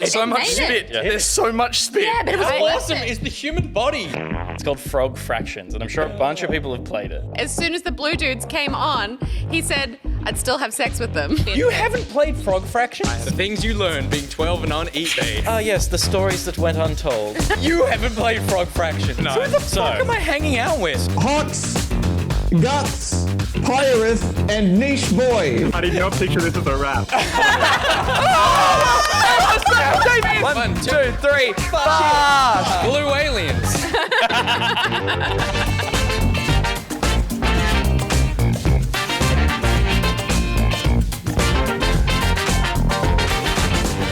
There's so much spit. Yeah. There's so much spit. Yeah, but it was Awesome is the human body. It's called Frog Fractions, and I'm sure a bunch of people have played it. As soon as the blue dudes came on, he said, I'd still have sex with them. You haven't played Frog Fractions? The things you learn being 12 and on eBay. Ah, yes, the stories that went untold. You haven't played Frog Fractions. No. Who the fuck am I hanging out with? Hawks, Guts, Pyrith, and Niche Boy. I did not picture this as a rap. 1, 2, 3, 4. Blue aliens.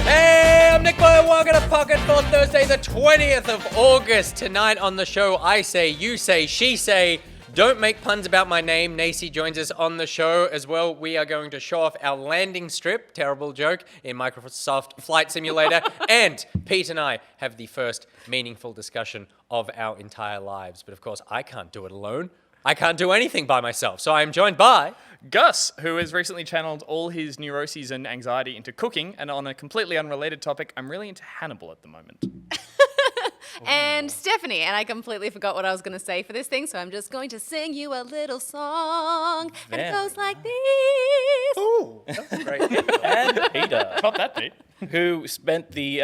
Hey, I'm Nick Boy, and welcome to Pock-Art for Thursday, the 20th of August. Tonight on the show, I say, you say, she say, don't make puns about my name. Naysy joins us on the show as well. We are going to show off our landing strip, terrible joke, in Microsoft Flight Simulator. And Pete and I have the first meaningful discussion of our entire lives. But of course, I can't do it alone. I can't do anything by myself. So I am joined by Gus, who has recently channeled all his neuroses and anxiety into cooking, and on a completely unrelated topic, I'm really into Hannibal at the moment. And Stephanie, and I completely forgot what I was going to say for this thing, so I'm just going to sing you a little song. And it goes like this. Ooh, that's great. And Peter, Not that bit. who spent the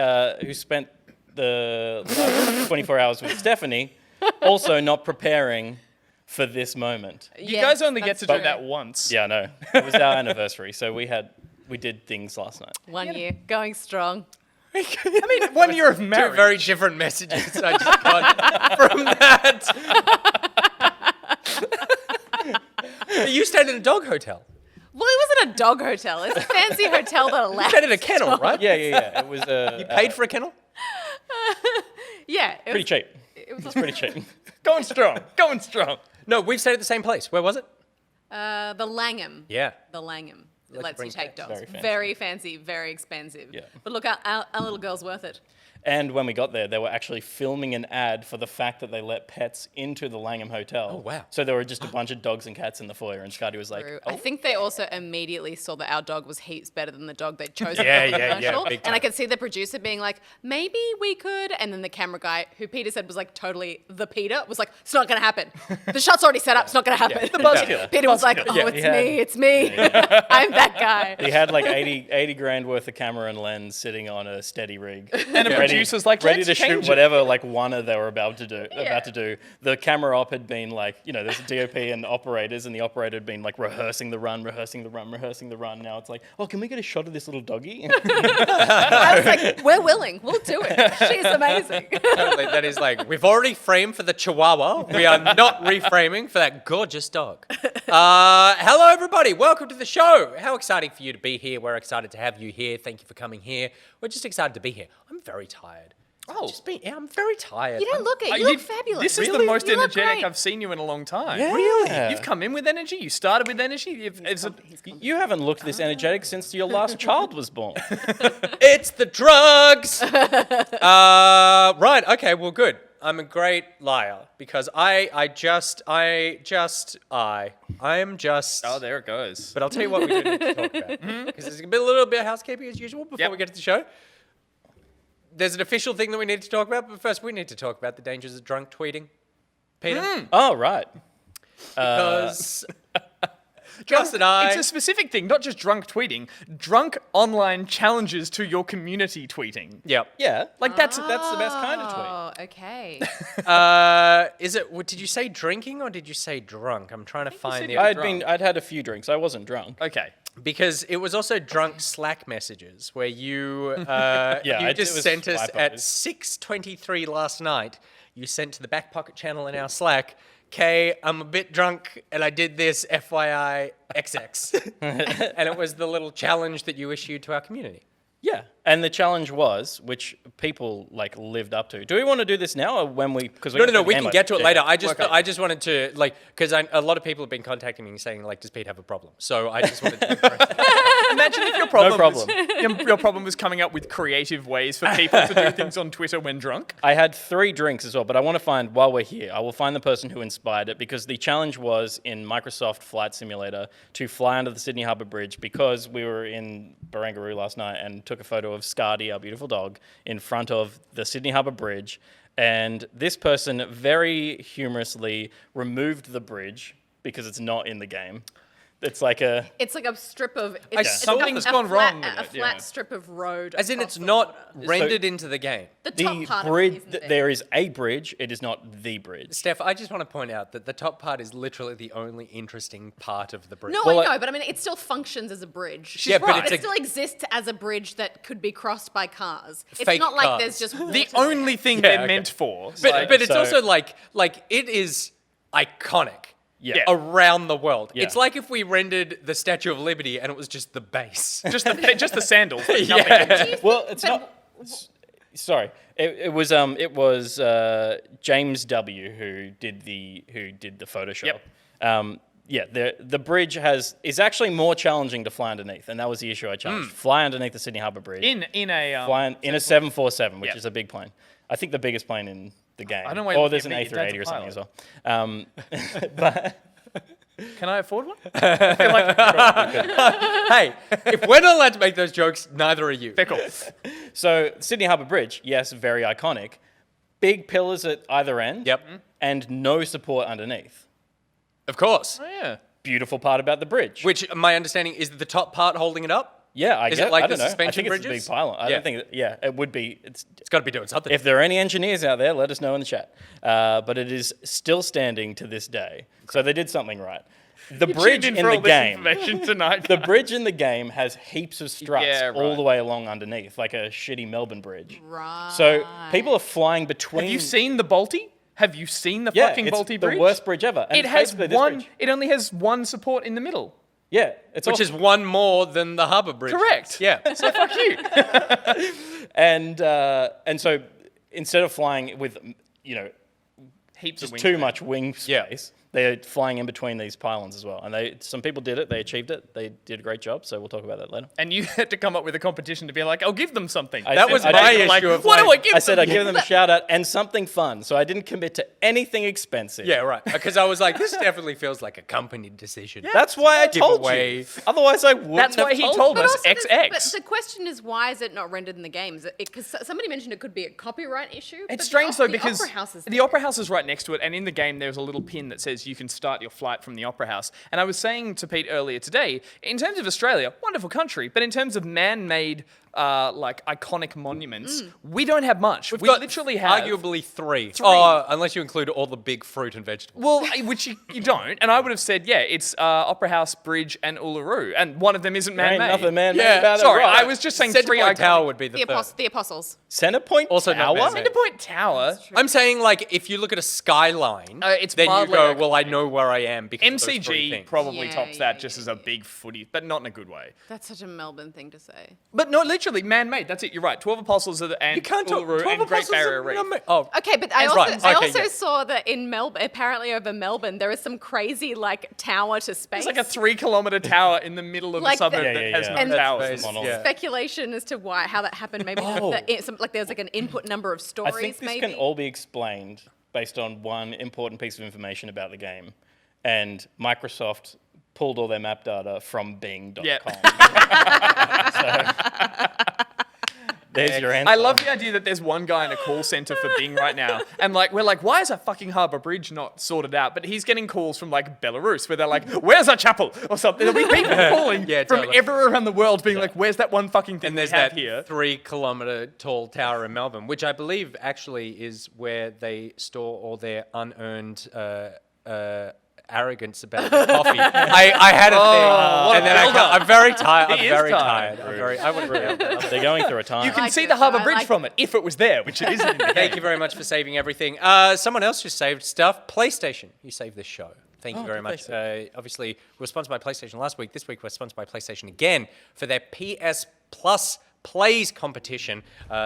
last 24 hours with Stephanie, also not preparing for this moment. You guys only get to do that once. Yeah, I know. It was our anniversary, so we did things last night. 1 year, going strong. I mean, 1 year of marriage. two very different messages I just got from that. You stayed in a dog hotel. Well, it wasn't a dog hotel. It's a fancy hotel that allows. You stayed in a kennel, right? Yeah. It was You paid for a kennel? Yeah. pretty cheap. It was pretty cheap. Going strong. Going strong. No, we've stayed at the same place. Where was it? The Langham. Yeah. The Langham. It Like lets bring you take pets. dogs. Very fancy. Very fancy, very expensive. Yeah. But look, our little girl's worth it. And when we got there, they were actually filming an ad for the fact that they let pets into the Langham Hotel. Oh, wow. So there were just a bunch of dogs and cats in the foyer, and Scotty was like, I think they also immediately saw that our dog was heaps better than the dog they'd chosen Yeah, for the yeah, commercial. big And I time. could see the producer being like, maybe we could. And then the camera guy, who Peter said was like totally the Peter, was like, it's not going to happen. The shot's already set up. It's not going to happen. the buzzkill. Peter was like, oh, Yeah, it's me. I'm that guy. He had like 80 grand worth of camera and lens sitting on a steady rig. And the producer's like, ready let's to change shoot it. whatever like one they were about to do. The camera op had been like, there's a DOP and operators, and the operator had been like rehearsing the run. Now it's like, oh, can we get a shot of this little doggy? I was like, we're willing. We'll do it. She's amazing. Totally. That is like, we've already framed for the Chihuahua. We are not reframing for that gorgeous dog. Hello, everybody. Welcome to the show. How exciting for you to be here. We're excited to have you here. Thank you for coming here. We're just excited to be here. I'm very tired. I'm very tired. You don't look it. You look fabulous. This is the Really? most You look energetic great. I've seen you in a long time. Yeah. Really? You've come in with energy. You started with energy. You haven't looked this energetic since your last child was born. It's the drugs. Right. Okay. Well, good. I'm a great liar because I'm just. Oh, there it goes. But I'll tell you what we do need to talk about because there's a little bit of housekeeping as usual before we get to the show. There's an official thing that we need to talk about, but first we need to talk about the dangers of drunk tweeting. Peter, Oh, right. because Gus and I. It's a specific thing, not just drunk tweeting. Drunk online challenges to your community tweeting. Yep. Yeah, like that's the best kind of tweet. Oh, okay. Is it? Did you say drinking or did you say drunk? I'm trying to find the. I'd had a few drinks. I wasn't drunk. Okay. Because it was also drunk Slack messages where you you it just was sent us swipe at overs. 6:23 last night. You sent to the back pocket channel in our Slack, "Kay, I'm a bit drunk and I did this FYI XX." And it was the little challenge that you issued to our community. Yeah, and the challenge was, which people like lived up to. Do we want to do this now, or when we? Because No, we can get to it later. I Okay. just wanted to because a lot of people have been contacting me saying like, "Does Pete have a problem?" So I just wanted to. Imagine if your problem, No problem. your problem was coming up with creative ways for people to do things on Twitter when drunk. I had 3 drinks as well, but I want to find, while we're here, I will find the person who inspired it, because the challenge was in Microsoft Flight Simulator to fly under the Sydney Harbour Bridge, because we were in Barangaroo last night and took a photo of Scardy, our beautiful dog, in front of the Sydney Harbour Bridge. And this person very humorously removed the bridge because it's not in the game. It's like a strip of. Something's gone wrong with A it, flat yeah. strip of road. As in, across it's the not water. rendered into the game. The top part bridge. of it isn't There is a bridge. It is not the bridge. Steph, I just want to point out that the top part is literally the only interesting part of the bridge. No, Well, I know, but I mean, it still functions as a bridge. Yeah, but Right. it's It a- still exists as a bridge that could be crossed by cars. It's Fake not like cars. there's just The water only thing Yeah, they're okay. meant for. But it's so- also like it is iconic. Yeah. Around the world. Yeah. It's like if we rendered the Statue of Liberty and it was just the base. just the sandals. But nothing Yeah. Well, it's but- not. Sorry, it was James W. who did the Photoshop. Yep. Yeah, the bridge is actually more challenging to fly underneath, and that was the issue I challenged. Fly underneath the Sydney Harbour Bridge. in a fly in a 747, which Yep. is a big plane. I think the biggest plane in the game. I don't know why Or you there's look an at me, your A380 or dad's a something as pilot. well. But Can I afford one? I feel like Hey, if we're not allowed to make those jokes, neither are you. pickle. so Sydney Harbour Bridge, yes, very iconic. Big pillars at either end. Yep. And no support underneath. Of course. Oh, yeah. Beautiful part about the bridge. Which my understanding is the top part holding it up. Yeah, I Is guess. it like I the don't know. I suspension think bridges? it's a big pylon. I Yeah. don't think. It would be. It's got to be doing something. If there are any engineers out there, let us know in the chat. But it is still standing to this day. So they did something right. The bridge Tuned in for the all this game. information tonight. The bridge in the game has heaps of struts Yeah, all right. the way along underneath, like a shitty Melbourne bridge. Right. So people are flying between. Have you seen the Balti? Have you seen the Yeah, fucking it's Balti the bridge? worst bridge ever. And It it's has basically this one. bridge. It only has one support in the middle. Yeah, it's which awful. is one more than the Harbour Bridge. Correct. Yeah. So fuck you. and so instead of flying with Heaps of just wing too space. much wing Yeah. space. They're flying in between these pylons as well. And some people did it. They achieved it. They did a great job. So we'll talk about that later. And you had to come up with a competition to be like, I'll give them something. That was I my didn't- issue like, of what do I like, give I said them? I'd give them a shout out and something fun. So I didn't commit to anything expensive. Yeah, right. Because I was like, this definitely feels like a company decision. That's why I Give told away- you. Otherwise, I wouldn't That's why have he told told you. us also XX. But the question is, why is it not rendered in the games? Because somebody mentioned it could be a copyright issue. but It's strange though the because Opera House is the Opera House is right next to it, and in the game there's a little pin that says you can start your flight from the Opera House. And I was saying to Pete earlier today, in terms of Australia, wonderful country, but in terms of man-made like iconic monuments, we don't have much. We got literally have arguably three. Oh, unless you include all the big fruit and vegetables. Well, which you don't, and I would have said, yeah, it's Opera House, Bridge, and Uluru, and one of them isn't There ain't man-made. nothing man-made Yeah, about Sorry, it. Right. I was just saying Centre three Point iconic. Tower would be the the, first. the Apostles. Centrepoint Also not Tower? man-made. Centrepoint Tower. I'm saying, like, if you look at a skyline, It's then you wildly go, iconic. well, I know where I am because of those three MCG things. probably Yeah, tops yeah, that just yeah, as a big footy, but not in a good way. That's such a Melbourne thing to say. But no, literally man-made. That's it. You're right. 12 Apostles are and You can't talk. Uluru 12 and Great Apostles Barrier are Reef. not ma- Oh, Okay, but I That's also, right. I Okay, also yeah. saw that in Melbourne, apparently over Melbourne, there is some crazy like tower to space. It's like a 3-kilometer tower in the middle of Like a suburb the- that has Yeah, no And- towers. That's Monolith. yeah. speculation as to how that happened. Maybe like there's like an input number of I stories. think this maybe. can all be explained based on one important piece of information about the game. And Microsoft pulled all their map data from Bing.com. Yeah. There's your answer. I love the idea that there's one guy in a call center for Bing right now, and like we're like, why is a fucking Harbour Bridge not sorted out? But he's getting calls from like Belarus, where they're like, where's a chapel or something? There'll be people calling Yeah, from totally. everywhere around the world, being like, where's that one fucking thing And there's we have that here? 3-kilometer tall tower in Melbourne, which I believe actually is where they store all their unearned arrogance about the coffee. I had a thing, and then I'm very tired. I'm He is very tired. tired. I would really. They're going through a time. You can like see it, the Harbour I Bridge like from it if it was there, which it isn't in the game. Thank you very much for saving everything. Someone else just saved stuff. PlayStation, you saved this show. Thank you very much. Obviously, we were sponsored by PlayStation last week. This week, we're sponsored by PlayStation again for their PS Plus Plays competition.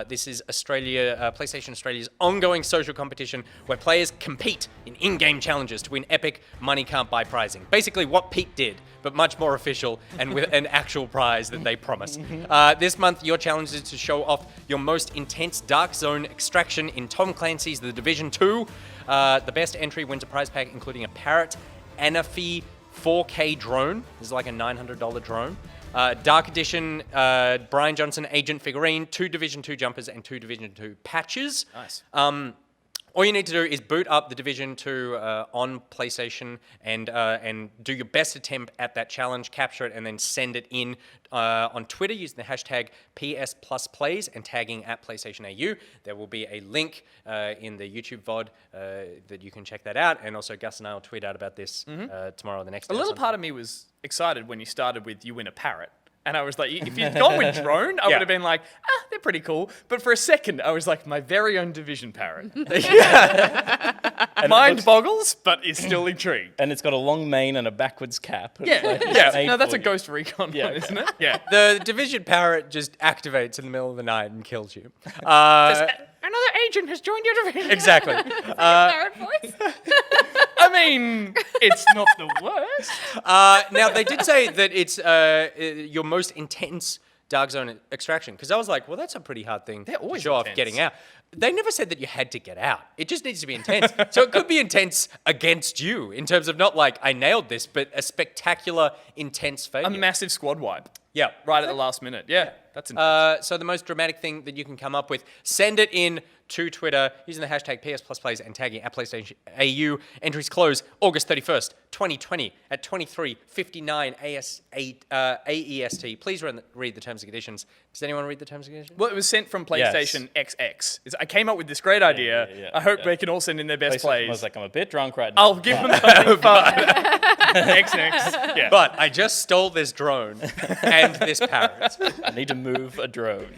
This is PlayStation Australia's ongoing social competition where players compete in in-game challenges to win epic money can't buy prizing. Basically, what Pete did, but much more official and with an actual prize that they promise. This month, your challenge is to show off your most intense Dark Zone extraction in Tom Clancy's The Division 2. The best entry wins a prize pack, including a Parrot Anafi 4K drone. This is like a $900 drone. Dark Edition, Brian Johnson Agent figurine, 2 Division 2 jumpers, and 2 Division 2 patches. Nice. All you need to do is boot up the Division 2 on PlayStation and do your best attempt at that challenge, capture it, and then send it in on Twitter using the hashtag PS+Plays and tagging at PlayStation AU. There will be a link in the YouTube VOD that you can check that out. And also Gus and I will tweet out about this tomorrow or the next day. A little part of me was excited when you started with you win a parrot. And I was like, if you'd gone with drone, I would have been like, they're pretty cool. But for a second, I was like, my very own Division parrot. Mind boggles, but is still intrigued. And it's got a long mane and a backwards cap. Yeah, Like, yeah. made No, that's for a you. Ghost Recon one, isn't it? Yeah. The Division parrot just activates in the middle of the night and kills you. Another agent has joined your division. Exactly. Parrot voice? I mean, it's not the worst. Now, they did say that it's your most intense Dark Zone extraction. Because I was like, well, that's a pretty hard thing to always show off intense. getting out. They never said that you had to get out. It just needs to be intense. So it could be intense against you in terms of not like, I nailed this, but a spectacular, intense failure. A massive squad wipe. Yeah. Right at the last minute. Yeah, that's intense. So the most dramatic thing that you can come up with, send it in to Twitter using the hashtag PS+Plays and tagging at PlayStation AU. Entries close August 31st, 2020 at 23:59 AEST. Please read the terms and conditions. Does anyone read the terms and conditions? Well, it was sent from PlayStation XX. I came up with this great idea. I hope they can all send in their best I plays. was like, I'm a bit drunk right now. I'll give them something fun. XX. Yeah. But I just stole this drone and this parrot. I need to move a drone.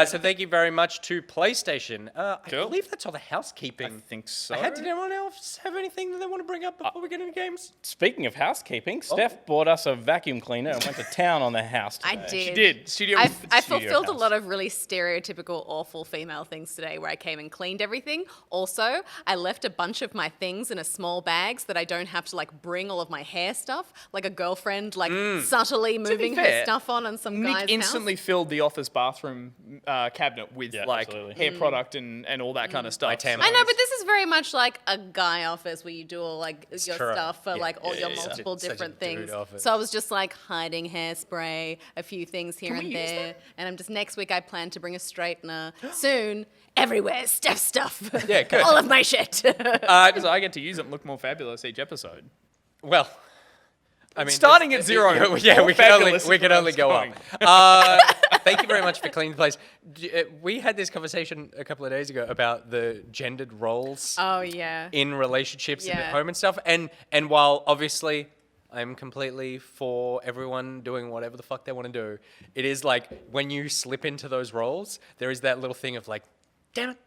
So thank you very much to PlayStation. I Cool. believe that's all the housekeeping. I think so. Did anyone else have anything that they want to bring up before we get into games? Speaking of housekeeping, Steph bought us a vacuum cleaner and went to town on the house today. I did. She did. Studio. I studio fulfilled a house. lot of really stereotypical, awful female things today where I came and cleaned everything. Also, I left a bunch of my things in a small bag so that I don't have to like bring all of my hair stuff, like a girlfriend like subtly moving her fair, stuff on some Nick guy's instantly filled the office bathroom cabinet with like absolutely. hair product and all that kind of stuff. Tampons. I know, but this is very much like a guy office where you do all like your true. stuff for Yeah, like all your yeah. multiple Such a different dude things. office. So I was just like hiding hairspray, a few things here Can and we use there, and I'm just next week I plan to bring a straightener soon. Everywhere, stuff. Yeah, good. All of my shit. Because I get to use it and look more fabulous each episode. Well, I mean, Starting at zero. Yeah, more we can only fabulous is where go I'm up. Thank you very much for cleaning the place. We had this conversation a couple of days ago about the gendered roles Oh yeah. in relationships and at Yeah. home and stuff. And while obviously I'm completely for everyone doing whatever the fuck they want to do, it is like when you slip into those roles, there is that little thing of like, damn it.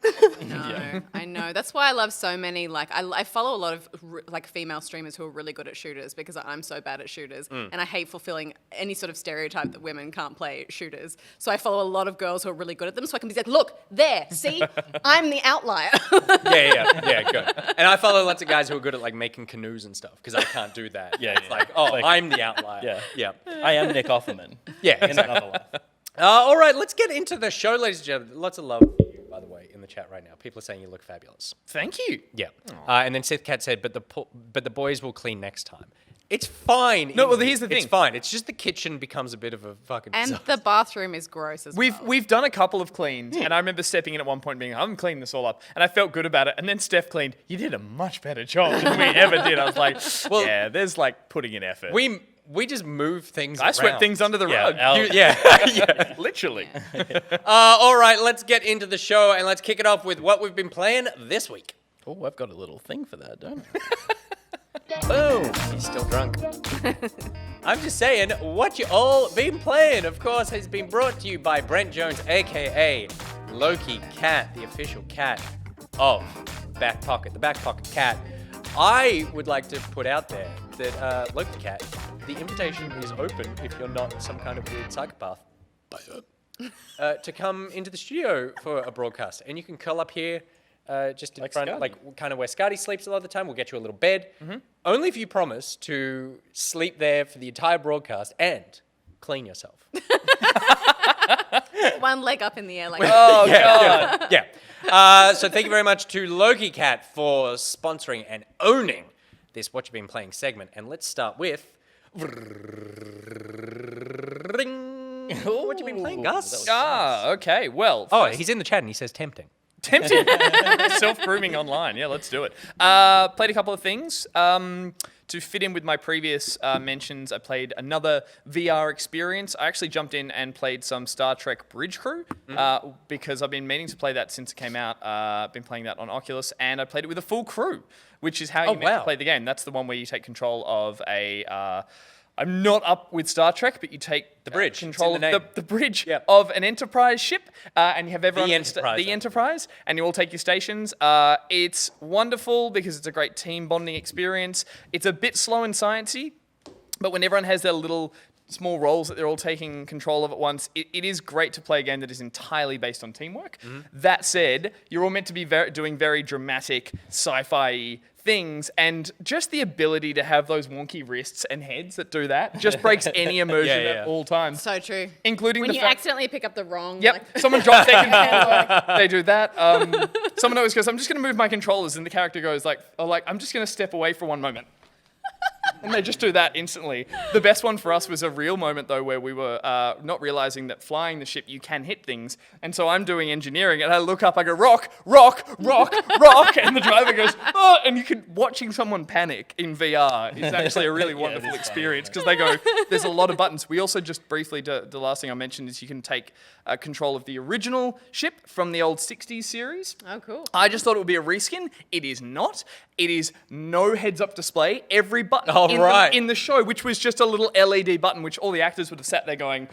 No, I know. That's why I love so many. Like, I follow a lot of like female streamers who are really good at shooters because I'm so bad at shooters, and I hate fulfilling any sort of stereotype that women can't play shooters. So I follow a lot of girls who are really good at them, so I can be like, look, there, see, I'm the outlier. Yeah, good. And I follow lots of guys who are good at like making canoes and stuff because I can't do that. Yeah, It's yeah. like, oh, Like- I'm the outlier. Yeah. Yeah. I am Nick Offerman. Yeah, In another life. all right, let's get into the show, ladies and gentlemen. Lots of love for you, by the way, in the chat right now. People are saying you look fabulous. Thank you. Yeah. And then SithKat said, but the boys will clean next time. It's fine. No, well, Izzy. here's the It's thing. fine. It's just the kitchen becomes a bit of a fucking And disaster. the bathroom is gross as well. We've done a couple of cleans, and I remember stepping in at one point and being, I'm cleaning this all up, and I felt good about it. And then Steph cleaned. You did a much better job than we ever did. I was like, Well, yeah, there's like putting in effort. We just move things I swept around. things under the Yeah, rug. Al- Yeah. Literally. All right, let's get into the show and let's kick it off with what we've been playing this week. Oh, I've got a little thing for that, don't I? Boom. He's still drunk. I'm just saying, what you all been playing, of course, has been brought to you by Brent Jones, a.k.a. Loki Cat, the official cat of Back Pocket, the Back Pocket Cat. I would like to put out there that, Loki Cat, the invitation is open if you're not some kind of weird psychopath. To come into the studio for a broadcast. And you can curl up here just in Like front, Scotty. like kind of where Scotty sleeps a lot of the time. We'll get you a little bed. Only if you promise to sleep there for the entire broadcast and clean yourself. One leg up in the air like Oh, God. Yeah. So thank you very much to Loki Cat for sponsoring and owning this What You've Been Playing segment. And let's start with... Ring. What have you been playing, Gus? Ah, okay. Well, Oh, first- he's in the chat and he says tempting. tempting. Self-grooming online. Yeah, let's do it. Played a couple of things. To fit in with my previous mentions, I played another VR experience. I actually jumped in and played some Star Trek Bridge Crew because I've been meaning to play that since it came out. I've been playing that on Oculus, and I played it with a full crew, which is how you meant to play the game. That's the one where you take control of a... I'm not up with Star Trek, but you take The bridge. control It's in of the name. the bridge Yep. of an Enterprise ship, and you have everyone Enterprise. the Enterprise, and you all take your stations. It's wonderful because it's a great team bonding experience. It's a bit slow and sciencey, but when everyone has their little small roles that they're all taking control of at once, it is great to play a game that is entirely based on teamwork. That said, you're all meant to be doing very dramatic sci-fi things, and just the ability to have those wonky wrists and heads that do that just breaks any immersion Yeah. at all times. So true. Including When the you fact... accidentally pick up the wrong. Yep, Like, someone drops their controller, they do that. Someone always goes, I'm just going to move my controllers, and the character goes I'm just going to step away for one moment. And they just do that instantly. The best one for us was a real moment, though, where we were not realizing that flying the ship, you can hit things. And so I'm doing engineering, and I look up, I go, rock, rock, rock, rock. And the driver goes, oh, and watching someone panic in VR is actually a really wonderful experience because they go, there's a lot of buttons. We also just briefly, the last thing I mentioned is you can take control of the original ship from the old 60s series. oh, cool. I just thought it would be a reskin. It is not. It is no heads-up display. Every button in the show, which was just a little LED button, which all the actors would have sat there going,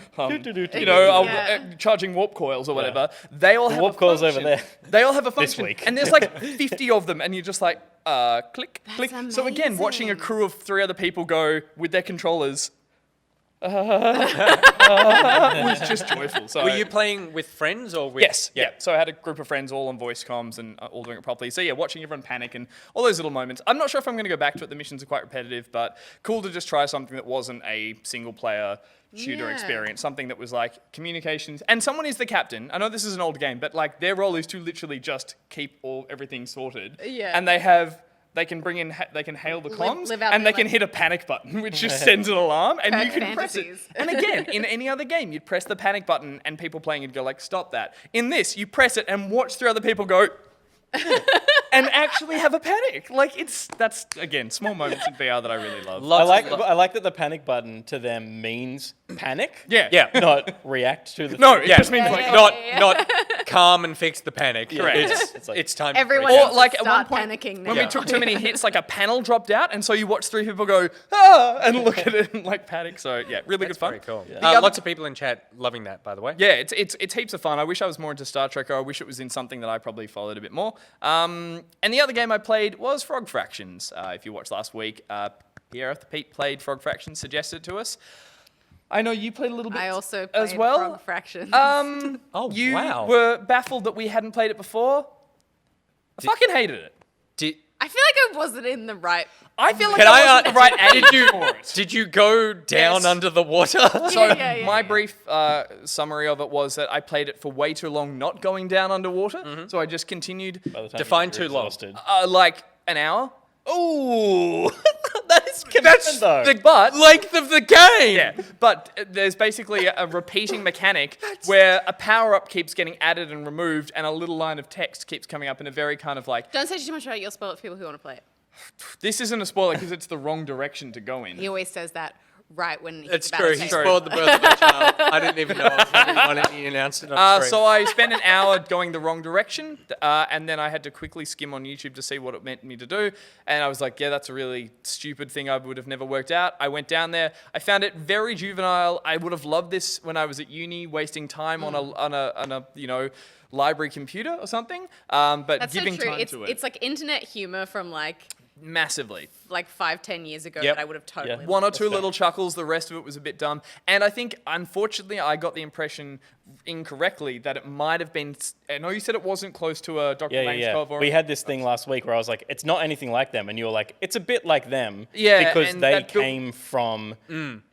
charging warp coils or whatever. They all have warp a coils function. over there. They all have a function. week. And there's like 50 of them, and you're just like, click, click. So again, watching a amazing. crew of 3 other people go with their controllers was just joyful. So Were you playing with friends or with... Yes. Yeah. So I had a group of friends all on voice comms and all doing it properly. So yeah, watching everyone panic and all those little moments. I'm not sure if I'm going to go back to it. The missions are quite repetitive, but cool to just try something that wasn't a single player shooter Yeah. experience. Something that was like communications. And someone is the captain. I know this is an old game, but like their role is to literally just keep everything sorted. Yeah. And they can bring in, they can hail the comms, live out and their, they can like- hit a panic button, which just sends an alarm, and you Kirk can press it. fantasies. And again, in any other game, you'd press the panic button, and people playing would go like, "Stop that!" In this, you press it and watch 3 other people go, and actually have a panic. Like that's again small moments in VR that I really love. I like that the panic button to them means panic. Yeah. Not react to the. No, thing. it just means like Not calm and fix the panic. Correct. It's, like- it's time to Everyone freak Or out. else like like at start one point panicking when now. we took too many hits, like a panel dropped out, and so you watch 3 people go and look at it and like panic. So yeah, really good fun. Very cool. The other- Lots of people in chat loving that, by the way. Yeah, it's heaps of fun. I wish I was more into Star Trek, or I wish it was in something that I probably followed a bit more. And the other game I played was Frog Fractions. If you watched last week, Pete played Frog Fractions, suggested it to us. I know you played a little bit I also as played well. Frog Fractions. Oh, You wow. were baffled that we hadn't played it before. I fucking hated it. Did, I feel like I wasn't in the right. I feel like Can I I, wasn't the right attitude for it. did you go down Yes. under the water? So Yeah. my brief summary of it was that I played it for way too long, not going down underwater. So I just continued, By the time Define you're too long. exhausted. like an hour. Ooh, that is commitment though. The but Length of the game! yeah, but there's basically a repeating mechanic where a power up keeps getting added and removed, and a little line of text keeps coming up in a very kind of like, Don't say too much about it. You'll spoil it for people who want to play it. this isn't a spoiler because it's the wrong direction to go in. He always says that right when he's It's about true. to He say it. spoiled the birth of my child. I didn't even know. Why didn't he announce it on screen? So I spent an hour going the wrong direction, and then I had to quickly skim on YouTube to see what it meant me to do. And I was like, yeah, that's a really stupid thing I would have never worked out. I went down there. I found it very juvenile. I would have loved this when I was at uni, wasting time on a library computer or something. But That's giving so true. time It's to it it's like internet humor from like massively. 5-10 years ago Yep. that I would have totally. Yeah. One or loved. two little chuckles. The rest of it was a bit dumb. And I think, unfortunately, I got the impression incorrectly that it might have been. I know you said it wasn't close to a Dr. Yeah. Langeskov or We had this thing last week where I was like, it's not anything like them. And you were like, it's a bit like them. Yeah, Because and they that built- came from,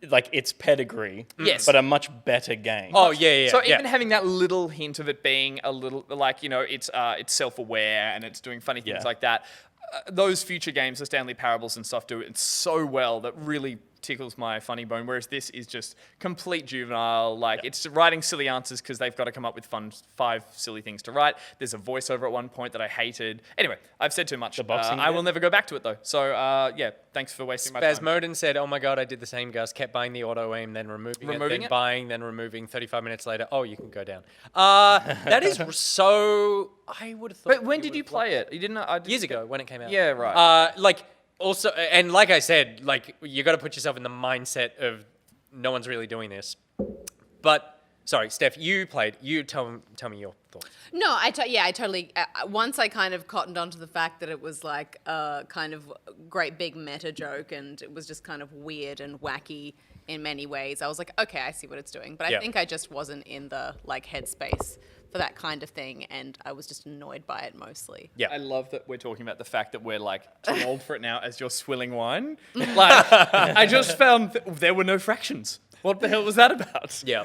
like, its pedigree. Yes. But a much better game. Oh, yeah. So even having that little hint of it being a little like it's self-aware and it's doing funny things Yeah. like that. Those future games, the Stanley Parables and stuff, do it so well that really tickles my funny bone, whereas this is just complete juvenile. Like, it's writing silly answers because they've got to come up with 5 silly things to write. There's a voiceover at one point that I hated. Anyway, I've said too much. The boxing I will bit? never go back to it, though. So, yeah, thanks for wasting my time. Spasmodin said, "Oh my god, I did the same, Gus. Kept buying the auto aim, then removing it, then buying, then removing. 35 minutes later, oh, you can go down." That is so. I would have thought. But when did you play it? You didn't know? Years ago when it came out. Yeah, right. Also, and like I said, like you got to put yourself in the mindset of no one's really doing this. But sorry, Steph, you played. You tell me your thoughts. No, I totally. Once I kind of cottoned onto the fact that it was like a kind of great big meta joke, and it was just kind of weird and wacky in many ways. I was like, okay, I see what it's doing. But I think I just wasn't in the like headspace for that kind of thing, and I was just annoyed by it mostly. Yeah. I love that we're talking about the fact that we're like too old for it now as you're swilling wine. Like, I just found there were no fractions. What the hell was that about? Yeah.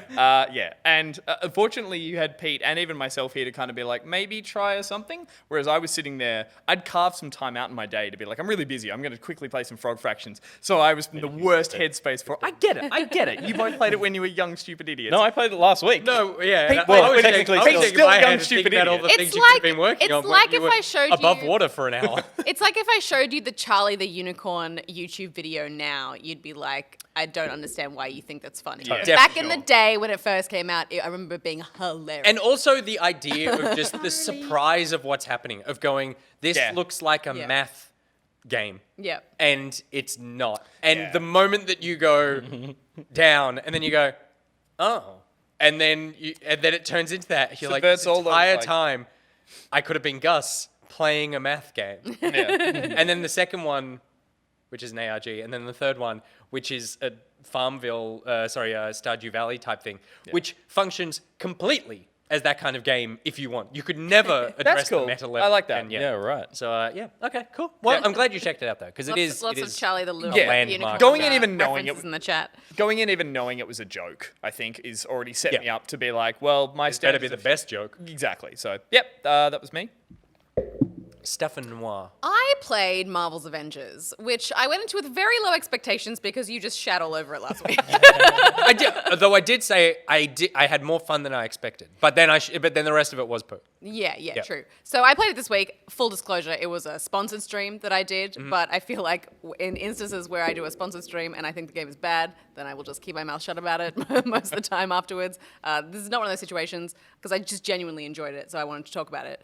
Yeah. And unfortunately, you had Pete and even myself here to kind of be like, maybe try something. Whereas I was sitting there, I'd carved some time out in my day to be like, I'm really busy. I'm going to quickly play some frog fractions. So I was in the worst headspace for it. I get it. You both played it when you were young, stupid idiots. No, I played it last week. No, yeah. Pete- I well, was technically thinking- I was still thinking in my young, head, stupid thinking about all the idiot. things It's you like- could have been working it's on. like you if were I showed above you- water for an hour. It's like if I showed you the Charlie the Unicorn YouTube video now, you'd be like, I don't understand why you think that's funny. Yeah. Back in the day when it first came out, I remember it being hilarious. And also the idea of just the surprise of what's happening, of going, this Yeah. looks like a Yeah. math game. yeah. And it's not. And Yeah. the moment that you go down and then you go, oh. And then it turns into that. You're like, Subverts this all those, entire like- time, I could have been Gus playing a math game. Yeah. And then the second one, which is an ARG, and then the third one, which is a Farmville, Stardew Valley type thing, which functions completely as that kind of game if you want. You could never address cool. the meta level. I like that. And Yeah, right. So, okay, cool. Well, Yeah. I'm glad you checked it out, though, because it is... Lots it of is Charlie the Little Yeah. landmark. Unicorn. Going in even knowing it- references in the chat. Going in even knowing it was a joke, I think, is already set Yeah. me up to be like, well, my It's better be standards the best joke. Exactly. So, yep, that was me. Stefan Noir. I played Marvel's Avengers, which I went into with very low expectations because you just shat all over it last week. I did, though I did say I had more fun than I expected. But then the rest of it was poo. Yeah, true. So I played it this week. Full disclosure, it was a sponsored stream that I did, but I feel like in instances where I do a sponsored stream and I think the game is bad, then I will just keep my mouth shut about it most of the time afterwards. This is not one of those situations because I just genuinely enjoyed it, so I wanted to talk about it.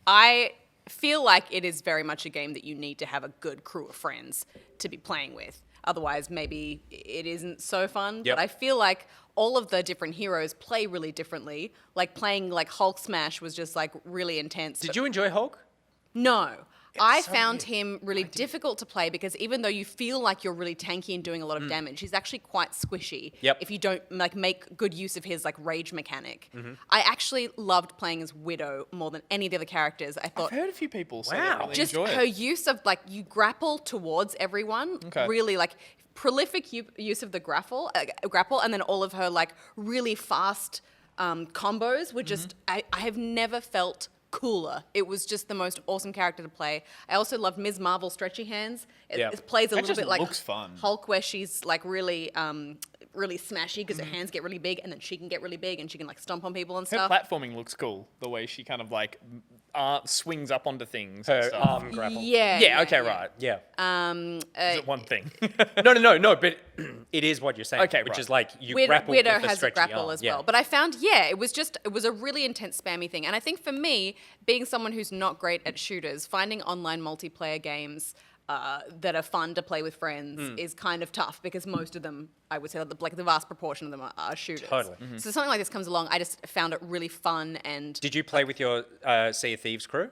I feel like it is very much a game that you need to have a good crew of friends to be playing with. Otherwise, maybe it isn't so fun. Yep. But I feel like all of the different heroes play really differently. Like playing like Hulk Smash was just like really intense. Did you enjoy Hulk? No. I so found weird. him really difficult to play because even though you feel like you're really tanky and doing a lot of damage, he's actually quite squishy. Yep. If you don't like make good use of his like rage mechanic. I actually loved playing as Widow more than any of the other characters. I thought I've heard a few people say Wow. they really just enjoy her it. use of like you grapple towards everyone, Okay. really like prolific use of the grapple, and then all of her like really fast combos were just I have never felt cooler. It was just the most awesome character to play. I also loved Ms. Marvel stretchy hands. It plays a That little just bit like looks fun. Hulk, where she's like really really smashy because her hands get really big, and then she can get really big and she can like stomp on people and Her stuff. platforming looks cool. The way she kind of like swings up onto things. and Her stuff. arm grapple. Yeah. Okay. Right. Yeah. Is it one thing? No, but it is what you're saying. Okay, which right. is like you Widow grapple with a has a stretchy grapple arm. as Yeah. well. But I found, it was a really intense spammy thing. And I think for me, being someone who's not great at shooters, finding online multiplayer games that are fun to play with friends is kind of tough because most of them, I would say, like the vast proportion of them are shooters. Totally. So something like this comes along, I just found it really fun and Did you play with your Sea of Thieves crew?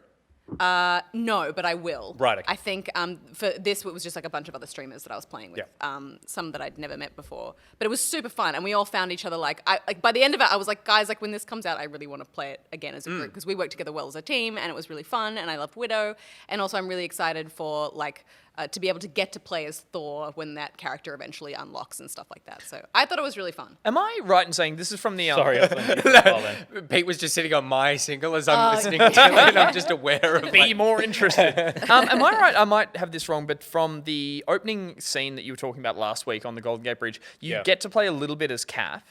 no, but I will. Right, okay. I think for this, it was just like a bunch of other streamers that I was playing with. Yeah. Some that I'd never met before. But it was super fun, and we all found each other like by the end of it, I was like, guys, like when this comes out, I really want to play it again as a group because we worked together well as a team, and it was really fun, and I loved Widow, and also I'm really excited for like to be able to get to play as Thor when that character eventually unlocks and stuff like that. So I thought it was really fun. Am I right in saying this is from the? Sorry, I was on mute as well then. Pete was just sitting on my single as I'm listening to it, and I'm just aware of Be more interested. Am I right? I might have this wrong, but from the opening scene that you were talking about last week on the Golden Gate Bridge, you get to play a little bit as Cap,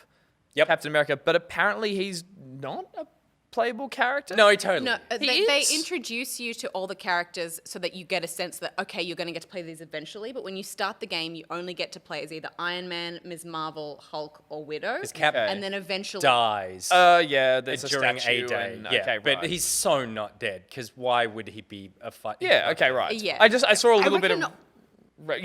Captain America, but apparently he's not a playable character. No, totally. No, they is. introduce you to all the characters so that you get a sense that, okay, you're going to get to play these eventually, but when you start the game, you only get to play as either Iron Man, Ms. Marvel, Hulk, or Widow. Cap and then eventually dies Yeah, there's during a statue. a day. And, Yeah, okay, but right. he's so not dead, because why would he be a fight? Yeah, okay, right. Yeah. I saw a little bit reckon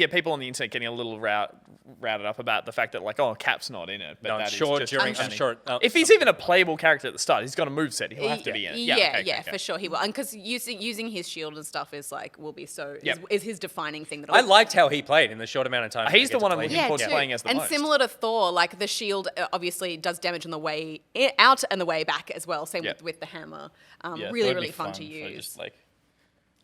of people on the internet getting a little routed up about the fact that like, oh, Cap's not in it. But No, that I'm is sure just during. I'm funny. sure. If he's even a playable character at the start, he's got a moveset. He'll have to be in it. Yeah, for sure he will. And because using his shield and stuff is like will be so is his defining thing that I liked how he played in the short amount of time. He's I the one I'm get to looking play him. forward to playing as the and most. similar to Thor, like the shield obviously does damage on the way out and the way back as well. Same with the hammer. Yeah, really, that'd be really fun to for use. just like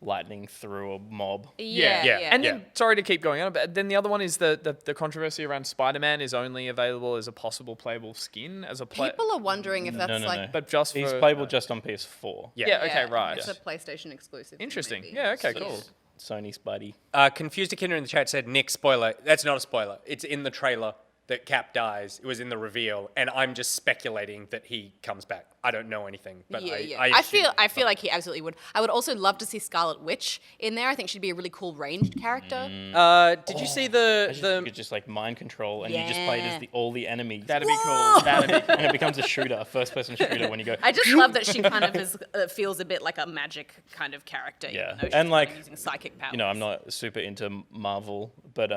lightning through a mob. Yeah. And then, sorry to keep going on, but then the other one is the controversy around Spider-Man is only available as a possible playable skin as a People are wondering if that's No. like but just He's for playable just on PS4. Yeah, okay, right. It's a PlayStation exclusive. Interesting. maybe. Yeah, okay, cool. Sony's buddy. Confused a Kinder in the chat said, Nick, spoiler. That's not a spoiler. It's in the trailer that Cap dies. It was in the reveal, and I'm just speculating that he comes back. I don't know anything, but I feel like he absolutely would. I would also love to see Scarlet Witch in there. I think she'd be a really cool ranged character. Did you see You could just like mind control and you just played as all the enemies. That'd be cool. That'd be cool. and it becomes a shooter, first-person shooter when you go. I just love that she kind of is, feels a bit like a magic kind of character. Yeah. Even though she's And, like, kind of using psychic powers. You know, I'm not super into Marvel, but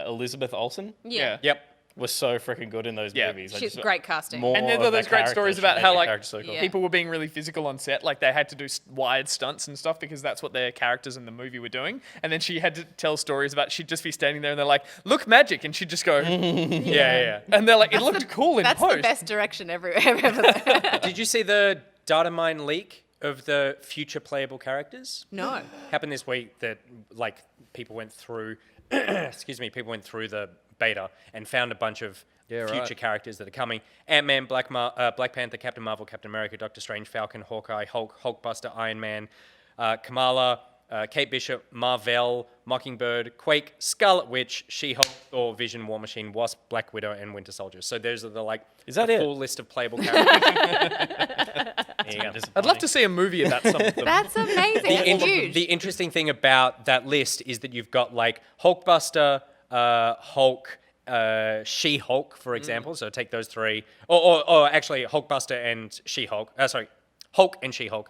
Elizabeth Olsen Yeah. Yep. was so freaking good in those Yeah. movies. She's great casting. More And then there of were those that great character stories should about make how that like character so cool. Yeah. people were being really physical on set, like they had to do wired stunts and stuff because that's what their characters in the movie were doing. And then she had to tell stories about she'd just be standing there and they're like, "Look, magic," and she'd just go, Yeah. and they're like, "It looked cool in That's post." the best direction ever. Did you see the data mine leak of the future playable characters? No. Happened this week that like people went through people went through the beta and found a bunch of future characters that are coming. Ant-Man, Black Panther, Captain Marvel, Captain America, Doctor Strange, Falcon, Hawkeye, Hulk, Hulkbuster, Iron Man, Kamala, Kate Bishop, Marvel, Mockingbird, Quake, Scarlet Witch, She-Hulk, Thor, Vision, War Machine, Wasp, Black Widow, and Winter Soldier. So those are the full list of playable characters. I'd love to see a movie about some of them. That's amazing. That's huge. The interesting thing about that list is that you've got like Hulkbuster, Hulk, She-Hulk, for example. So take those three, or actually Hulkbuster and She-Hulk. Hulk and She-Hulk.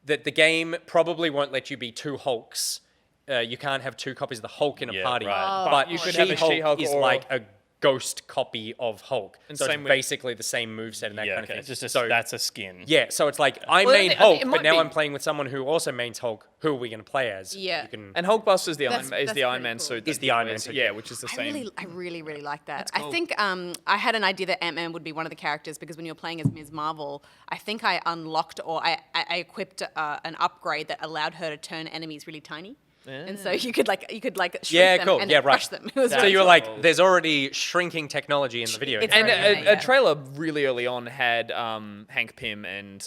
That the game probably won't let you be two Hulks. You can't have two copies of the Hulk in a party. right. But You could have a She-Hulk She-Hulk is or- like a ghost copy of Hulk. And So same it's with- basically the same moveset and that Yeah, kind of okay. thing. It's just So that's a skin. yeah, so it's like I Well, main it Hulk, might but now be- I'm playing with someone who also mains Hulk. Who are we going to play as? Yeah. You can, And Hulkbuster's the That's Iron pretty Man cool. suit. Is that the he Iron Man wears. suit, Yeah, yeah. which is the same. I really like that. I think I had an idea that Ant-Man would be one of the characters because when you're playing as Ms. Marvel, I think I unlocked or I equipped an upgrade that allowed her to turn enemies really tiny. And so you could shrink them and crush them. It was So really you were cool. like, there's already shrinking technology in the video. It's And already a made, trailer really early on had Hank Pym and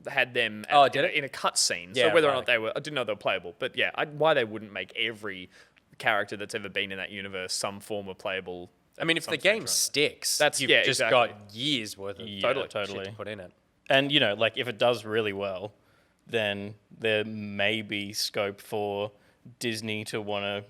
had them did it? in a cut scene. Yeah, so whether or right. not they were, I didn't know they were playable. But yeah, why they wouldn't make every character that's ever been in that universe some form of playable. I mean, if the game sticks, you've just exactly. got years worth of Yeah, shit totally. to put in it. And you know, like if it does really well, then there may be scope for Disney to want to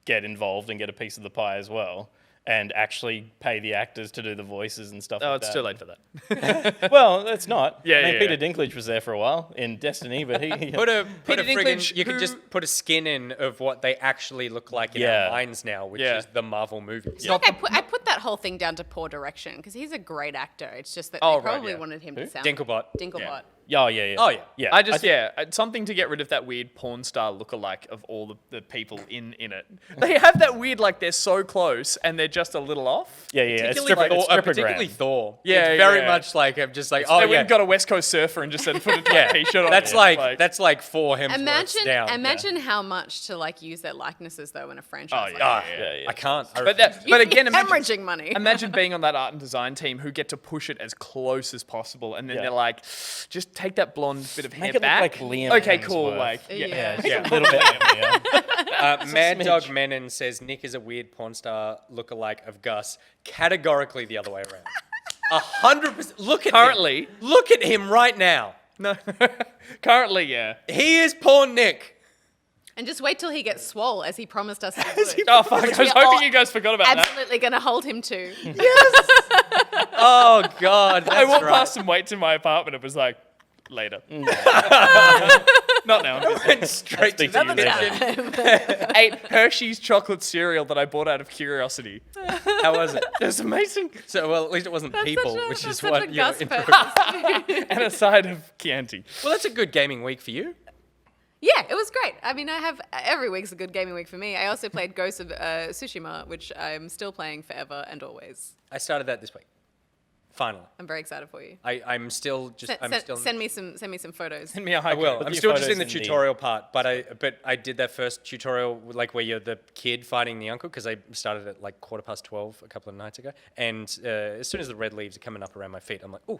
get involved and get a piece of the pie as well, and actually pay the actors to do the voices and stuff. Oh, like it's that. too late for that. Well, it's not. Yeah, I mean, yeah, Peter yeah. Dinklage was there for a while in Destiny, but he Put a Peter friggin' Dinklage, you could who- just put a skin in of what they actually look like in Yeah. our minds now, which Yeah. is the Marvel movies. I put that whole thing down to poor direction because he's a great actor. It's just that Oh, they right, probably yeah. wanted him to sound Dinklebot. Dinklebot. Oh, yeah. Oh, yeah. Yeah. I just, something to get rid of that weird porn star lookalike of all the people in it. They have that weird, like, they're so close and they're just a little off. Yeah. It's Particularly strippergram. Thor. Yeah, it's very yeah. much like I'm just like, They went and got a West Coast surfer and just said, put a t-shirt on. That's it. that's like 4 Hemsworths down. Imagine how much to like use their likenesses though in a franchise. Oh, like yeah, that. Yeah. I can't. But again, imagine, hemorrhaging money. imagine being on that art and design team who get to push it as close as possible, and then they're like, just take that blonde bit of hair Make it look back. like Liam Okay, cool. Hemsworth. Like, Yeah. Yeah, a little bit. Mad smidge. Dog Menon says Nick is a weird porn star lookalike of Gus. Categorically the other way around. 100%. Look at Currently. him. Look at him right now. No, currently, yeah. He is porn Nick. And just wait till he gets swole, as he promised us he would. Oh fuck! I was we are hoping all you guys forgot about that. Absolutely going to hold him to. Oh God, that's I walked right. past some weights in my apartment. It was like, later. Not now. Went straight to Speak to the you mission. Ate Hershey's chocolate cereal that I bought out of curiosity. How was it? It was amazing. So, well, at least it wasn't people, which is That's such what a you're Gus into. purpose. And a side of Chianti. Well, that's a good gaming week for you. Yeah, it was great. I mean, I have every week's a good gaming week for me. I also played Ghost of Tsushima, which I'm still playing forever and always. I started that this week. Finally. I'm very excited for you. I'm still just. Send me some photos. Send me a I high. will. With I'm your still just in photos the and the- tutorial part, but I did that first tutorial like where you're the kid fighting the uncle because I started at like 12:15 a couple of nights ago, and as soon as the red leaves are coming up around my feet, I'm like, ooh.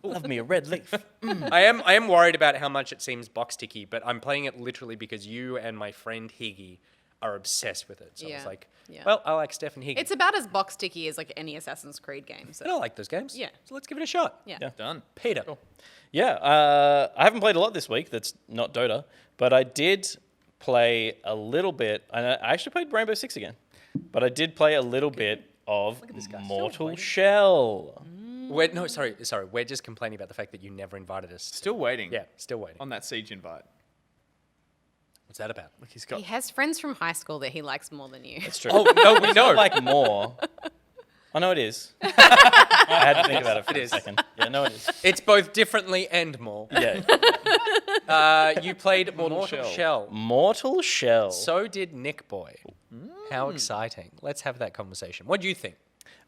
Love me a red leaf. I am worried about how much it seems box ticky, but I'm playing it literally because you and my friend Higgy are obsessed with it. So I was Yeah, like, yeah. well, I like Steph and Higgy. It's about as box sticky as like any Assassin's Creed game. I don't like those games. Yeah. So let's give it a shot. Yeah. Done. Peter. Yeah, I haven't played a lot this week. That's not Dota, but I did play a little bit. And I actually played Rainbow Six again, but I did play a little bit of Mortal Shell. Sorry. We're just complaining about the fact that you never invited us. Still waiting. Yeah, still waiting. On that siege invite. What's that about? Look, he's got. He has friends from high school that he likes more than you. It's true. Oh, no, we know. Like more. I know it is. I had to think about it for a second. Yeah, no, it is. It's both differently and more. Yeah. You played Mortal Shell. Shell. Mortal Shell. So did Nick Boy. How exciting. Let's have that conversation. What do you think?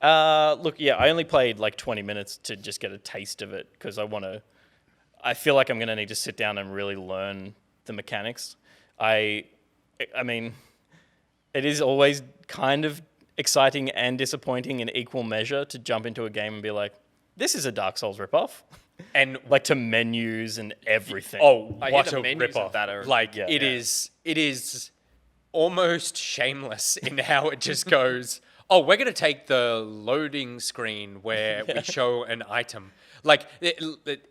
Look, yeah, I only played like 20 minutes to just get a taste of it because I feel like I'm going to need to sit down and really learn the mechanics. I mean, it is always kind of exciting and disappointing in equal measure to jump into a game and be like, this is a Dark Souls ripoff. And Like to menus and everything. oh, I what hear the a menus of ripoff! that are- Like Yeah. it is almost shameless in how it just goes. Oh, we're gonna take the loading screen where we show an item. Like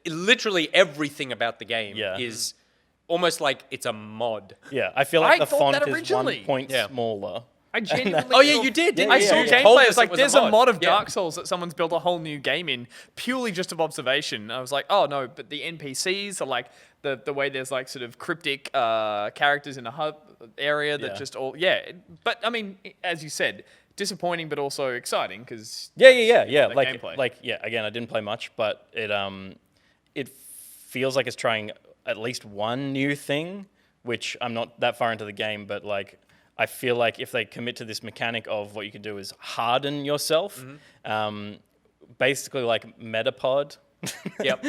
literally everything about the game Yeah. is almost like it's a mod. Yeah, I feel like I the thought font that is originally. 1 point Yeah. smaller. I genuinely. Oh yeah, you did. Didn't I you? saw You told gameplay. us It's like it was there's a mod of Yeah. Dark Souls that someone's built a whole new game in purely just of observation. I was like, oh no, but the NPCs are like the way there's like sort of cryptic characters in a hub area that Yeah. just all But I mean, as you said, disappointing but also exciting because Yeah. the Like, gameplay. again, I didn't play much, but it feels like it's trying at least one new thing, which I'm not that far into the game, but like I feel like if they commit to this mechanic of what you can do is harden yourself, basically like Metapod. Yep.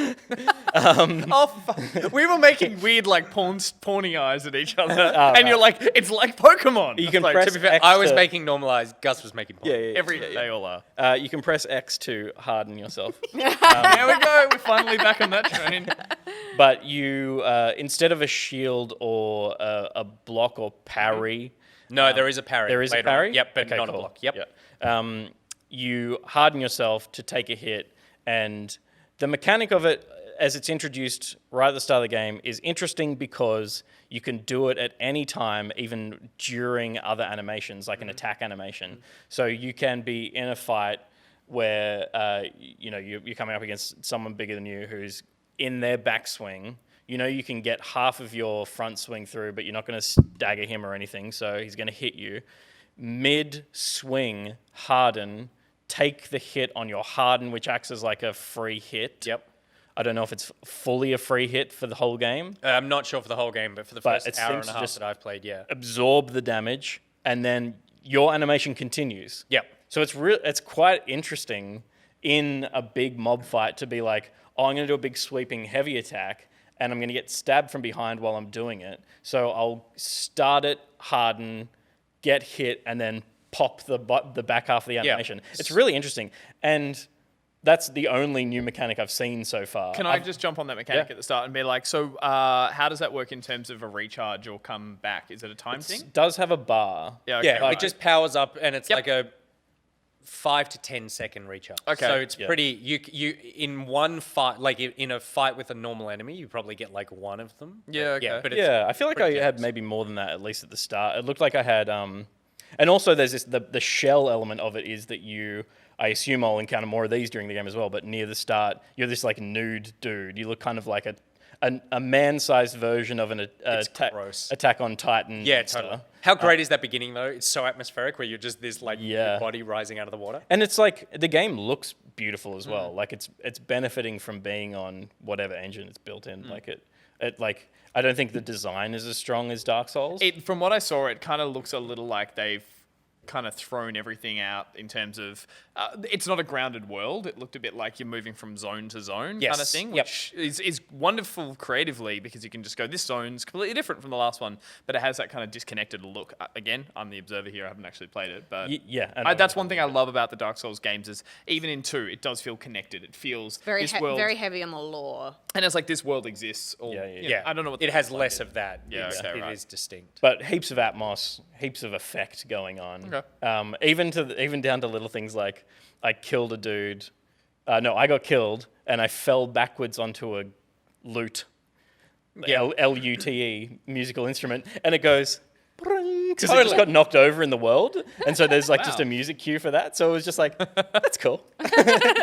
we were making weird like porny eyes at each other, and you're like, it's like Pokemon. You can like, press To be fair, X I was to- making normalized. Gus was making. Porn. they all are. You can press X to harden yourself. There we go. We're finally back on that train. But you, instead of a shield or a block or parry, No, there is a parry. there is a later on. parry? Yep, but Okay, not a cool. block. Yep. Yeah. You harden yourself to take a hit, and the mechanic of it, as it's introduced right at the start of the game, is interesting because you can do it at any time, even during other animations, like an attack animation. So you can be in a fight where you're coming up against someone bigger than you who's in their backswing. You know you can get half of your front swing through, but you're not going to stagger him or anything, so he's going to hit you. Mid-swing, harden, take the hit on your harden, which acts as like a free hit. Yep. I don't know if it's fully a free hit for the whole game. I'm not sure for the whole game, but for the But first it hour seems and a to half just that I've played, yeah. Absorb the damage, and then your animation continues. Yep. So it's quite interesting in a big mob fight to be like, oh, I'm going to do a big sweeping heavy attack, and I'm going to get stabbed from behind while I'm doing it. So I'll start it, harden, get hit, and then pop the back half of the animation. It's really interesting. And that's the only new mechanic I've seen so far. Can I just jump on that mechanic at the start and be like, so how does that work in terms of a recharge or come back? Is it a time thing? It does have a bar. Yeah, Yeah, it just powers up, and it's Yep. like a 5 to 10 second recharge. Okay. So it's pretty. You in one fight, like in a fight with a normal enemy, you probably get like one of them. Yeah, okay. Yeah, but it's Yeah, I feel like I pretty had generous. maybe more than that, at least at the start. It looked like I had, and also there's this, the shell element of it is that I assume I'll encounter more of these during the game as well, but near the start, you're this like nude dude. You look kind of like a man-sized version of an gross. Attack on Titan. Yeah, monster. totally. How great is that beginning though? It's so atmospheric, where you're just this like Yeah. body rising out of the water. And it's like, the game looks beautiful as well. Like it's benefiting from being on whatever engine it's built in. Like like, I don't think the design is as strong as Dark Souls. From what I saw, it kind of looks a little like they've kind of thrown everything out in terms of it's not a grounded world. It looked a bit like you're moving from zone to zone kind of Yes. thing, Yep. which is wonderful creatively because you can just go, this zone's completely different from the last one, but it has that kind of disconnected look. Again, I'm the observer here. I haven't actually played it, but yeah. I know. that's one thing I love about the Dark Souls games is even in 2, it does feel connected. It feels Very, this world, very heavy on the lore. and it's like this world exists. Or, Yeah. you know, I don't know what it the has fuck's less like of that. Yeah, It's- okay, it right. is distinct. But heaps of atmos, heaps of effect going on. Okay. Even down to little things like I killed a dude. No, I got killed and I fell backwards onto a lute. L-U-T-E, musical instrument, and it goes because it just got knocked over in the world, and so there's like just a music cue for that. So it was just like, that's cool.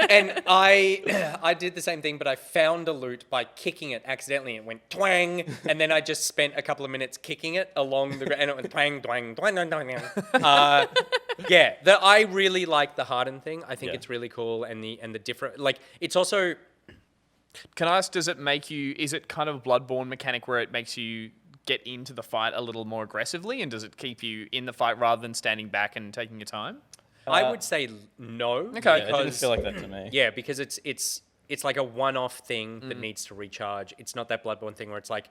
And I did the same thing, but I found a loot by kicking it accidentally. It went twang, and then I just spent a couple of minutes kicking it along the ground, and it went twang, twang, twang, twang, twang. I really like the harden thing. I think it's really cool, and the different, like, it's also. Can I ask, is it kind of a Bloodborne mechanic where it makes you get into the fight a little more aggressively, and does it keep you in the fight rather than standing back and taking your time? I would say no. Okay. Yeah, it didn't because- feel like that to me. Yeah, because it's like a one-off thing that needs to recharge. It's not that Bloodborne thing where it's like,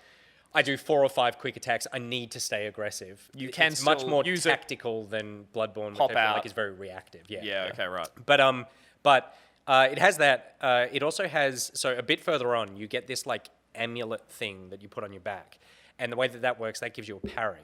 I do 4 or 5 quick attacks. I need to stay aggressive. You can it's much still more use it, tactical than Bloodborne, pop which I feel out. like is very reactive. Yeah, okay, right. But it has that. It also has, so a bit further on, you get this like amulet thing that you put on your back, and the way that works, that gives you a parry.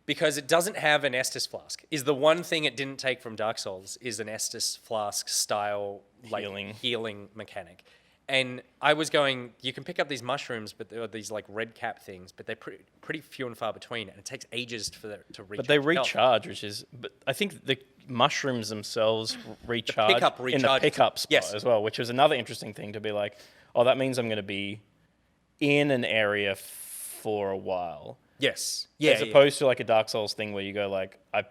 Because it doesn't have an Estus flask. Is the one thing it didn't take from Dark Souls is an Estus flask style like healing mechanic. And I was going, you can pick up these mushrooms, but there are these like red cap things, but they're pretty few and far between, and it takes ages for them to recharge. But they health. recharge, but I think the mushrooms themselves recharge pickup in the recharges. pickup spot Yes. as well, which was another interesting thing to be like, oh, that means I'm going to be in an area for a while. Yes. As opposed to like a Dark Souls thing where you go like, I'm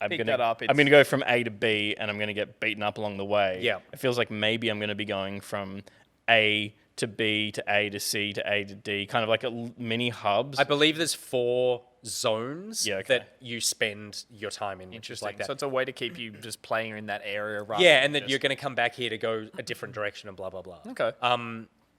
Pick gonna that up, I'm gonna go from A to B and I'm gonna get beaten up along the way. Yeah. It feels like maybe I'm gonna be going from A to B to A to C to A to D, kind of like mini hubs. I believe there's 4 zones Yeah, okay. that you spend your time in. Interesting. Like that. So it's a way to keep you just playing in that area rather Yeah, than and that just- you're going to come back here to go a different direction and blah, blah, blah. Okay.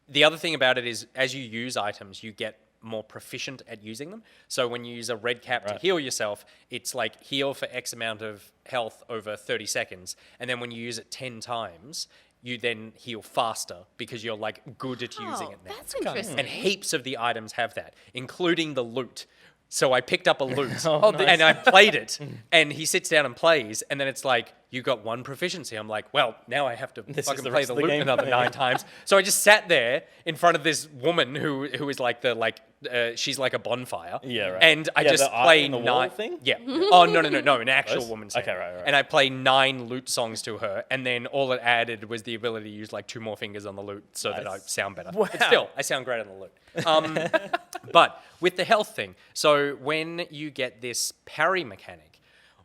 The other thing about it is as you use items, you get more proficient at using them. So when you use a red cap to heal yourself, it's like heal for X amount of health over 30 seconds. And then when you use it 10 times, you then heal faster because you're like good at using it now. That's interesting. And heaps of the items have that, including the loot. So I picked up a loot nice. and I played it, and he sits down and plays, and then it's like, you got 1 proficiency. I'm like, well, now I have to is fucking the play rest the of the loot game. another 9 times. So I just sat there in front of this woman who is like she's like a bonfire. Yeah, right. And I Yeah, just the art play on the wall 9 thing? Yeah. Oh no, an actual Those? woman. Okay, right. And I play 9 loot songs to her, and then all it added was the ability to use like 2 more fingers on the loot so that I sound better. Wow. But still, I sound great on the loot. But with the health thing, so when you get this parry mechanic,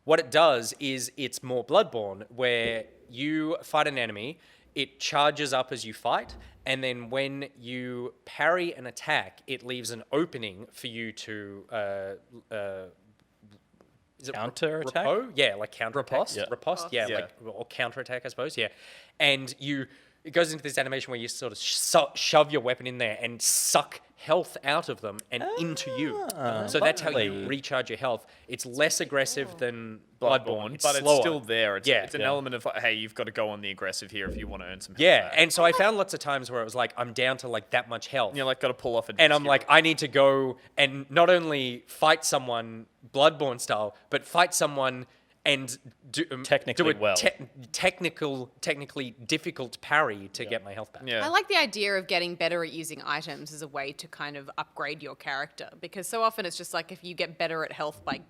what it does is it's more Bloodborne, where you fight an enemy, it charges up as you fight, and then when you parry an attack, it leaves an opening for you to is it Counter-attack? repo? Yeah, like counter-attack. Riposte? Yeah. Riposte, yeah, Yeah. like or counter-attack, I suppose, yeah. And it goes into this animation where you sort of shove your weapon in there and suck health out of them and into you. So that's how you lovely. recharge your health. It's less aggressive than Bloodborne, but it's slower. still there. It's an Yeah. element of like, hey, you've got to go on the aggressive here if you want to earn some health Yeah, back. and so I found lots of times where it was like, I'm down to like that much health. You're like, got to pull off And I'm like, I need to go and not only fight someone Bloodborne style, but fight someone and do Technically do a well. technically difficult parry to get my health back. yeah. I like the idea of getting better at using items as a way to kind of upgrade your character, because so often it's just like if you get better at health by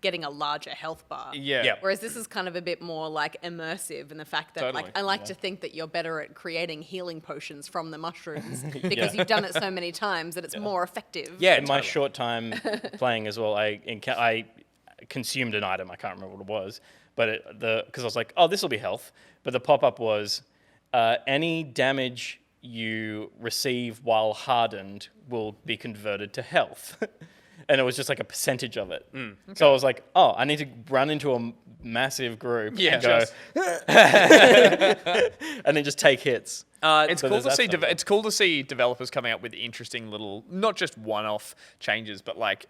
getting a larger health bar. Yeah. Yeah. Whereas this is kind of a bit more like immersive in the fact that Totally. like I like to think that you're better at creating healing potions from the mushrooms because you've done it so many times that it's more effective. Yeah, In my totally. short time playing as well, I consumed an item. I can't remember what it was, but because I was like, oh, this will be health. But the pop-up was any damage you receive while hardened will be converted to health. And it was just like a percentage of it. So I was like, oh, I need to run into a massive group and go, and then just take hits. It's So cool there's to that see. side of it. It's cool to see developers coming up with interesting little, not just one-off changes, but like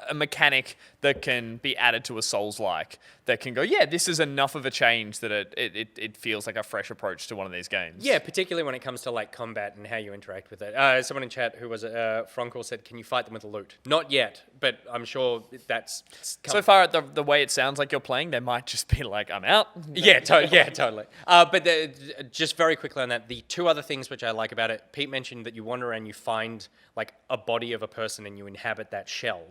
a mechanic that can be added to a Souls-like that can go, yeah, this is enough of a change that it feels like a fresh approach to one of these games. Yeah, particularly when it comes to like combat and how you interact with it. Someone in chat who was Frankel said, "Can you fight them with a loot?" Not yet, but I'm sure that's So far, the way it sounds like you're playing, they might just be like, I'm out. Yeah, totally. But just very quickly on that, the two other things which I like about it, Pete mentioned that you wander around, you find like a body of a person and you inhabit that shell.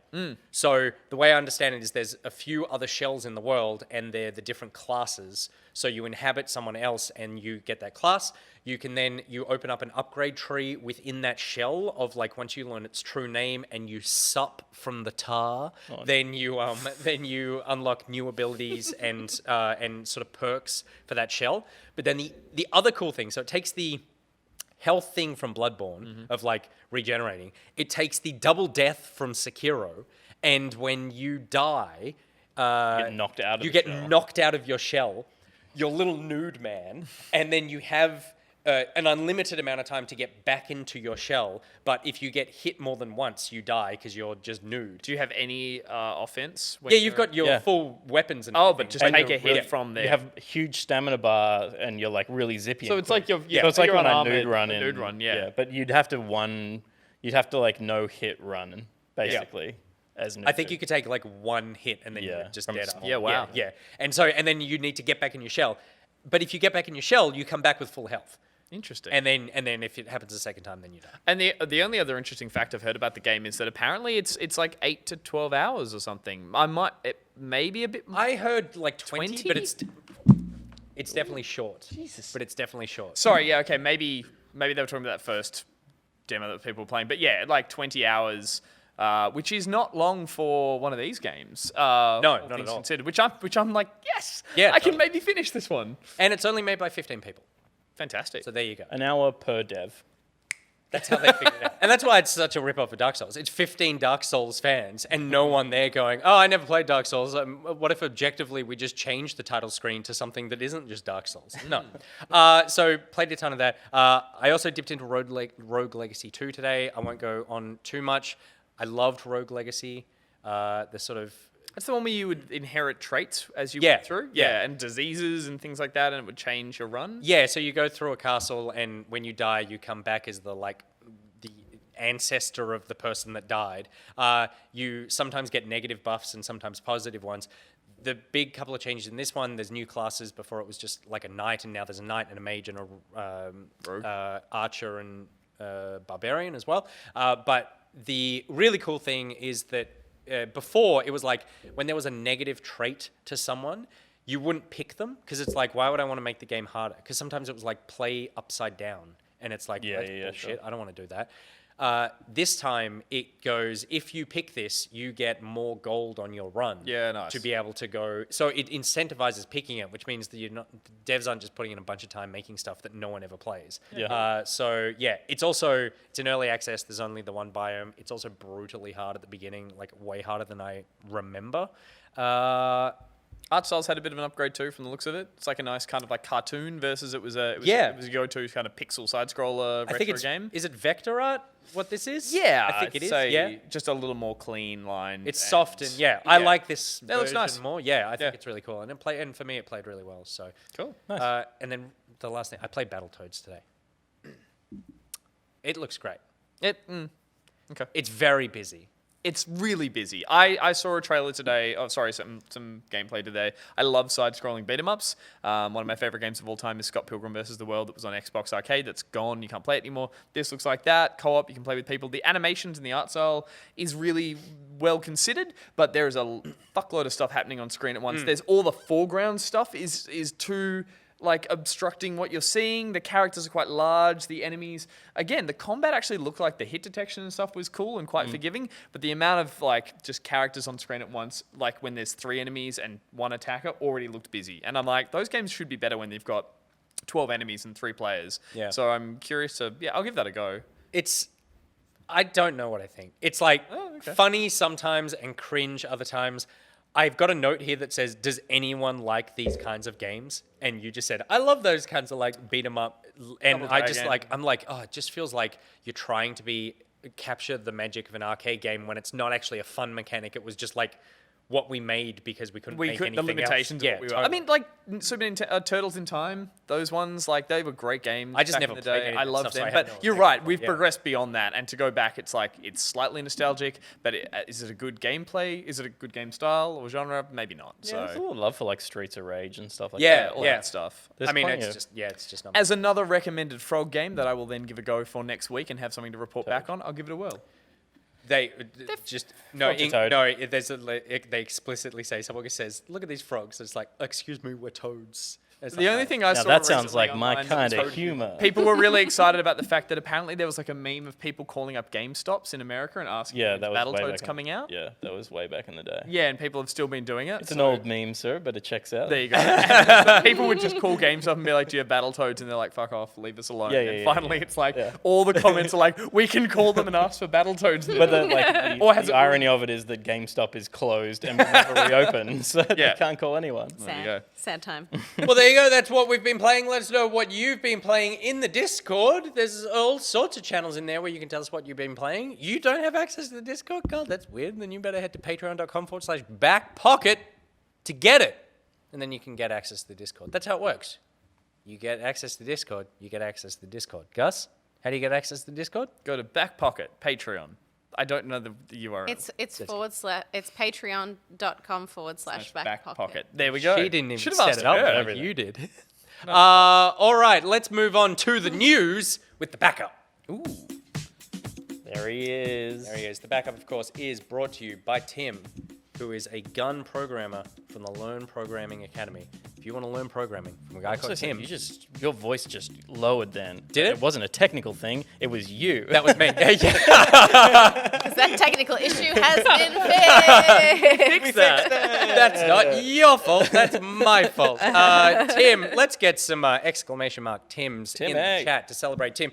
So the way I understand it is there's a few other shells in the world and they're the different classes. So you inhabit someone else and you get that class. You open up an upgrade tree within that shell of like once you learn its true name and you sup from the tar, then you unlock new abilities and sort of perks for that shell. But then the other cool thing, so it takes the health thing from Bloodborne of like regenerating. It takes the double death from Sekiro, and when you die, Get knocked out of you the get shell. knocked out of your shell, your little nude man, and then you have an unlimited amount of time to get back into your shell. But if you get hit more than once, you die because you're just nude. Do you have any offense? when Yeah, you've you're- got your Yeah. full weapons and Oh, everything. but just And take you're a hit really- from there. You have a huge stamina bar and you're like really zippy. So and it's like quick. you're So it's like you're when I unarmored, nude run a in. nude run, yeah. But you'd have to like no hit run basically as nude. I think you could take like one hit and then Yeah, you're just from dead. small. Yeah, wow. Yeah. And then you need to get back in your shell. But if you get back in your shell, you come back with full health. Interesting. And then if it happens a second time, then you die. And the only other interesting fact I've heard about the game is that apparently it's like 8 to 12 hours or something. Maybe a bit. I heard like 20, 20? but it's definitely short. Jesus. But it's definitely short. Sorry, yeah, okay, maybe they were talking about that first demo that people were playing, but yeah, like 20 hours, which is not long for one of these games. No, all not at things all. considered, which I'm like, yes, Yeah, I can totally. maybe finish this one. And it's only made by 15 people. Fantastic. So there you go. an hour per dev. That's how they figured it out. And that's why it's such a rip-off of Dark Souls. It's 15 Dark Souls fans and no one there going, oh, I never played Dark Souls. What if objectively we just change the title screen to something that isn't just Dark Souls? No. So played a ton of that. I also dipped into Rogue Legacy 2 today. I won't go on too much. I loved Rogue Legacy. The sort of... That's the one where you would inherit traits as you Yeah, went through? yeah. And diseases and things like that, and it would change your run? Yeah, so you go through a castle, and when you die, you come back as the ancestor of the person that died. You sometimes get negative buffs and sometimes positive ones. The big couple of changes in this one, there's new classes. Before it was just like a knight, and now there's a knight and a mage and a archer and barbarian as well. But the really cool thing is that before it was like when there was a negative trait to someone, you wouldn't pick them because it's like, why would I want to make the game harder? Because sometimes it was like play upside down, and it's like, Yeah, that's yeah, bullshit. sure. I don't want to do that. This time it goes, if you pick this, you get more gold on your run. Yeah, nice. To be able to go. So it incentivizes picking it, which means that devs aren't just putting in a bunch of time making stuff that no one ever plays. Yeah. It's in early access. There's only the one biome. It's also brutally hard at the beginning, like way harder than I remember. Art styles had a bit of an upgrade too, from the looks of it. It's like a nice kind of like cartoon versus it was a go-to kind of pixel side scroller retro game. Is it vector art? What this is? Yeah, I think it is. say Yeah, just a little more clean line. it's soft and I like this. That looks version nice. more. Yeah, I think Yeah. it's really cool, and for me it played really well. So Cool. Nice. and then the last thing, I played Battletoads today. It looks great. Okay. It's very busy. It's really busy. I saw a trailer today. Oh, sorry, some gameplay today. I love side-scrolling beat-em-ups. One of my favorite games of all time is Scott Pilgrim vs. the World that was on Xbox Arcade. That's gone. You can't play it anymore. This looks like that. Co-op, you can play with people. The animations and the art style is really well considered, but there is a fuckload of stuff happening on screen at once. There's all the foreground stuff is too like obstructing what you're seeing. The characters are quite large. The enemies, again, the combat actually looked like the hit detection and stuff was cool and quite forgiving, but the amount of like just characters on screen at once, like when there's 3 enemies and 1 attacker, already looked busy. And I'm like, those games should be better when they've got 12 enemies and 3 players. Yeah. So I'm curious to, I'll give that a go. I don't know what I think. It's like funny sometimes and cringe other times. I've got a note here that says, does anyone like these kinds of games? And you just said, I love those kinds of like beat 'em up. And Double I just Dragon. I'm like, oh, it just feels like you're trying to capture the magic of an arcade game when it's not actually a fun mechanic. It was just like what we made because we couldn't make anything the limitations else. of what we were. Totally. I mean, like Super Nintendo, Turtles in Time, those ones, like they were great games. I just back never in the played day. any of I that love stuff, so them, I have but no you're idea. right. We've Yeah. progressed beyond that, and to go back, it's like it's slightly nostalgic. But is it a good gameplay? Is it a good game style or genre? Maybe not. Yeah, So there's a little love for like Streets of Rage and stuff like Yeah, that. all that stuff. There's I mean, plenty it's of- just not. As another recommended Frog game that I will then give a go for next week and have something to report back on, I'll give it a whirl. They just no, Frogs are toad. they explicitly say someone says, "Look at these frogs." It's like, excuse me, we're toads. It's The like, only no. thing I Now saw that sounds recently like my online that kind was of humor. people were really excited about the fact that apparently there was like a meme of people calling up GameStops in America and asking Yeah, if that was way Battletoads back coming out. Yeah, that was way back in the day. Yeah, and people have still been doing it. It's an old meme, sir, but it checks out. There you go. People would just call GameStop and be like, "Do you have Battletoads?" And they're like, "Fuck off, leave us alone." Yeah, and yeah, finally, yeah. it's like Yeah. all the comments are like, "We can call them and ask for Battletoads." But the Or has it irony of it is that GameStop is closed and will never reopen, so Yeah. they can't call anyone. There you go. Sad time. Well, there you go. That's what we've been playing. Let us know what you've been playing in the Discord. There's all sorts of channels in there where you can tell us what you've been playing. You don't have access to the Discord? God, that's weird. Then you better head to patreon.com/backpocket to get it. And then you can get access to the Discord. That's how it works. You get access to the Discord. You get access to the Discord. Gus, how do you get access to the Discord? Go to Backpocket Patreon. I don't know the URL. It's patreon.com/backpocket. There we go. She didn't even Should have set asked it up her. like you did. All right, let's move on to the news with the backup. Ooh. There he is. There he is. The backup, of course, is brought to you by Tim, who is a gun programmer from the Learn Programming Academy. If you want to learn programming from a guy Also, called Tim, your voice just lowered then. Did it? It wasn't a technical thing. It was you. that was me. Yeah. Because that technical issue has been fixed. Fix that. That's not your fault. That's my fault. Tim, let's get some exclamation mark Tims in the Tim. chat to celebrate Tim.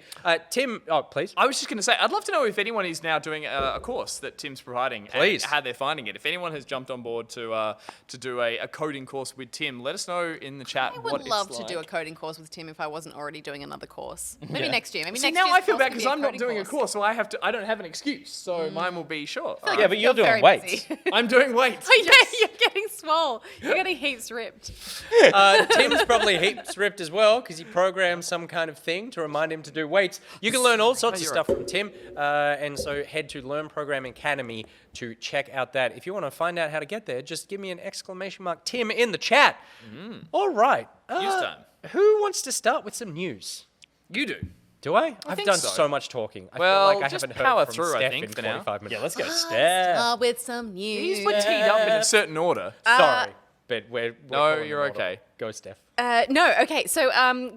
Tim, oh, please. I was just going to say, I'd love to know if anyone is now doing a course that Tim's providing. Please. And how they're finding it. If anyone has jumped on board to do a coding course with Tim, let us know in the chat I what would it's love like. to do a coding course with Tim if I wasn't already doing another course. Maybe Yeah. next year. Maybe See, next now year's I feel course bad can because be I'm not coding doing a course, so I don't have an excuse. So mine will be short. I feel Yeah, like but you're doing very weights. busy. I'm doing weights. Oh, yeah, you're getting small. You're getting heaps ripped. Tim's probably heaps ripped as well because he programmed some kind of thing to remind him to do weights. You can learn all sorts of stuff from Tim, and so head to Learn Programming Academy to check out that. If you want to find out how to get there, just give me an exclamation mark Tim in the chat. All right. News time. Who wants to start with some news? You do. Do I? I've think done so. so much talking. I Well, feel like I just haven't power heard from through, I Steph think, in for now. 45 minutes. Yeah, let's go. Steph. With some news. These were teed up in a certain order. Sorry. but we're No, calling you're them all. okay. Go, Steph. No, okay. So,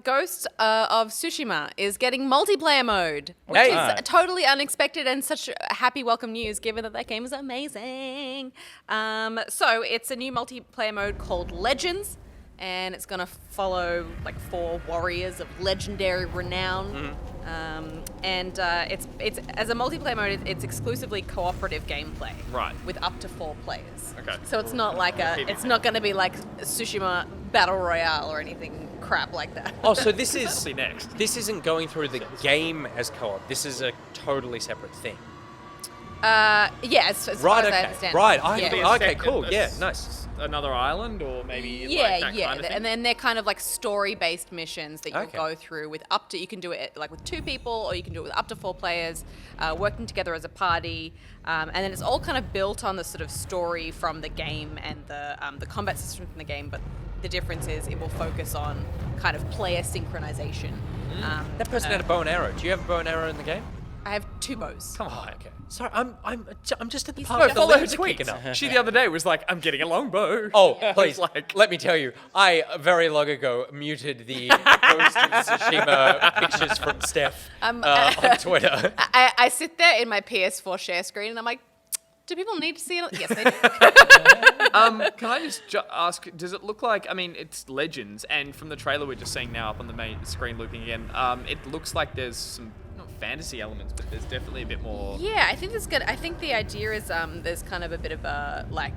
Ghost of Tsushima is getting multiplayer mode, which Hey. is totally unexpected and such happy welcome news, given that game is amazing. So it's a new multiplayer mode called Legends, and it's gonna follow like 4 warriors of legendary renown. And it's as a multiplayer mode, it's exclusively cooperative gameplay. Right. With up to 4 players. Okay. So it's not like it's not going to be like Tsushima Battle Royale or anything crap like that. Oh, so this is See next. this isn't going through the game as co-op. This is a totally separate thing. Yes, as far Right. as I Okay. understand. Right. Yeah. Okay. Cool. Yeah. Nice. Another island, or maybe Yeah, like that yeah, kind of thing? and then they're kind of like story-based missions that you Okay. go through with up to. You can do it like with 2 people, or you can do it with up to 4 players, working together as a party, and then it's all kind of built on the sort of story from the game and the combat system from the game. But the difference is it will focus on kind of player synchronization. That person had a bow and arrow. Do you have a bow and arrow in the game? I have 2 bows. Come on. Okay. Sorry, I'm just at the He's part no, of the Follow her legs are tweets. kicking up. She the other day was like, "I'm getting a longbow." Oh, I please, was like, let me tell you, I very long ago muted the Ghost of Tsushima pictures from Steph on Twitter. I sit there in my PS4 share screen and I'm like, do people need to see it? Yes, they do. Can I just ask? Does it look like? I mean, it's Legends, and from the trailer we're just seeing now up on the main screen, looping again. It looks like there's some not fantasy elements, but there's definitely a bit more. Yeah, I think there's good. I think the idea is there's kind of a bit of a like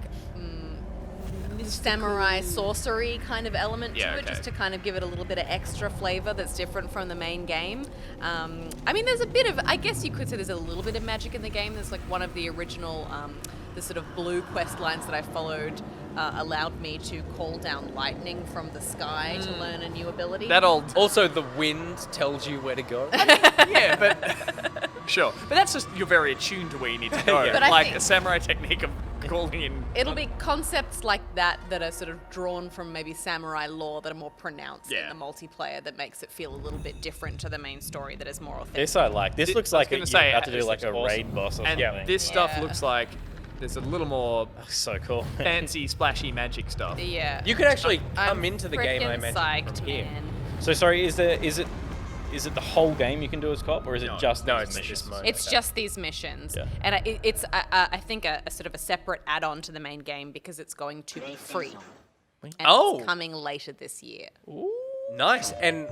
samurai sorcery kind of element Yeah, to it, okay. just to kind of give it a little bit of extra flavor that's different from the main game. I mean, there's a bit of, I guess you could say there's a little bit of magic in the game. There's like one of the original, the sort of blue quest lines that I followed allowed me to call down lightning from the sky to learn a new ability. That old. Also, the wind tells you where to go. Yeah, but sure. But that's just you're very attuned to where you need to go. Yeah. But I like think- a samurai technique of calling in. It'll be concepts like that that are sort of drawn from maybe samurai lore that are more pronounced Yeah. in the multiplayer that makes it feel a little bit different to the main story that is more authentic. This I like. This looks I was like gonna you're say, about to do this like a looks raid awesome. boss or And something. this stuff Yeah. looks like there's a little more So cool. fancy, splashy magic stuff. Yeah. You could actually I'm come into the game, I frickin' imagine, psyched, from here. man. So sorry, is it the whole game you can do as co-op, or is it No. just No, these it's missions? just mode. It's just these missions, Yeah. and it's I think a sort of a separate add-on to the main game because it's going to be free. And Oh. it's coming later this year. Nice. And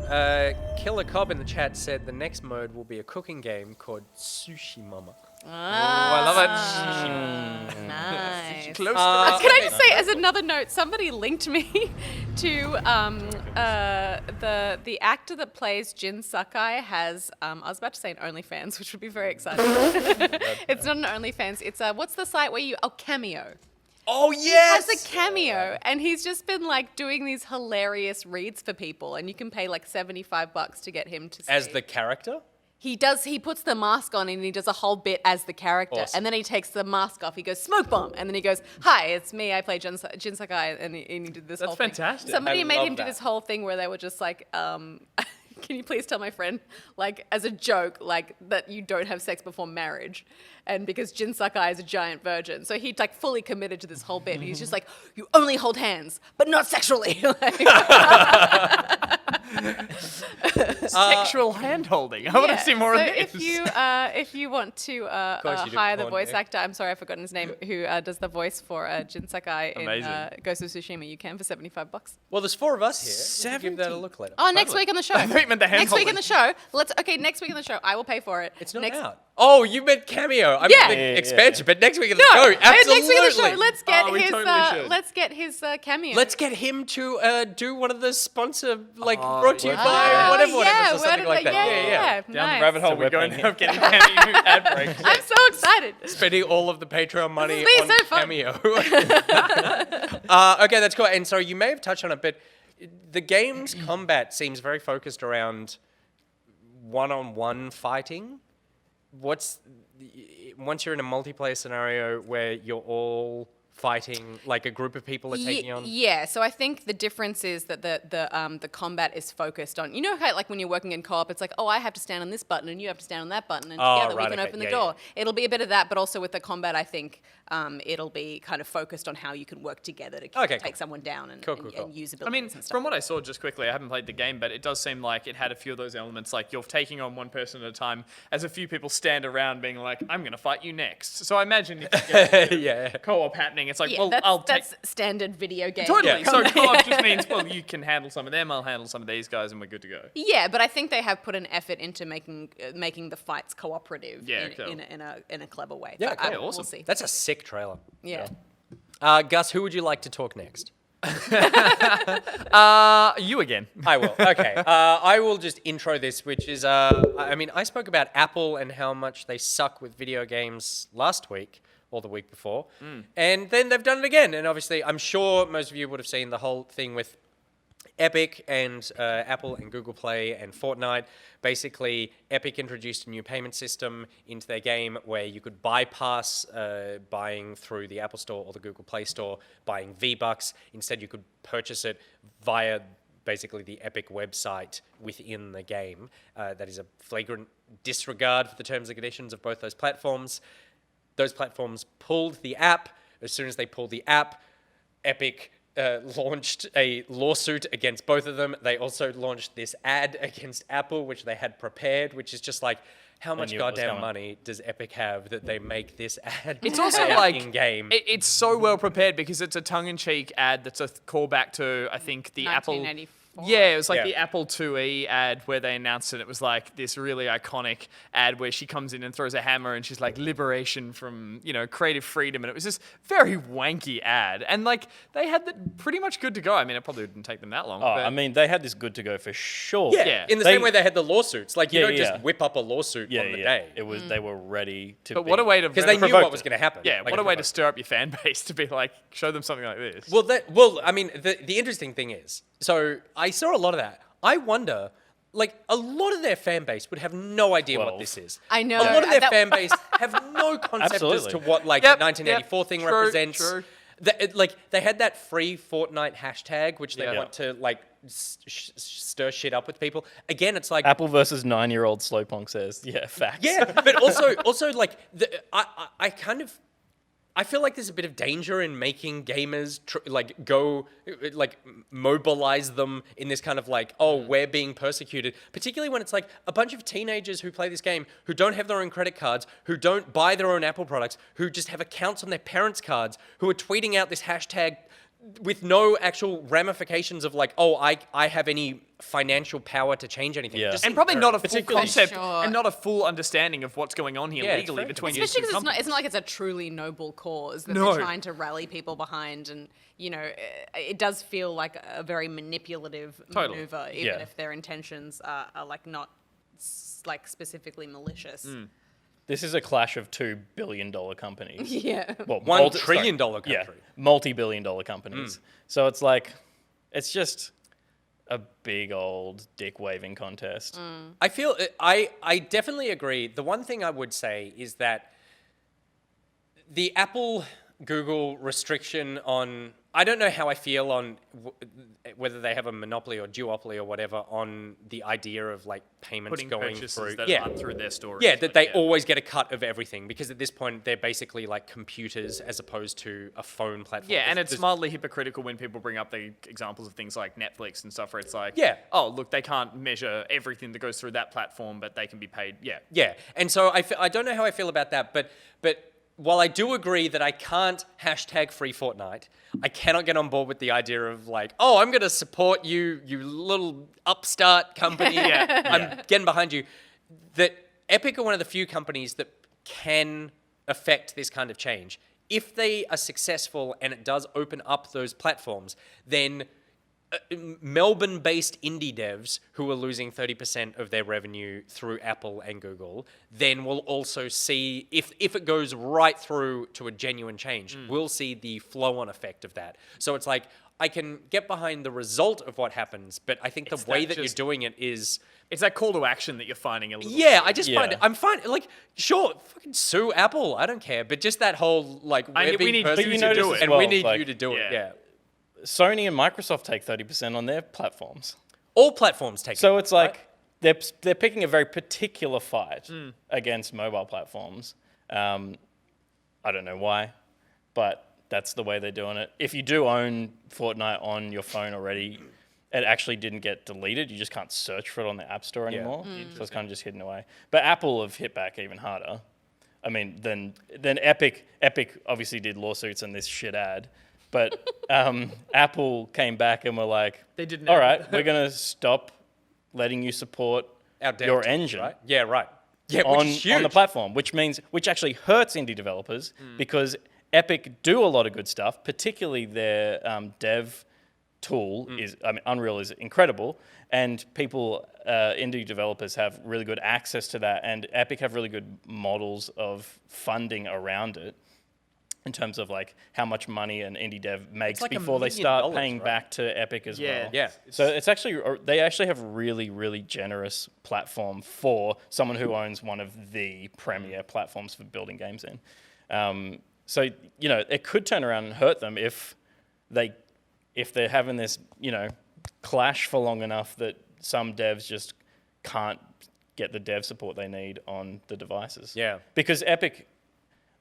Killer Cobb in the chat said the next mode will be a cooking game called Tsushima. I love it. Nice. Close Can I just say, as another note, somebody linked me to the actor that plays Jin Sakai has. I was about to say an OnlyFans, which would be very exciting. It's not an OnlyFans. It's what's the site where you? Oh, Cameo. Oh, Has yes! a cameo, and he's just been like doing these hilarious reads for people, and you can pay like $75 to get him to. As say- the character? He puts the mask on and he does a whole bit as the character. Awesome. And then he takes the mask off. He goes, smoke bomb. And then he goes, hi, it's me. I play Jin Sakai. And he did this That's whole thing. fantastic. Somebody I made love him do that. this whole thing where they were just like, can you please tell my friend, like, as a joke, like, that you don't have sex before marriage? And because Jin Sakai is a giant virgin. So he, like, fully committed to this whole bit. He's just like, you only hold hands, but not sexually. Sexual hand holding. I want to see more so of this. If you want to course you do, hire the porn, voice yeah. actor, I'm sorry, I've forgotten his name, who does the voice for Jin Sakai in Amazing. Ghost of Tsushima, you can for $75. Well, there's 4 of us here. We'll give that a look later. Oh, next week on the show. I thought you meant the hand Next week holding. on the show. Next week on the show, I will pay for it. It's not next, out. Oh, you meant cameo. I Yeah. mean the Yeah, expansion, but next week on the No, show. Absolutely. next week on the show, let's get Oh, we his totally should. let's get his cameo. Let's get him to do one of the sponsor, like, Oh, brought to you yeah. by Oh, whatever, yeah, or something like that. Yeah. Down Nice. the rabbit hole So we're we're going paying of getting ad breaks. I'm so excited. Spending all of the Patreon money This is on so fun. cameo. Okay, that's cool. And so you may have touched on it, but the game's combat seems very focused around one-on-one fighting. Once you're in a multiplayer scenario where you're all fighting, like a group of people are taking on. Yeah, so I think the difference is that the combat is focused on, you know how like when you're working in co-op, it's like, oh, I have to stand on this button and you have to stand on that button, and Oh, together right, we can okay, open the yeah, door. It'll be a bit of that, but also with the combat, I think it'll be kind of focused on how you can work together to take cool. someone down and, Cool. and use abilities I mean, and stuff. from what I saw just quickly, I haven't played the game, but it does seem like it had a few of those elements. Like you're taking on one person at a time, as a few people stand around being like, "I'm going to fight you next." So I imagine if you get Yeah. co-op happening, it's like, yeah, well, that's standard video game. totally. So combat. co-op just means, well, you can handle some of them, I'll handle some of these guys, and we're good to go. Yeah, but I think they have put an effort into making the fights cooperative Cool. in a clever way. Yeah, But, cool. awesome. We'll see. That's a sick trailer. Yeah. Gus, who would you like to talk next? You again. I will. Okay. I will just intro this, which is, I mean, I spoke about Apple and how much they suck with video games last week or the week before. And then they've done it again. And obviously, I'm sure most of you would have seen the whole thing with Epic and Apple and Google Play and Fortnite. Basically, Epic introduced a new payment system into their game where you could bypass buying through the Apple Store or the Google Play Store, buying V-Bucks. Instead, you could purchase it via basically the Epic website within the game. That is a flagrant disregard for the terms and conditions of both those platforms. Those platforms pulled the app. As soon as they pulled the app, Epic launched a lawsuit against both of them. They also launched this ad against Apple, which they had prepared, which is just like, how much knew it was goddamn coming. money does Epic have that they make this ad? It's also out like in-game. It's so well prepared because it's a tongue-in-cheek ad that's a callback to I think the Apple. 1994. Yeah, it was like Yeah. the Apple IIe ad where they announced it. It was like this really iconic ad where she comes in and throws a hammer and she's like liberation from creative freedom, and it was this very wanky ad. And like they had that pretty much good to go. I mean, it probably didn't take them that long. Oh, but I mean, they had this good to go for sure. Yeah, in the same way they had the lawsuits. Like, you don't just whip up a lawsuit on the day. It was they were ready to. But what a way to Because they knew provoked what was it. going to happen. yeah, Like, what a way to provoked. stir up your fan base to be like show them something like this. Well, I mean, the interesting thing is, so I saw a lot of that. I wonder, like, a lot of their fan base would have no idea what Well, this is. I know. A lot of their That- fan base have no concept as Absolutely. to what, like, Yep, the 1984 thing true, represents. true. Like, they had that free Fortnite hashtag, which they Yeah. want to, like, stir shit up with people. Again, it's like... Apple versus 9-year-old Slowpunk says, yeah, facts. Yeah, but also like, I kind of... I feel like there's a bit of danger in making gamers mobilize them in this kind of like, oh, we're being persecuted. Particularly when it's like a bunch of teenagers who play this game who don't have their own credit cards, who don't buy their own Apple products, who just have accounts on their parents' cards, who are tweeting out this hashtag with no actual ramifications of like, oh, I have any financial power to change anything. Yeah. Just And probably not a full Particularly- concept Sure. and not a full understanding of what's going on here Yeah, it's legally very between these Especially two because companies. it's not like it's a truly noble cause that No. they're trying to rally people behind, and it does feel like a very manipulative Totally. maneuver, even Yeah. if their intentions are like not like specifically malicious. This is a clash of $2 billion companies. Yeah. Well, $1 trillion country. Yeah, multi-billion-dollar companies. So it's like, it's just a big old dick-waving contest. I feel I definitely agree. The one thing I would say is that the Apple Google restriction on, I don't know how I feel on whether they have a monopoly or duopoly or whatever on the idea of like payments Putting going purchases through. that Yeah. aren't through their stores. Yeah, that but they always get a cut of everything because at this point they're basically like computers as opposed to a phone platform. Yeah, and There's- it's mildly hypocritical when people bring up the examples of things like Netflix and stuff where it's like, Yeah. oh, look, they can't measure everything that goes through that platform, but they can be paid. Yeah. Yeah, and so I don't know how I feel about that, but while I do agree that I can't hashtag free Fortnite, I cannot get on board with the idea of like, oh, I'm going to support you, you little upstart company. I'm getting behind you. That Epic are one of the few companies that can affect this kind of change. If they are successful and it does open up those platforms, then Melbourne-based indie devs who are losing 30% of their revenue through Apple and Google, then we'll also see, if it goes right through to a genuine change, we'll see the flow-on effect of that. So it's like, I can get behind the result of what happens, but I think It's the way that that you're just- doing it is... It's that call to action that you're finding a little. Yeah, I just find Yeah. it, I'm fine, like, sure, fucking sue Apple, I don't care, but just that whole, like, I we're need- we being need you persecuted to do it. and Well, we need like, you to do it, yeah. yeah. Sony and Microsoft take 30% on their platforms. All platforms take So it, it's right? like they're picking a very particular fight against mobile platforms. I don't know why. but that's the way they're doing it. If you do own Fortnite on your phone already, it actually didn't get deleted. You just can't search for it on the App Store anymore. So it's kind of just hidden away. But Apple have hit back even harder. I mean, then Epic obviously did lawsuits on this shit ad. But Apple came back and were like, They didn't. all right, we're going to stop letting you support Our dev your teams, engine right? Yeah, right. Yeah, on, which is huge. on the platform, which actually hurts indie developers because Epic do a lot of good stuff, particularly their dev tool Unreal is incredible, and indie developers have really good access to that, and Epic have really good models of funding around it in terms of like how much money an indie dev makes like $1 before they million, start paying right? back to Epic as well. Yeah. So it's actually, they actually have really, really generous platform for someone who owns one of the premier platforms for building games in. So, it could turn around and hurt them if they're having this, clash for long enough that some devs just can't get the dev support they need on the devices. Yeah. Because Epic,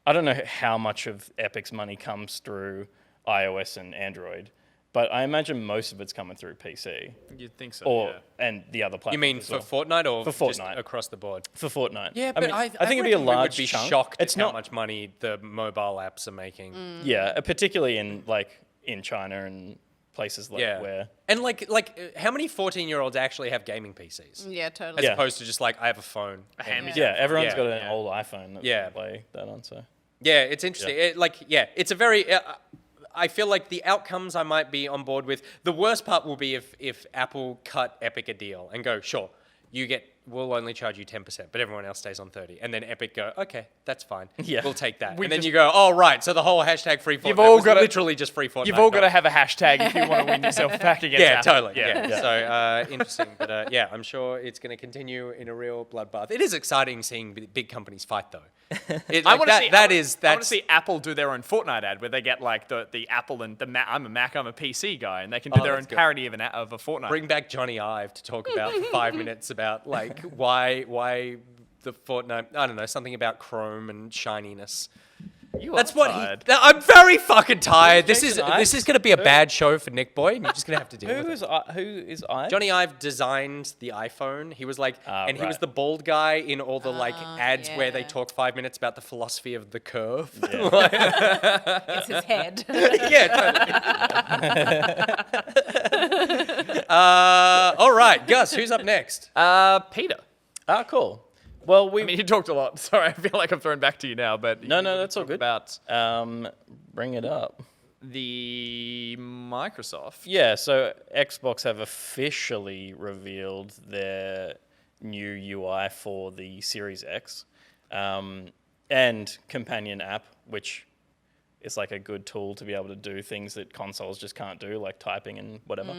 I don't know how much of Epic's money comes through iOS and Android, but I imagine most of it's coming through PC. You'd think so, And the other platforms. You mean as for well. Fortnite or For just Fortnite. across the board? For Fortnite. Yeah, but I think it'd be a reckon large we would be chunk. shocked It's at how not much money the mobile apps are making. Yeah, particularly in China and places like where. And how many 14-year-olds actually have gaming PCs? Yeah, totally. As Yeah. opposed to just like, I have a phone. hand-me-down. Yeah, everyone's Yeah. got an old iPhone that Yeah. they play that on. So Yeah, it's interesting. It's a very. I feel like the outcomes I might be on board with. The worst part will be if Apple cut Epic a deal and go, sure, we'll only charge you 10%, but everyone else stays on 30%. And then Epic go, okay, that's fine. Yeah. We'll take that. We and then just- you go, oh, right, so the whole hashtag free Fortnite all was gotta- literally just free Fortnite. You've all No. got to have a hashtag if you want to win yourself back against Yeah, Apple. totally. Yeah. So interesting. But I'm sure it's going to continue in a real bloodbath. It is exciting seeing big companies fight, though. I want to That's see Apple do their own Fortnite ad where they get like the Apple and I'm a Mac, I'm a PC guy, and they can do their own that's good. parody of a Fortnite. Bring back Johnny Ive to talk about for 5 minutes about like why the Fortnite, I don't know, something about chrome and shininess. You That's are what tired. I'm very fucking tired. This Jason is Ive? going to be a bad show for Nick Boy, and you're just going to have to deal with it. who is I? Johnny Ive designed the iPhone. He was like, and he was right. the bald guy in all the like ads where they yeah. talk 5 minutes about the philosophy of the curve. It's his head. Yeah, totally. All right, Gus, who's up next? Peter. Ah, cool. Well, I mean, you talked a lot. Sorry, I feel like I'm throwing back to you now, but No, you that's all talk good. About bring it up. the Microsoft. Yeah, so Xbox have officially revealed their new UI for the Series X and companion app, which is like a good tool to be able to do things that consoles just can't do, like typing and whatever.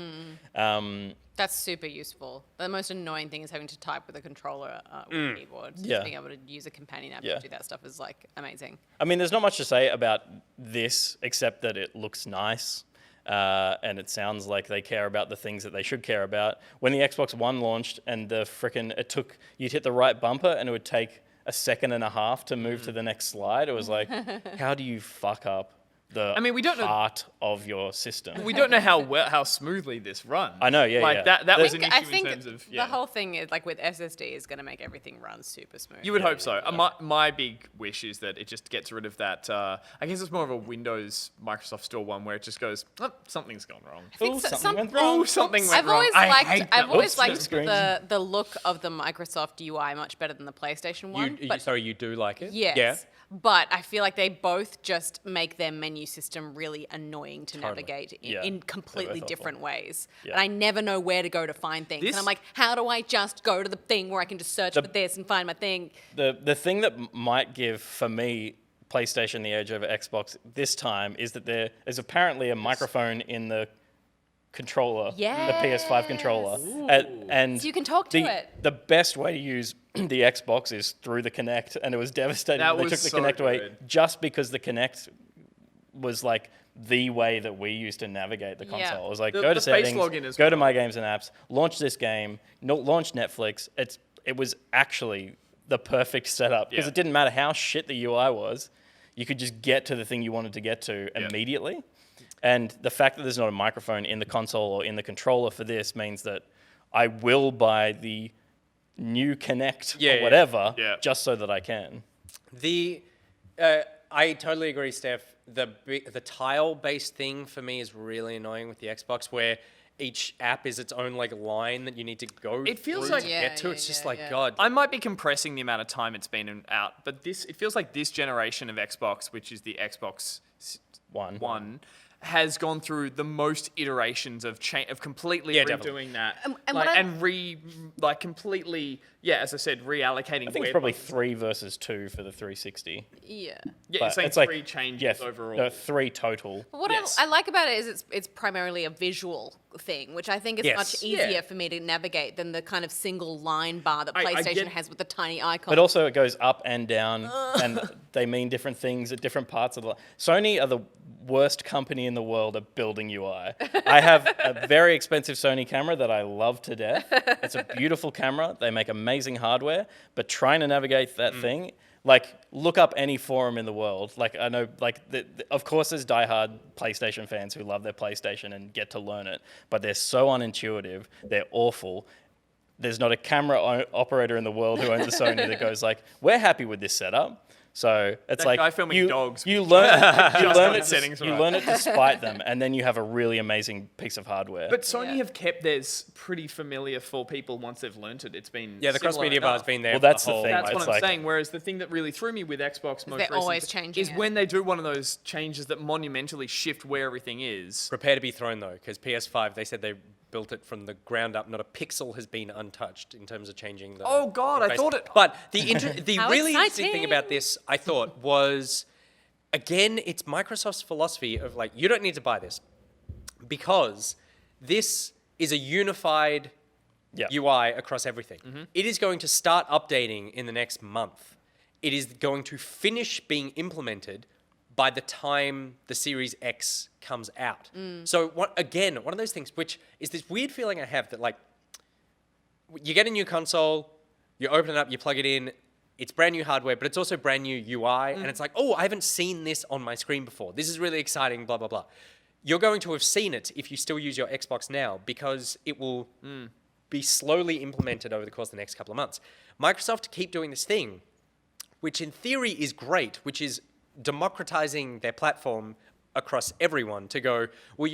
That's super useful. The most annoying thing is having to type with a controller with a keyboard. Just Yeah. being able to use a companion app Yeah. to do that stuff is like amazing. I mean, there's not much to say about this except that it looks nice. And it sounds like they care about the things that they should care about. When the Xbox One launched and you'd hit the right bumper and it would take a second and a half to move to the next slide. It was like, how do you fuck up the we don't know- heart of your system? We don't know how smoothly this runs. I know, yeah, Like yeah. that was an issue I in think terms of the whole thing is like with SSD is going to make everything run super smooth. You would hope so. My big wish is that it just gets rid of that. I guess it's more of a Windows Microsoft Store one where it just goes, oh, something's gone wrong. I think Ooh, so- something went wrong. Oh, something went I've wrong. always I liked hate I've that. always Oops, liked screens. the look of the Microsoft UI much better than the PlayStation one. But You do like it? yes. Yeah. But I feel like they both just make their menu system really annoying to Totally. navigate Yeah, in they're completely both different ways. Yeah. And I never know where to go to find things. This- And I'm like, how do I just go to the thing where I can just search for this and find my thing? The thing that might give, for me, PlayStation the edge over Xbox this time is that there is apparently a microphone in the controller, the PS5 controller. And So you can talk to it. The best way to use the Xbox is through the Kinect, and it was devastating That they was took the so Kinect away good. just because the Kinect was like the way that we used to navigate the console. Yeah. It was like, The- go to the face settings, login as go to well. My Games and Apps, launch this game, launch Netflix. It was actually the perfect setup because Yeah. it didn't matter how shit the UI was. you could just get to the thing you wanted to get to immediately. And the fact that there's not a microphone in the console or in the controller for this means that I will buy the new Kinect or whatever just so that I can. I totally agree, Steph. The tile-based thing for me is really annoying with the Xbox, where each app is its own like line that you need to go. It feels through like- to get to. It's just like God. I might be compressing the amount of time it's been out, but it feels like this generation of Xbox, which is the Xbox One, has gone through the most iterations of completely redoing that, completely, as I said, reallocating. I think it's probably 3 versus 2 for the 360. Yeah. Yeah, it's like 3 changes overall. No, 3 total. But what I like about it is it's primarily a visual thing, which I think is much easier for me to navigate than the kind of single line bar that PlayStation has with the tiny icon. But also it goes up and down, and they mean different things at different parts of the... Sony are the worst company in the world at building UI. I have a very expensive Sony camera that I love to death. It's a beautiful camera. They make amazing hardware, but trying to navigate that thing, like, look up any forum in the world. Like, I know, like, of course there's diehard PlayStation fans who love their PlayStation and get to learn it, but they're so unintuitive. They're awful. There's not a camera operator in the world who owns a Sony that goes like, we're happy with this setup. So it's That like guy filming dogs. you learn settings you right. learn it to spite them, and then you have a really amazing piece of hardware. But Sony have kept theirs pretty familiar for people once they've learnt it. It's been the cross-media bar has been there. Well, for that's the whole, thing. That's It's what I'm like- saying. Whereas the thing that really threw me with Xbox most they're always recently changing is it. when they do one of those changes that monumentally shift where everything is. Prepare to be thrown though, because PS5 they said they built it from the ground up. Not a pixel has been untouched in terms of changing the. Oh, God, I interface. thought it- But the How really interesting exciting. thing about this, I thought, was again, it's Microsoft's philosophy of like, you don't need to buy this because this is a unified UI across everything. It is going to start updating in the next month. It is going to finish being implemented by the time the Series X comes out. So one of those things, which is this weird feeling I have that like, you get a new console, you open it up, you plug it in, it's brand new hardware, but it's also brand new UI, and it's like, oh, I haven't seen this on my screen before. This is really exciting, blah, blah, blah. You're going to have seen it if you still use your Xbox now, because it will be slowly implemented over the course of the next couple of months. Microsoft keep doing this thing, which in theory is great, which is democratizing their platform across everyone to go, well,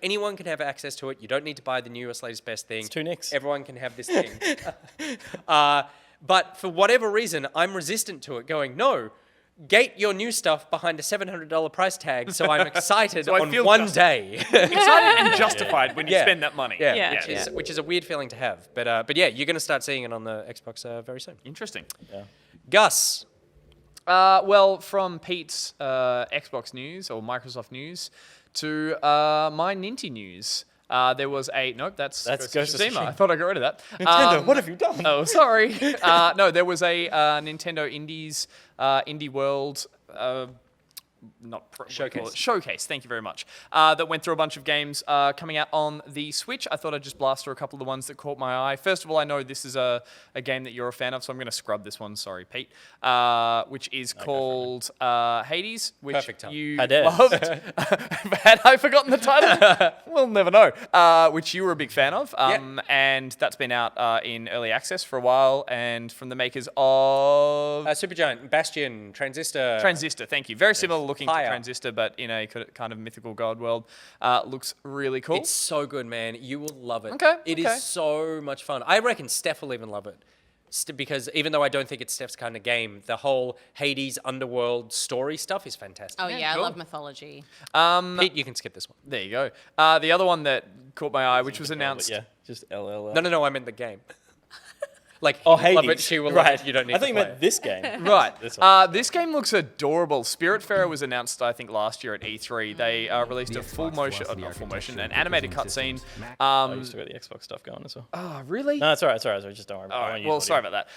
anyone can have access to it. You don't need to buy the newest, latest, best thing. It's 2 nicks. Everyone can have this thing. But for whatever reason, I'm resistant to it, going, no, gate your new stuff behind a $700 price tag, so I'm excited So I on feel one day. Excited and justified when you spend that money. Which is a weird feeling to have. But yeah, you're going to start seeing it on the Xbox very soon. Interesting. Gus. Well, from Pete's Xbox news or Microsoft news to my Ninty news. There was that's Ghost of Tsushima. I thought I got rid of that. Nintendo, what have you done? Oh, sorry. No, there was a Nintendo Indies Indie World showcase. Thank you very much. That went through a bunch of games coming out on the Switch. I thought I'd just blast through a couple of the ones that caught my eye. First of all, I know this is a game that you're a fan of, so I'm going to scrub this one. Sorry, Pete. Which is called Hades, which Perfect time. you How dare. loved. Had I forgotten the title? We'll never know. Which you were a big fan of, and that's been out in early access for a while, and from the makers of Supergiant, Bastion, Transistor. Transistor. Thank you. Very similar looking Fire. to Transistor, but in a kind of mythical god world. Looks really cool. It's so good, man. You will love it. Okay, It okay. is so much fun. I reckon Steph will even love it. Because even though I don't think it's Steph's kind of game, the whole Hades underworld story stuff is fantastic. Oh yeah, cool. I love mythology. Pete, you can skip this one. There you go. The other one that caught my eye, which was announced. Yeah, just LLL. No, I meant the game. Like, Oh, you love Hades. it, she will right. love it, you don't need I to think you play meant it. this game. Right. This one. This game looks adorable. Spiritfarer was announced, I think, last year at E3. They released a an animated cutscene. I used to get the Xbox stuff going as well. Oh, really? No, it's alright. Just don't worry. All right. Well, sorry about that.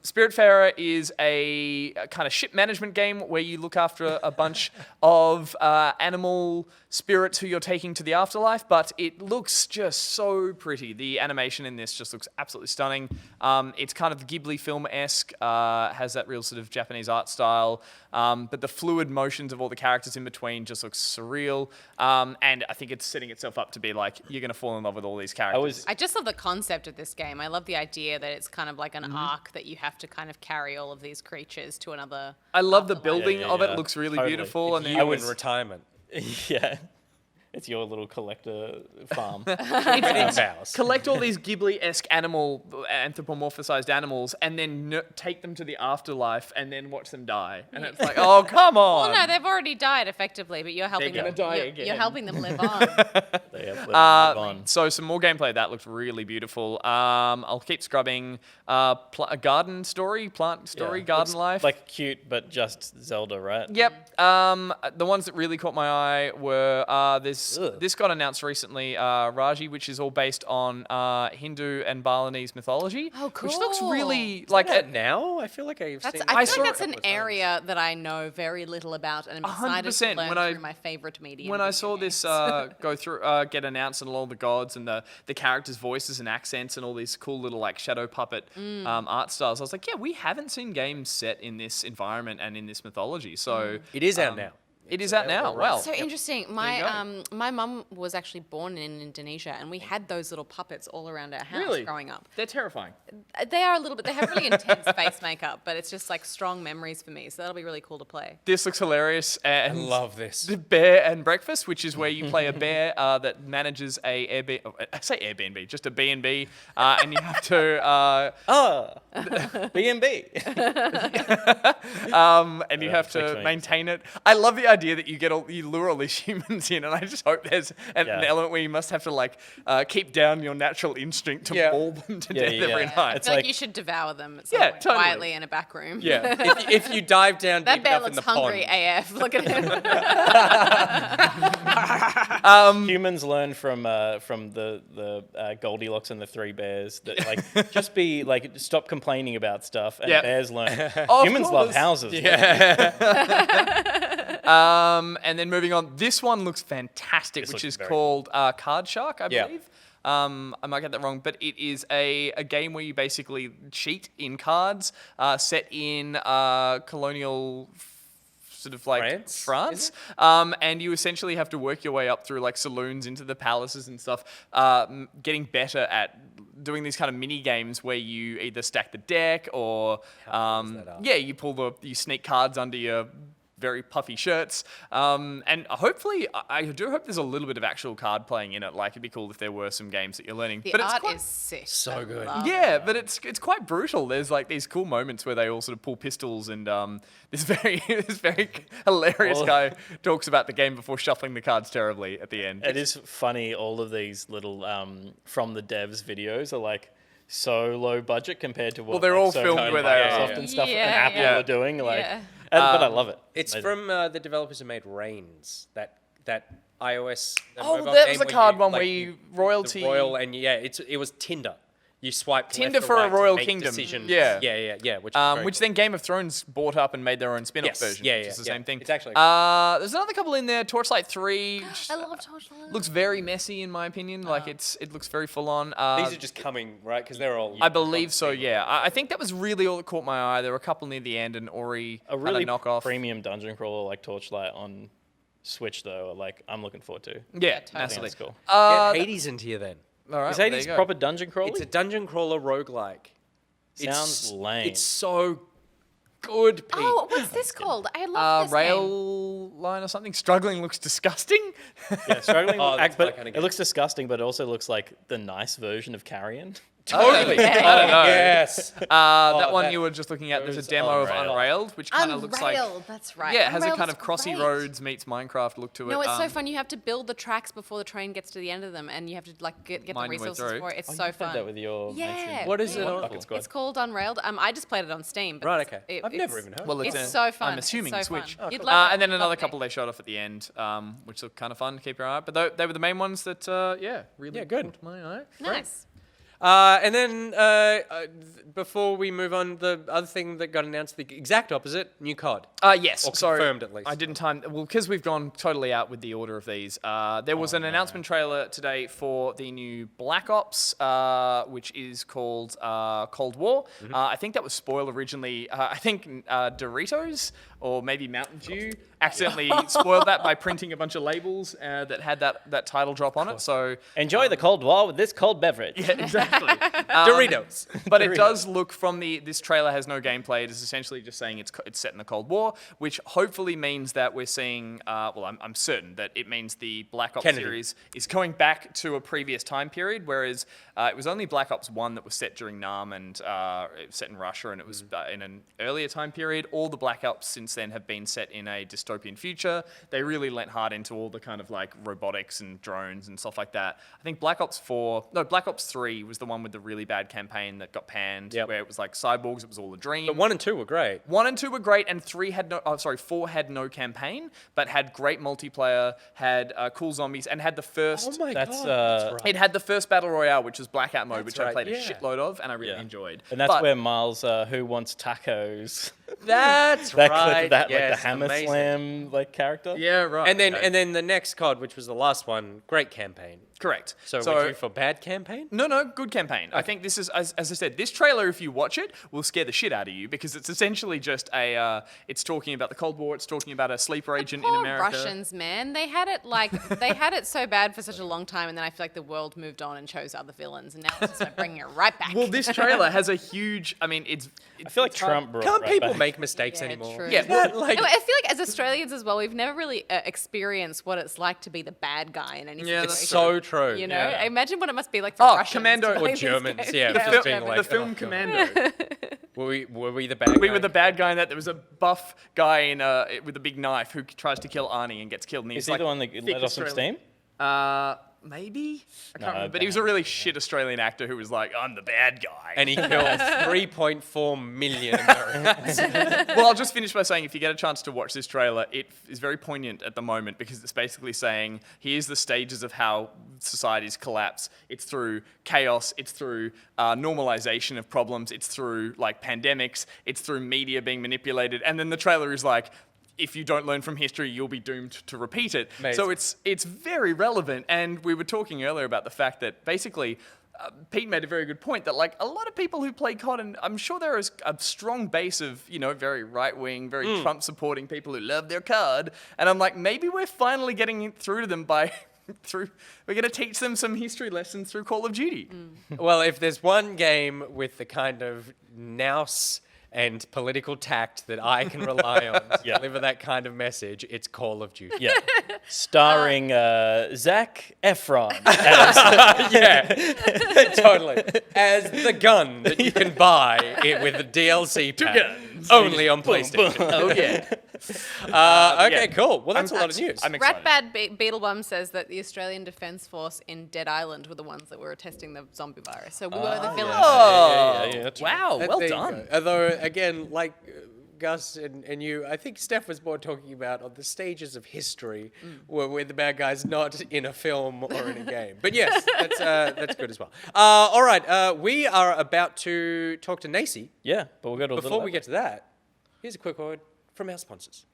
Spiritfarer is a kind of ship management game where you look after a bunch of animal spirits who you're taking to the afterlife, but it looks just so pretty. The animation in this just looks absolutely stunning. It's kind of Ghibli film-esque, has that real sort of Japanese art style, but the fluid motions of all the characters in between just looks surreal. And I think it's setting itself up to be like, you're going to fall in love with all these characters. I just love the concept of this game. I love the idea that it's kind of like an arc that you have to kind of carry all of these creatures to another. I love the afterlife. building of it. yeah. It looks really Totally. beautiful. And then You in retirement. Yeah. It's your little collector farm. Vows. collect all these Ghibli-esque anthropomorphized animals, and then take them to the afterlife, and then watch them die. And it's like, oh, come on. Well, no, they've already died effectively, but you're helping gonna them. die you're, again. you're helping them live on. They have let it move on. So some more gameplay. That looked really beautiful. I'll keep scrubbing. A garden story, plant story, Yeah. garden Looks life. Like cute, but just Zelda, right? Yep. The ones that really caught my eye were Ugh. this got announced recently, Raji, which is all based on Hindu and Balinese mythology. Oh, Which looks cool. really like That now? I feel like I've That's, seen. I saw feel like that's it an area that I know very little about, and I'm excited 100%. to learn When I- through my favorite medium. when I video saw this games. go through, get announced, and all the gods and the characters' voices and accents and all these cool little like shadow puppet art styles, I was like, yeah, we haven't seen games set in this environment and in this mythology. So It is out now. it is out now. right. Wow. So interesting. you My mum was actually born in Indonesia, and we had those little puppets all around our house Really? growing up. They're terrifying. They are a little bit. They have really intense face makeup, but it's just like strong memories for me. So that'll be really cool to play. This looks hilarious. And I love this. The Bear and Breakfast, which is where you play a bear that manages a Airbnb. I say Airbnb, just a B&B, and you have to B&B. and you have Netflix to makes maintain it. I love the idea that you lure all these humans in, and I just hope there's an Yeah. element where you must have to like keep down your natural instinct to Yeah. maul them to Yeah, death yeah, every yeah. night. I It's feel like like- you should devour them at some Yeah, point, totally. quietly in a back room. Yeah. if you dive down That deep bear enough in looks the hungry pond, AF. Look at him. Humans learn from the Goldilocks and the Three Bears that like just be like stop complaining about stuff, and Yep. bears learn. Of Humans love course. houses. And then moving on, this one looks fantastic, which looks is very called Card Shark, I Yeah. believe. I might get that wrong, but it is a game where you basically cheat in cards, set in colonial sort of like France, and you essentially have to work your way up through like saloons into the palaces and stuff, getting better at doing these kind of mini games where you either stack the deck or you sneak cards under your very puffy shirts, and hopefully I do hope there's a little bit of actual card playing in it. Like it'd be cool if there were some games that you're learning. The But it's art quite, is sick. So I good. love yeah, it. but it's quite brutal. There's like these cool moments where they all sort of pull pistols, and this very hilarious Well- guy talks about the game before shuffling the cards terribly at the end. It is funny. All of these little from the devs videos are like so low budget compared to what. Well, they're like, all so filmed Sony, where they are. Microsoft and stuff, Yeah, and Apple yeah. are doing. Like, Yeah. but I love it. it's Amazing. from the developers who made Reigns, that iOS. Oh, mobile that game was the where card one like, where you royalty. the royal, and it was Tinder. You swipe Tinder left or for a right to royal make kingdom. decisions. Yeah. Which, is very Which cool. then Game of Thrones bought up and made their own spin-off Yes, version, yeah, which is the yeah. same thing. It's actually there's another couple in there. Torchlight 3 I love Torchlight. looks very messy in my opinion. Like it looks very full on. These are just coming, right? Because they're all. I believe so. Yeah, I think that was really all that caught my eye. There were a couple near the end, and Ori A really had a knockoff. premium dungeon crawler like Torchlight on Switch, though, like I'm looking forward to. Yeah, totally. massively. That's cool. Get Hades into here then. All right, Is well, Hades there you go. proper dungeon crawler? It's a dungeon crawler roguelike. Sounds lame. It's so good, Pete. Oh, what's this called? I love this game. rail line or something. Struggling looks disgusting. Yeah, struggling. Oh, that's my but kinda it game. looks disgusting, but it also looks like the nice version of Carrion. Totally. I don't know. Yes. That one that- you were just looking at. There's a those demo of Unrailed. Unrailed, which kind of looks like Unrailed, that's right. yeah, it has a Unrailed kind is of Crossy great. Roads meets Minecraft look to it. No, it's so fun. You have to build the tracks before the train gets to the end of them, and you have to like get the Mine your way resources through. for it. It's Oh, so you played fun. that with your mates Yeah. in What is it on? Bucket Squad. It's called Unrailed. I just played it on Steam. But Right, it's- okay. I've never even heard of Well, It's a- so fun. I'm assuming it's so Switch. Fun. You'd love it. And then You'd another love it. couple they showed off at the end, which looked kind of fun. Keep your eye out. But they were the main ones that, really Yeah, good. caught my eye. Nice. And then before we move on, the other thing that got announced, the exact opposite, new COD. Yes, Or sorry. confirmed at least. I didn't time. Well, because we've gone totally out with the order of these. There was an announcement trailer today for the new Black Ops, which is called Cold War. I think that was spoiled originally. I think Doritos or maybe Mountain Dew accidentally spoiled that by printing a bunch of labels that had that title drop on it. So Enjoy the Cold War with this cold beverage. yeah, exactly. Doritos. But it does look from this trailer has no gameplay. It is essentially just saying it's set in the Cold War, which hopefully means that we're seeing. I'm certain that it means the Black Ops Kennedy. series is going back to a previous time period, whereas it was only Black Ops 1 that was set during Nam and it was set in Russia, and it was in an earlier time period. All the Black Ops since then have been set in a dystopian future. They really leant hard into all the kind of like robotics and drones and stuff like that. I think Black Ops 3 was the one with the really bad campaign that got panned, where it was like cyborgs, it was all a dream. But 1 and 2 were great. 1 and 2 were great, and 4 had no campaign, but had great multiplayer, had cool zombies, and had the first. Oh my That's, god. That's right. It had the first battle royale, which was Blackout mode, which I right, played a yeah. shitload of, and I really enjoyed. And that's But- where Miles, who wants tacos, That's that right. clip of that, yes, like the hammer amazing. slam, like character. Yeah, right. And then the next COD, which was the last one, great campaign. correct. So we're due for bad campaign? No, good campaign. I think this is, as I said, this trailer, if you watch it, will scare the shit out of you because it's essentially just it's talking about the Cold War, it's talking about a sleeper agent in Poor America. Russians, man. They had it so bad for such a long time, and then I feel like the world moved on and chose other villains, and now it's just like bringing it right back. Well, this trailer has a huge, I mean, I feel like Trump brought Can't it right people back. make mistakes Yeah, anymore? true. Yeah, Isn't that like... No, I feel like as Australians as well, we've never really experienced what it's like to be the bad guy in any Yeah, situation. that's It's so true. You know, Yeah. imagine what it must be like for Oh, Russians Commando. to Or play this Germans, game. yeah. the, just fil- being like, the film oh, God. Commando. Were we the bad guy? We were the bad guy in that. There was a buff guy with a big knife who tries to kill Arnie and gets killed. And he's Is he like the one that thick let off some Australian. steam? Maybe? I can't No, remember. But he was a really shit Australian actor who was like, I'm the bad guy. And he killed 3.4 million Americans. Well, I'll just finish by saying if you get a chance to watch this trailer, it is very poignant at the moment because it's basically saying here's the stages of how societies collapse. It's through chaos, it's through normalization of problems, it's through like pandemics, it's through media being manipulated, and then the trailer is like, if you don't learn from history, you'll be doomed to repeat it. Amazing. So it's very relevant, and we were talking earlier about the fact that basically Pete made a very good point that like a lot of people who play COD, and I'm sure there is a strong base of, you know, very right-wing, very Trump-supporting people who love their COD, and I'm like, maybe we're finally getting it through to them by we're going to teach them some history lessons through Call of Duty. Well, if there's one game with the kind of nous and political tact that I can rely on to deliver that kind of message, it's Call of Duty. Yeah. Starring Zac Efron. Yeah, totally. As the gun that you can buy with the DLC pack. Only on PlayStation. Oh, yeah. Okay, cool. Well, that's a lot of news. I'm excited. Ratbad Beetlebum says that the Australian Defence Force in Dead Island were the ones that were testing the zombie virus. So we were the villains. Yeah, that's Wow, There well you done. go. Although, again, like Gus and you, I think Steph was more talking about on the stages of history where the bad guy's not in a film or in a game. But yes, that's good as well. All right, we are about to talk to Naysy. Yeah, but we'll go to a Before little we get to that, here's a quick word from our sponsors.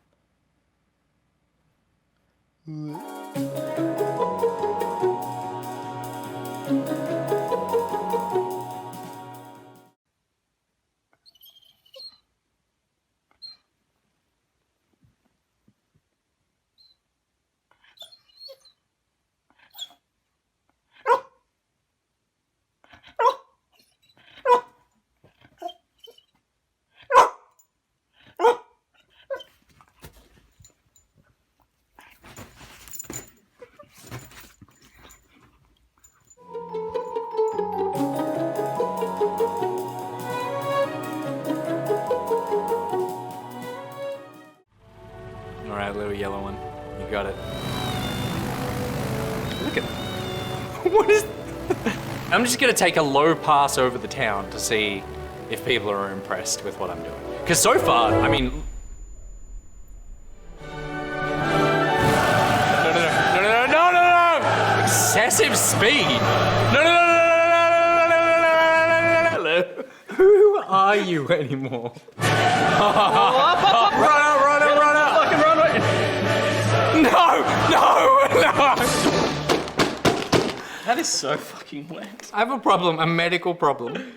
All right, little yellow one. You got it. Look at what is? I'm just gonna take a low pass over the town to see if people are impressed with what I'm doing. Because so far, I mean. No! Excessive speed! No! are you anymore? Run out! Fucking run away! No! That is so fucking wet. I have a problem, a medical problem.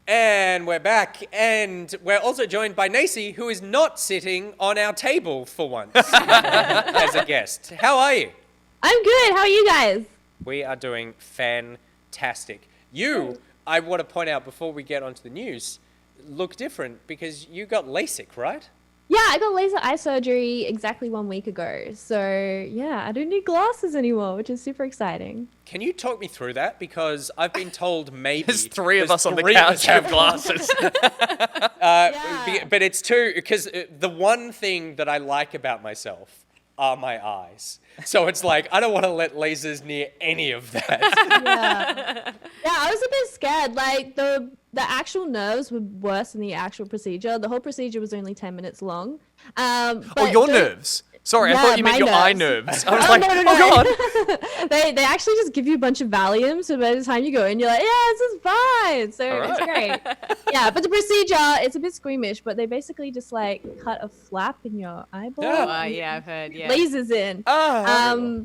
And we're back, and we're also joined by Naysy, who is not sitting on our table for once as a guest. How are you? I'm good. How are you guys? We are doing fantastic. You, I want to point out before we get onto the news, look different because you got LASIK, right? Yeah, I got laser eye surgery exactly 1 week ago. So, yeah, I don't need glasses anymore, which is super exciting. Can you talk me through that? Because I've been told maybe... There's three of us on the three of couch us who have glasses. Yeah. But it's two, because the one thing that I like about myself are my eyes. So it's like, I don't want to let lasers near any of that. Yeah, I was a bit scared. Like, the actual nerves were worse than the actual procedure. The whole procedure was only 10 minutes long. Oh, But your the- nerves. Sorry, I Yeah, thought you meant my your eye nerves. nerves. I was Oh, like, no, no, oh no. god. they actually just give you a bunch of Valium, so by the time you go in, you're like, yeah, this is fine. So it's great. Yeah, but the procedure, it's a bit squeamish, but they basically just like cut a flap in your eyeball. Yeah, I've heard. Yeah. Lasers in.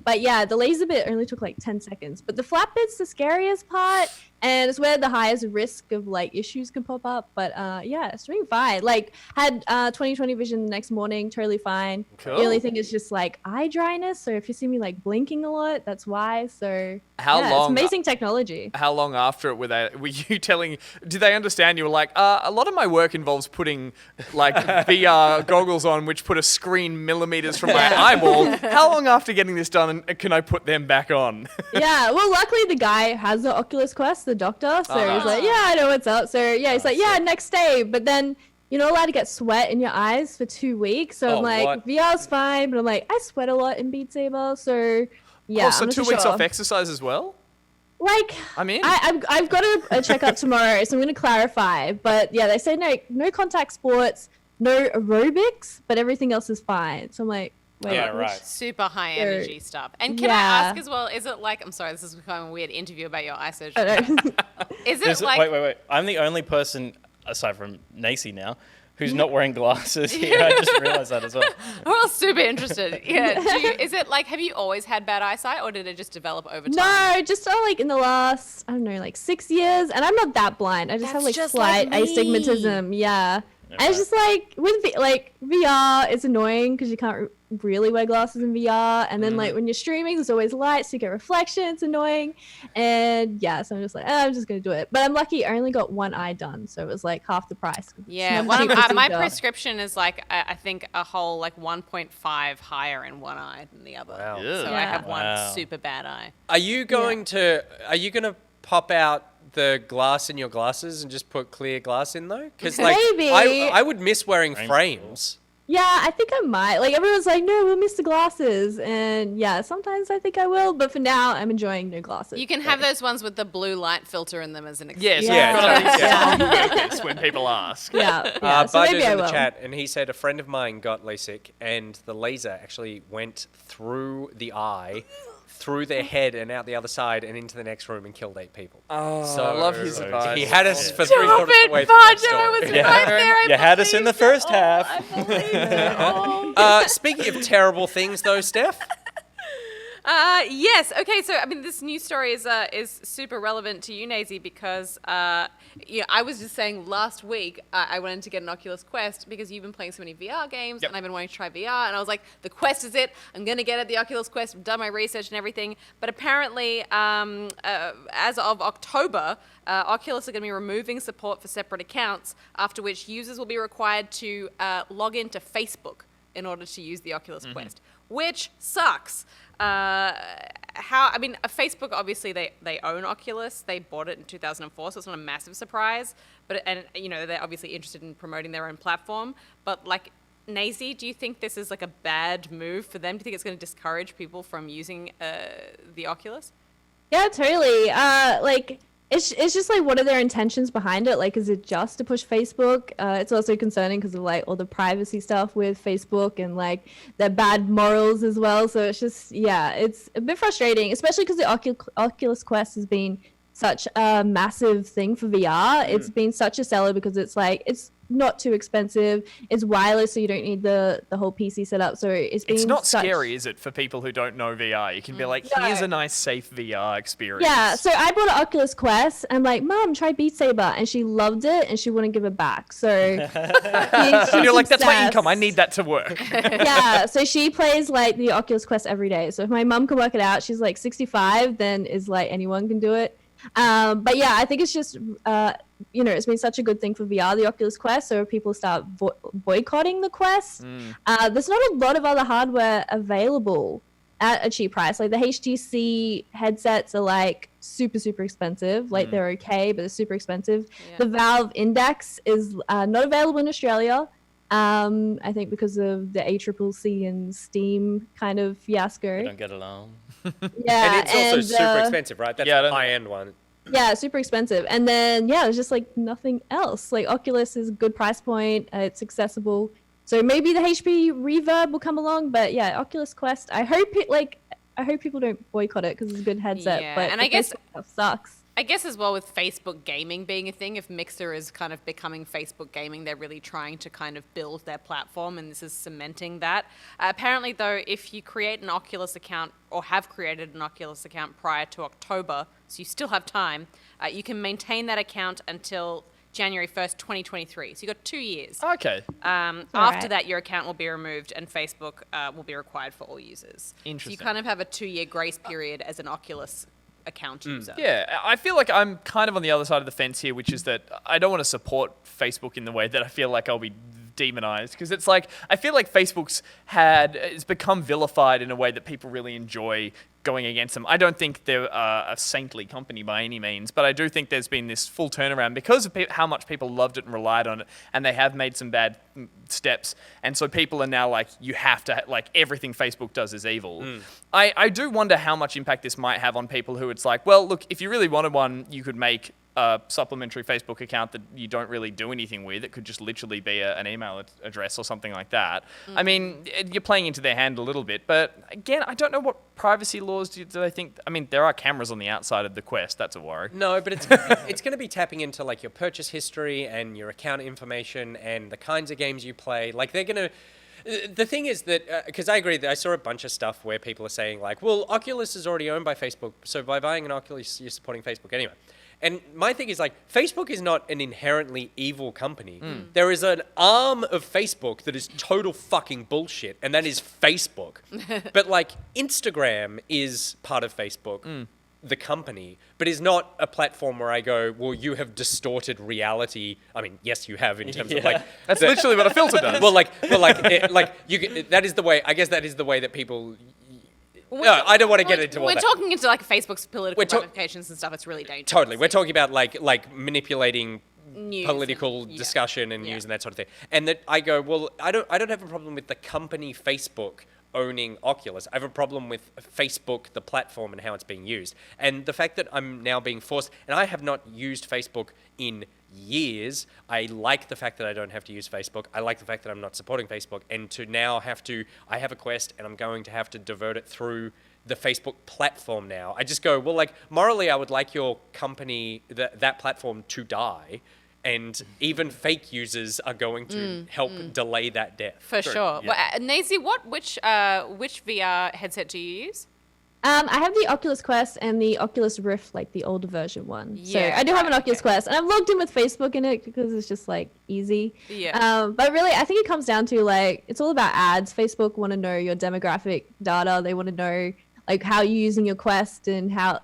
But yeah, the laser bit only took like 10 seconds. But the flap bit's the scariest part, and it's where the highest risk of like issues can pop up. But yeah, it's doing fine. Like had 20/20 vision the next morning, totally fine. Cool. The only thing is just like eye dryness. So if you see me like blinking a lot, that's why. So How yeah, long- It's amazing technology. How long after it were you telling? Did they understand? You were like, a lot of my work involves putting like VR goggles on, which put a screen millimeters from my eyeball. How long after getting this done can I put them back on? Yeah, well, luckily the guy has the Oculus Quest, the doctor, so he's like, yeah, I know what's up. So yeah, he's like, yeah, next day. But then you're not allowed to get sweat in your eyes for 2 weeks. So I'm like, what? VR's fine, but I'm like, I sweat a lot in Beat Saber, so yeah. Oh, so I'm not 2 too weeks sure. off exercise as well? Like, I'm in. I've got a checkup tomorrow, so I'm going to clarify. But yeah, they say no contact sports, no aerobics, but everything else is fine. So I'm like, wait, Yeah, which- right. Super high energy stuff. And can I Yeah. ask as well, is it like, I'm sorry, this is kind of a weird interview about your eye surgery. I don't know. Is it like, Wait. I'm the only person, aside from Naysy now, who's not wearing glasses here. I just realized that as well. we're all super interested. Yeah. Is it like, have you always had bad eyesight or did it just develop over time? No, just like in the last, I don't know, like 6 years. And I'm not that blind. I just have That's like just slight like me. astigmatism. Yeah. And it's just like with VR, it's annoying because you can't really wear glasses in VR. And then like when you're streaming, there's always light, so you get reflection. It's annoying. And yeah, so I'm just like, I'm just gonna do it. But I'm lucky. I only got one eye done, so it was like half the price. It's Yeah, not a cheap my procedure. prescription is like I think a whole like 1.5 higher in one eye than the other. Wow. So I Yeah. have one Wow. super bad eye. Are you going to pop out the glass in your glasses and just put clear glass in though? Because like Maybe. I would miss wearing frames. Yeah, I think I might. Like everyone's like, no, we'll miss the glasses, and yeah, sometimes I think I will. But for now, I'm enjoying no glasses. You can have those ones with the blue light filter in them as an Yes, excuse. yeah. Yeah. You've got to be purpose when people ask. Yeah, so Bud maybe is I in the will. chat, and he said a friend of mine got LASIK, and the laser actually went through the eye, through their head, and out the other side, and into the next room, and killed 8 people. Oh, So I love his so advice. He had us for Stop 3/4 of the it, way Bud, through that I was story. right there. I You had us in the believed first it. half. I believed it. Oh. Speaking of terrible things, though, Steph, Yes. Okay. So, I mean, this news story is super relevant to you, Naysy, because I was just saying last week I wanted to get an Oculus Quest because you've been playing so many VR games, Yep. and I've been wanting to try VR, and I was like, the Quest is it. I'm gonna get it. The Oculus Quest. I've done my research and everything, but apparently, as of October, Oculus are going to be removing support for separate accounts, after which users will be required to log into Facebook in order to use the Oculus Quest, which sucks. Facebook, obviously, they own Oculus. They bought it in 2004, so it's not a massive surprise. They're obviously interested in promoting their own platform. But, like, Naysy, do you think this is, like, a bad move for them? Do you think it's going to discourage people from using the Oculus? Yeah, totally. It's just like, what are their intentions behind it? Like, is it just to push Facebook? It's also concerning because of like all the privacy stuff with Facebook and like their bad morals as well. So it's just, yeah, it's a bit frustrating, especially because the Oculus Quest has been such a massive thing for VR. It's been such a seller because it's like, it's not too expensive. It's wireless, so you don't need the whole PC setup. So it's not scary, is it, for people who don't know VR? You can be like, here's a nice, safe VR experience. Yeah, so I bought an Oculus Quest. I'm like, Mom, try Beat Saber. And she loved it, and she wouldn't give it back. So you're like, that's my income. I need that to work. Yeah, so she plays like the Oculus Quest every day. So if my mom can work it out, she's like 65, then is like anyone can do it. But yeah, I think it's just, it's been such a good thing for VR, the Oculus Quest, so people start boycotting the Quest. There's not a lot of other hardware available at a cheap price. Like the HTC headsets are like super, super expensive. Like they're okay, but they're super expensive. Yeah. The Valve Index is not available in Australia. I think because of the ACCC and Steam kind of fiasco. They don't get along. Yeah, and it's also super expensive, right? That's the high-end one. Yeah, super expensive. And then, it's just like nothing else. Like Oculus is a good price point. It's accessible. So maybe the HP Reverb will come along. But yeah, Oculus Quest, I hope people don't boycott it because it's a good headset. Yeah, but and I guess stuff sucks. I guess as well with Facebook gaming being a thing, if Mixer is kind of becoming Facebook gaming, they're really trying to kind of build their platform, and this is cementing that. Apparently, though, if you create an Oculus account or have created an Oculus account prior to October, so you still have time, you can maintain that account until January 1st, 2023. So you've got 2 years. Okay. After that, your account will be removed and Facebook will be required for all users. Interesting. So you kind of have a 2-year grace period as an Oculus account user. Yeah, I feel like I'm kind of on the other side of the fence here, which is that I don't want to support Facebook in the way that I feel like I'll be demonized, because it's like I feel like it's become vilified in a way that people really enjoy going against them. I don't think they're a saintly company by any means, but I do think there's been this full turnaround because of how much people loved it and relied on it, and they have made some bad steps, and so people are now like, you have to, like, everything Facebook does is evil. I do wonder how much impact this might have on people who it's like, well, look, if you really wanted one, you could make a supplementary Facebook account that you don't really do anything with. It could just literally be an email address or something like that. I mean, you're playing into their hand a little bit, but again, I don't know what privacy laws do they think. I mean, there are cameras on the outside of the Quest. That's a worry. No, but it's going to be tapping into like your purchase history and your account information and the kinds of games you play. Like they're going to. The thing is that, because I agree that I saw a bunch of stuff where people are saying like, well, Oculus is already owned by Facebook, so by buying an Oculus, you're supporting Facebook anyway. And my thing is like, Facebook is not an inherently evil company. There is an arm of Facebook that is total fucking bullshit, and that is Facebook. But like, Instagram is part of Facebook, the company, but is not a platform where I go, well, you have distorted reality. I mean, yes, you have in terms of like... That's literally what a filter does. That is the way, I guess that is the way that people... No, I don't want to get into all that. We're talking into like Facebook's political ramifications and stuff. It's really dangerous. Totally. We're talking about like manipulating news political discussion and news and that sort of thing. And that I go, well, I don't have a problem with the company Facebook owning Oculus. I have a problem with Facebook, the platform, and how it's being used. And the fact that I'm now being forced, and I have not used Facebook in years. I like the fact that I don't have to use Facebook. I like the fact that I'm not supporting Facebook. And to now I have a Quest and I'm going to have to divert it through the Facebook platform now. I just go, well, like, morally, I would like your company, that platform to die. And even fake users are going to help delay that death. For sure. Yeah. Well, Naysy, which VR headset do you use? I have the Oculus Quest and the Oculus Rift, like the older version one. Yeah, so I do have an Oculus Quest, and I've logged in with Facebook in it because it's just like easy. Yeah. But really, I think it comes down to like, it's all about ads. Facebook want to know your demographic data. They want to know like how you're using your Quest and how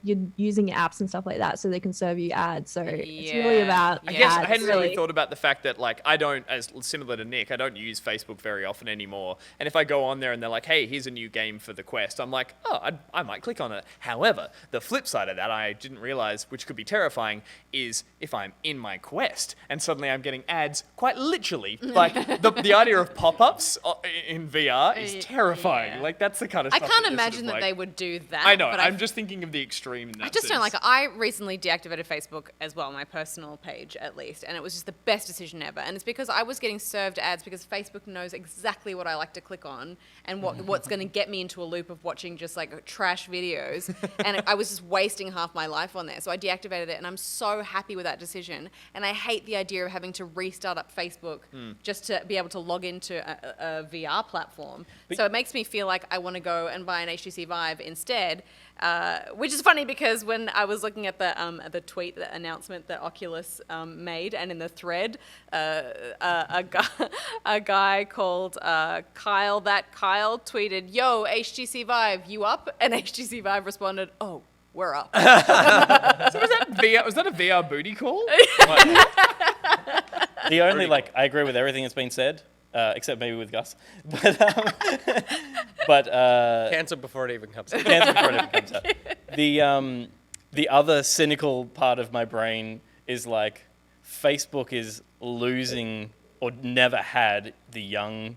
you're using your apps and stuff like that, so they can serve you ads. So it's really about. I guess I ads, hadn't really thought about the fact that like I don't, as similar to Nick, I don't use Facebook very often anymore. And if I go on there and they're like, "Hey, here's a new game for the Quest," I'm like, "Oh, I might click on it." However, the flip side of that I didn't realize, which could be terrifying, is if I'm in my Quest and suddenly I'm getting ads, quite literally, like the idea of pop-ups in VR is terrifying. Yeah. Like that's the kind of I stuff can't that imagine sort of, that they would do that. I know. But I'm just thinking of the extreme in that I just don't sense. like it. I recently deactivated Facebook as well, my personal page at least, and it was just the best decision ever. And it's because I was getting served ads because Facebook knows exactly what I like to click on and what's going to get me into a loop of watching just like trash videos. And I was just wasting half my life on there. So I deactivated it, and I'm so happy with that decision. And I hate the idea of having to restart up Facebook just to be able to log into a VR platform. So it makes me feel like I want to go and buy an HTC Vive instead. Which is funny because when I was looking at the tweet, the announcement that Oculus made, and in the thread, a guy called Kyle tweeted, "Yo, HTC Vive, you up?" And HTC Vive responded, "Oh, we're up." So was that a VR booty call? The only, like, I agree with everything that's been said, except maybe with Gus. But Cancel before it even comes out. cancel before it even comes out. The other cynical part of my brain is like, Facebook is losing or never had the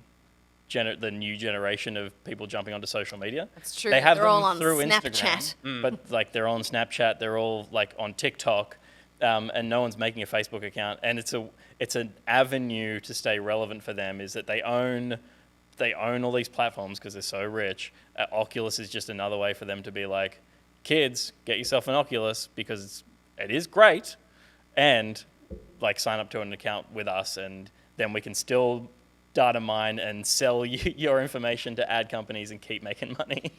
the new generation of people jumping onto social media. That's true. They have They're them all on through Snapchat. Instagram, but like they're on Snapchat, they're all like on TikTok, and no one's making a Facebook account. And it's an avenue to stay relevant for them. Is that they own all these platforms because they're so rich. Oculus is just another way for them to be like, kids, get yourself an Oculus because it is great, and like sign up to an account with us, and then we can still data mine and sell your information to ad companies and keep making money.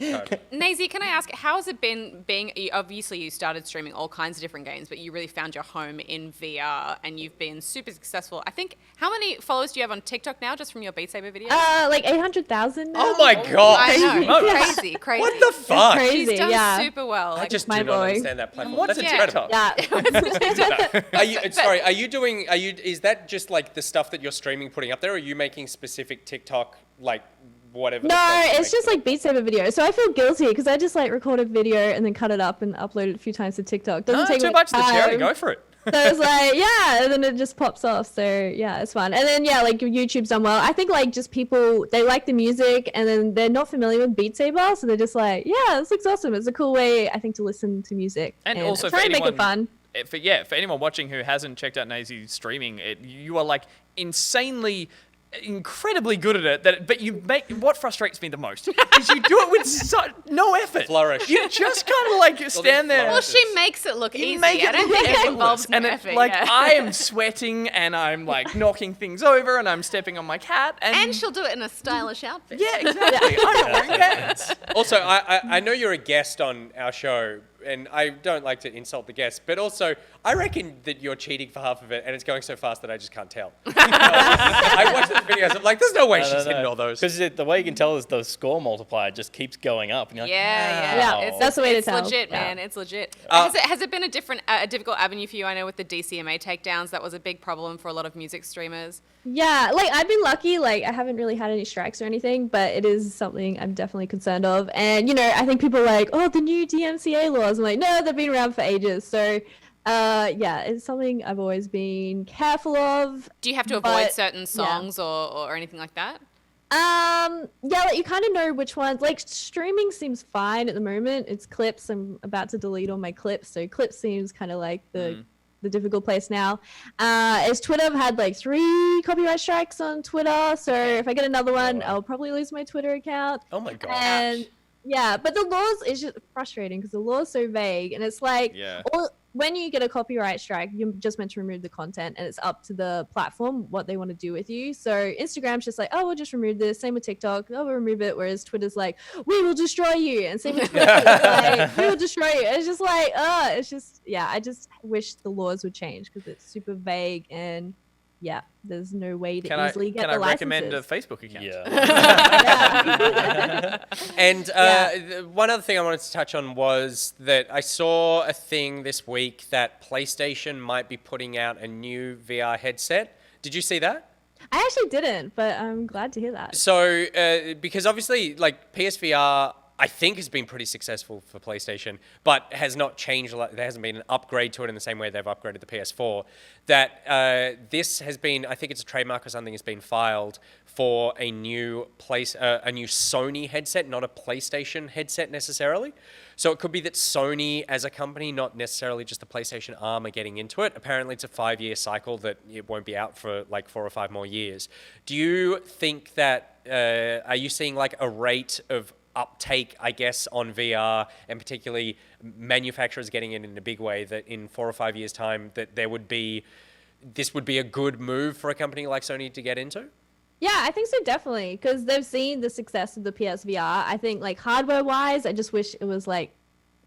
Naysy, can I ask, how has it been being, obviously you started streaming all kinds of different games, but you really found your home in VR and you've been super successful. I think, how many followers do you have on TikTok now, just from your Beat Saber videos? Like 800,000 now. Oh my god! I know, Crazy. crazy. What the fuck? Crazy, She's done yeah. super well. I Like, just do not mind-blowing. understand that platform. What's That's a incredible. TikTok? Yeah. Is that just like the stuff that you're streaming, putting up there, or are you making specific TikTok, like whatever? the No, fuck you it's make just for like Beat Saber videos. So I feel guilty because I just like record a video and then cut it up and upload it a few times to TikTok. Doesn't take Too much of the charity. Go for it. So it's like, yeah, and then it just pops off. So yeah, it's fun. And then yeah, like YouTube's done well. I think like just people, they like the music and then they're not familiar with Beat Saber, so they're just like, yeah, this looks awesome. It's a cool way, I think, to listen to music. And also try for and make it anyone- fun. For anyone watching who hasn't checked out Naysy's streaming, you are like incredibly good at it. But what frustrates me the most is you do it with no effort. Flourish. You just kind of like stand there. well, she makes it look easy. Make it I don't look think it effortless. involves no And effort. like yeah. I am sweating and I'm like knocking things over and I'm stepping on my cat And she'll do it in a stylish outfit. yeah, exactly. I'm not wearing pants. Also, I know you're a guest on our show, and I don't like to insult the guests, but also I reckon that you're cheating for half of it, and it's going so fast that I just can't tell. I watch the videos, I'm like, there's no way she's hitting all those. Because the way you can tell is the score multiplier just keeps going up. And you're like, Yeah. wow. Yeah, that's the way to It's tell. legit, Yeah. man. It's legit. Has it been a difficult avenue for you? I know with the DCMA takedowns, that was a big problem for a lot of music streamers. Yeah, like I've been lucky, like I haven't really had any strikes or anything, but it is something I'm definitely concerned of. And I think people are like, oh, the new DMCA laws. I'm like, no, they've been around for ages. So yeah, it's something I've always been careful of. Do you have to avoid But, certain songs or anything like that? Yeah, like you kind of know which ones. Like streaming seems fine at the moment. It's clips. I'm about to delete all my clips, so clips seems kind of like the difficult place now. As Twitter, I've had like 3 copyright strikes on Twitter, so if I get another one, I'll probably lose my Twitter account. Oh my god. And yeah, but the laws is just frustrating because the law is so vague, and it's like when you get a copyright strike, you're just meant to remove the content, and it's up to the platform what they want to do with you. So Instagram's just like, oh, we'll just remove this. Same with TikTok, oh, we'll remove it. Whereas Twitter's like, we will destroy you, and same with Twitter, it's like, we will destroy you. It's just like, I just wish the laws would change because it's super vague and yeah, there's no way to Can I easily get the recommend a licenses. Facebook account? And one other thing I wanted to touch on was that I saw a thing this week that PlayStation might be putting out a new VR headset. Did you see that? I actually didn't, but I'm glad to hear that. So, because obviously, like, PSVR, I think, has been pretty successful for PlayStation, but has not changed. There hasn't been an upgrade to it in the same way they've upgraded the PS4. That this has been, I think it's a trademark or something, has been filed for a new Sony headset, not a PlayStation headset necessarily. So it could be that Sony as a company, not necessarily just the PlayStation arm, are getting into it. Apparently it's a 5-year cycle that it won't be out for like 4 or 5 more years. Do you think that, are you seeing like a rate of uptake, I guess, on VR, and particularly manufacturers getting it in a big way, that in 4 or 5 years' time that this would be a good move for a company like Sony to get into? Yeah, I think so, definitely, because they've seen the success of the PSVR. I think, like, hardware-wise, I just wish it was, like,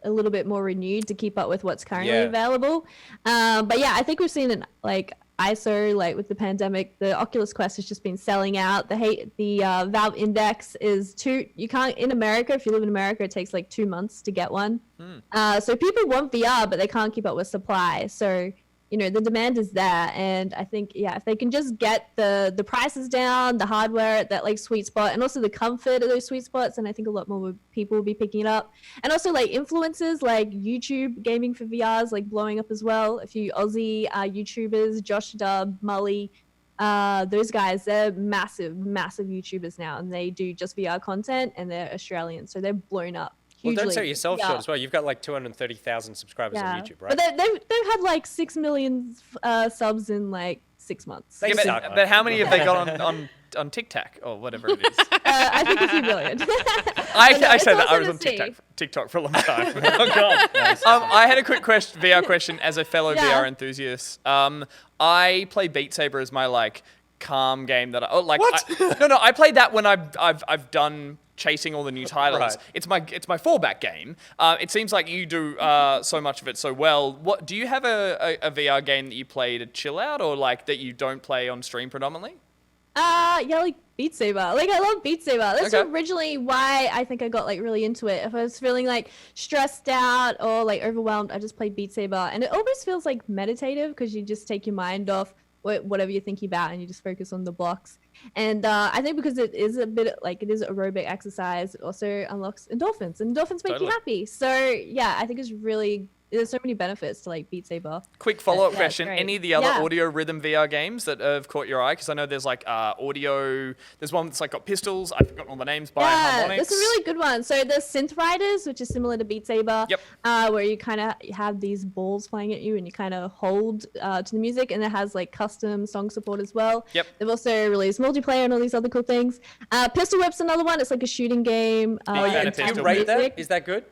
a little bit more renewed to keep up with what's currently available. But yeah, I think we've seen it, like, ISO, like, with the pandemic, the Oculus Quest has just been selling out. The Valve Index is you can't, in America, if you live in America, it takes, like, 2 months to get one. So people want VR, but they can't keep up with supply. So, you know, the demand is there, and I think, yeah, if they can just get the prices down, the hardware at that, like, sweet spot, and also the comfort of those sweet spots, and I think a lot more people will be picking it up. And also, like, influencers like YouTube gaming for VR is, like, blowing up as well. A few Aussie YouTubers, Josh Dub, Mully, those guys, they're massive YouTubers now, and they do just VR content, and they're Australian, so they're blown up. Well, Hugely. don't sell yourself short as well. You've got like 230,000 subscribers on YouTube, right? But they've had like 6 million subs in like 6 months. They suck, but how many have they got on TikTok or whatever it is? I think a few million. I say that. I was also on to see. TikTok for a long time. Oh God. Nice. I had a quick VR question as a fellow Yeah. VR enthusiast. I play Beat Saber as my like calm game that I played that when I've done chasing all the new titles. Right. It's my fallback game. It seems like you do so much of it so well. What do you have a VR game that you play to chill out, or like that you don't play on stream predominantly? Yeah, like Beat Saber. Like, I love Beat Saber. That's Okay. originally why I think I got like really into it. If I was feeling like stressed out or like overwhelmed, I just played Beat Saber, and it almost feels like meditative because you just take your mind off whatever you're thinking about, and you just focus on the blocks. And I think because it is a bit like, it is aerobic exercise, it also unlocks endorphins, and endorphins make you happy. So yeah, I think it's really, there's so many benefits to like Beat Saber. Quick follow-up Yeah, question. great. Any of the other Yeah. audio rhythm VR games that have caught your eye? Because I know there's like audio, there's one that's like got pistols. I've forgotten all the names by Yeah, Harmonix. there's a really good one. So there's Synth Riders, which is similar to Beat Saber. Yep. Where you kind of have these balls flying at you, and you kind of hold to the music, and it has like custom song support as well. Yep. They've also released multiplayer and all these other cool things. Pistol Whip's another one. It's like a shooting game. fan of and Pistol You sound Whip. rate that? music. Is that good?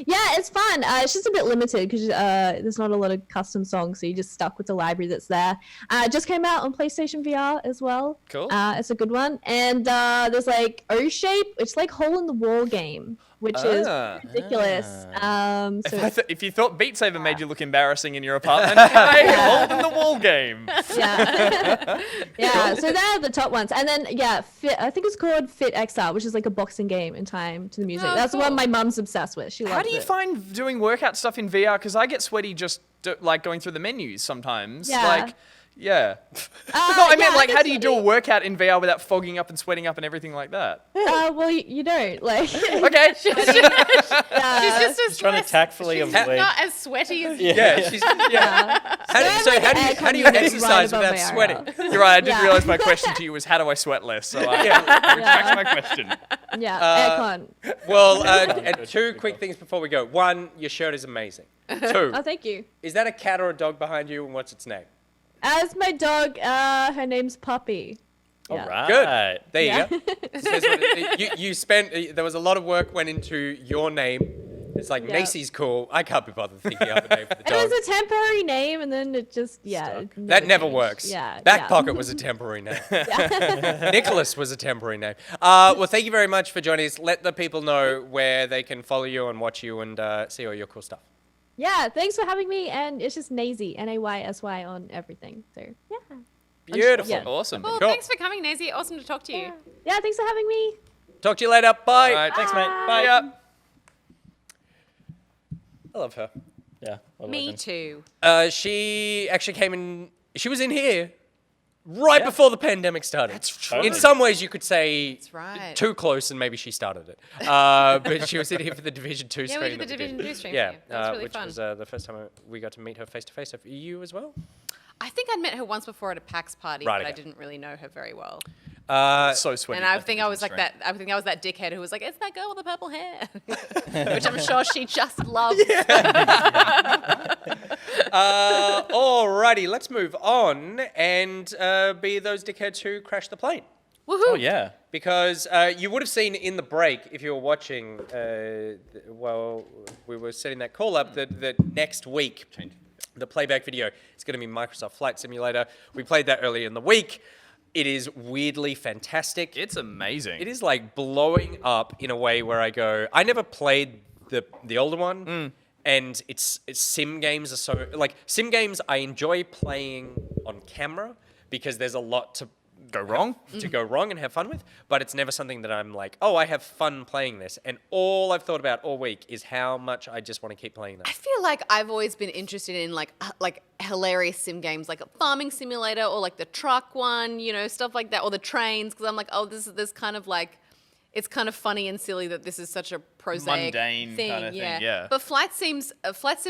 Yeah, it's fun. It's just a bit limited because there's not a lot of custom songs, so you're just stuck with the library that's there. It just came out on PlayStation VR as well. Cool. It's a good one. And there's like O-Shape. It's like hole in the wall game, which is ridiculous. If you thought Beat Saber made you look embarrassing in your apartment, hey, hold in the wall game. Yeah. Yeah, so they're the top ones. And then, yeah, I think it's called Fit XR, which is like a boxing game in time to the music. Oh, That's the cool. one my mum's obsessed with. She loves it. How do you find doing workout stuff in VR? Because I get sweaty just like going through the menus sometimes. Yeah. Like, yeah. No, I mean, like, how do you do a workout in VR without fogging up and sweating up and everything like that? Well, you don't. Like, Okay. She's just as Trying to tactfully she's avoid. not as sweaty as you. Yeah, she's, yeah. How do you exercise without sweating? You're right. I didn't Yeah. realize my question to you was how do I sweat less? So I retract my question. yeah, aircon. Well, and 2 quick things before we go. 1, your shirt is amazing. 2, Oh, thank you. is that a cat or a dog behind you, and what's its name? As my dog, her name's Puppy. All Yeah. right. Good. There Yeah. you go. You spent, there was a lot of work went into your name. It's like, Yeah. Naysy's cool. I can't be bothered thinking up a name for the It dog. was a temporary name, and then it just, it That never changed. works. Yeah. Back yeah. Pocket was a temporary name. Nicholas was a temporary name. Well, thank you very much for joining us. Let the people know where they can follow you and watch you and see all your cool stuff. Yeah, thanks for having me, and it's just Naysy, Naysy on everything. So, yeah. Beautiful. Yeah. Awesome. Well, Cool. thanks for coming, Naysy. Awesome to talk to you. Yeah, thanks for having me. Talk to you later. Bye. All right, Thanks, mate. Bye. Yeah. I love her. Yeah. what a Me legend. too. She actually came in. She was in here right before the pandemic started. That's true. In some ways, you could say That's right. too close, and maybe she started it. But she was in here for the Division 2 Yeah, stream. we did the that Division 2 stream. Yeah, That was really which fun. was the first time we got to meet her face to face. You as well? I think I'd met her once before at a PAX party, Right, but I okay. didn't really know her very well. So sweaty. And I think I was like that. I think I was that dickhead who was like, "It's that girl with the purple hair," which I'm sure she just loves. Alrighty, let's move on and be those dickheads who crashed the plane. Woohoo! Oh, yeah. Because you would have seen in the break, if you were watching while we were setting that call up, that next week, the playback video is going to be Microsoft Flight Simulator. We played that earlier in the week. It is weirdly fantastic. It's amazing. It is like blowing up in a way where I go, I never played the older one, and it's sim games are so like sim games I enjoy playing on camera because there's a lot to Go wrong? go wrong and have fun with, but it's never something that I'm like, oh, I have fun playing this. And all I've thought about all week is how much I just want to keep playing that. I feel like I've always been interested in like hilarious sim games, like a farming simulator or like the truck one, you know, stuff like that, or the trains. Because I'm like, oh, this kind of like, it's kind of funny and silly that this is such a prosaic Mundane thing. kind of thing, yeah. But flight sims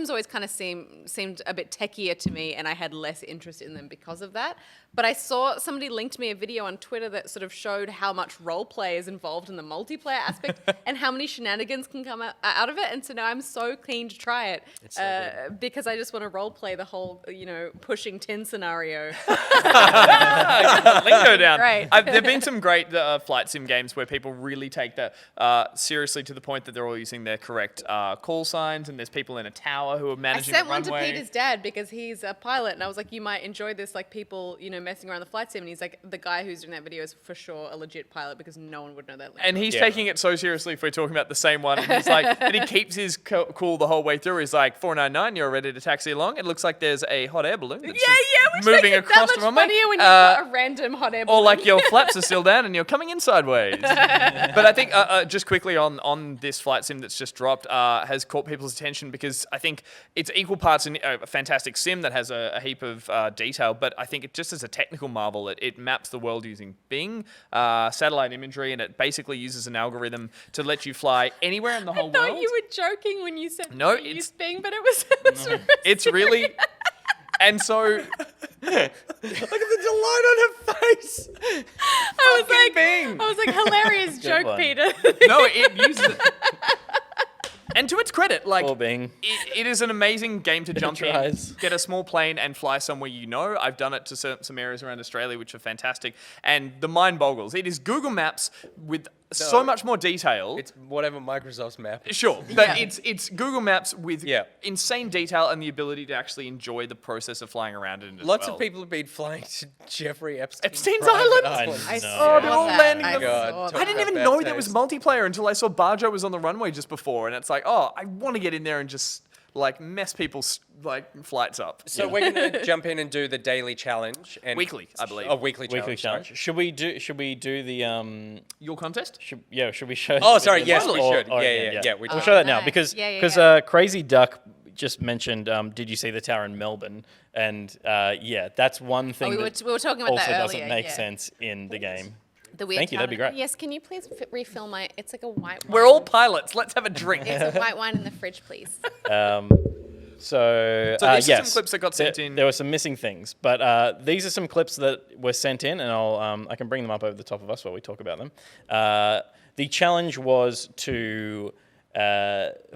always kind of seemed a bit techier to me, and I had less interest in them because of that. But I saw somebody linked me a video on Twitter that sort of showed how much role play is involved in the multiplayer aspect and how many shenanigans can come out of it. And so now I'm so keen to try it because I just want to role play the whole, you know, pushing tin scenario. Lingo down. Right. There've been some great flight sim games where people really take that seriously to the point that they're all using their correct call signs, and there's people in a tower who are I managing sent the one to runway. Peter's dad because he's a pilot, and I was like, you might enjoy this, like people, you know, messing around the flight sim. And he's like, the guy who's doing that video is for sure a legit pilot because no one would know that. And he's Yeah. taking it so seriously if we're talking about the same one. And he's like, and he keeps his cool the whole way through. He's like, 499, you're ready to taxi along. It looks like there's a hot air balloon that's just which moving makes it across that the much runway. funnier when you've got a random hot air balloon. Or like your flaps are still down and you're coming in sideways. But I think just quickly on this flight sim that's just dropped has caught people's attention because I think it's equal parts a fantastic sim that has a heap of detail, but I think it just as a technical marvel, it maps the world using Bing, satellite imagery, and it basically uses an algorithm to let you fly anywhere in the whole I thought world. you were joking when you said No, you used Bing, but it was It's really... And so... Look at the delight on her face. I was like, hilarious joke, one. Peter. No, it uses it. And to its credit, like, Poor Bing. it is an amazing game to jump in, tries. get a small plane and fly somewhere you know. I've done it to some areas around Australia, which are fantastic. And the mind boggles. It is Google Maps with so much more detail. It's whatever Microsoft's map is. Sure, but it's Google Maps with Yeah. insane detail and the ability to actually enjoy the process of flying around in it as Lots well. of people have been flying to Jeffrey Epstein's private Island? I saw know. they're all that. landing I the- saw God, that. I didn't even Bad know there was taste. multiplayer until I saw Barjo was on the runway just before, and it's like, oh, I want to get in there and just like mess people's like flights up. So we're going to jump in and do the daily challenge. And Weekly, I believe. A weekly challenge. Weekly sorry. challenge. Should we do the Your contest? Should we show? Oh, sorry, yes, Or- we should. or- Yeah, we We'll should. show that now nice. because Yeah. Crazy Duck just mentioned. Did you see the tower in Melbourne? And that's one thing we were that we were talking about also that doesn't earlier. make yeah. sense in the game. The weird Thank you, that'd be tower. great. Yes, can you please refill my? It's like a white wine. We're all pilots. Let's have a drink. It's a white wine in the fridge, please. So So these are yes, some clips that got sent in. There were some missing things, but these are some clips that were sent in, and I can bring them up over the top of us while we talk about them. The challenge was to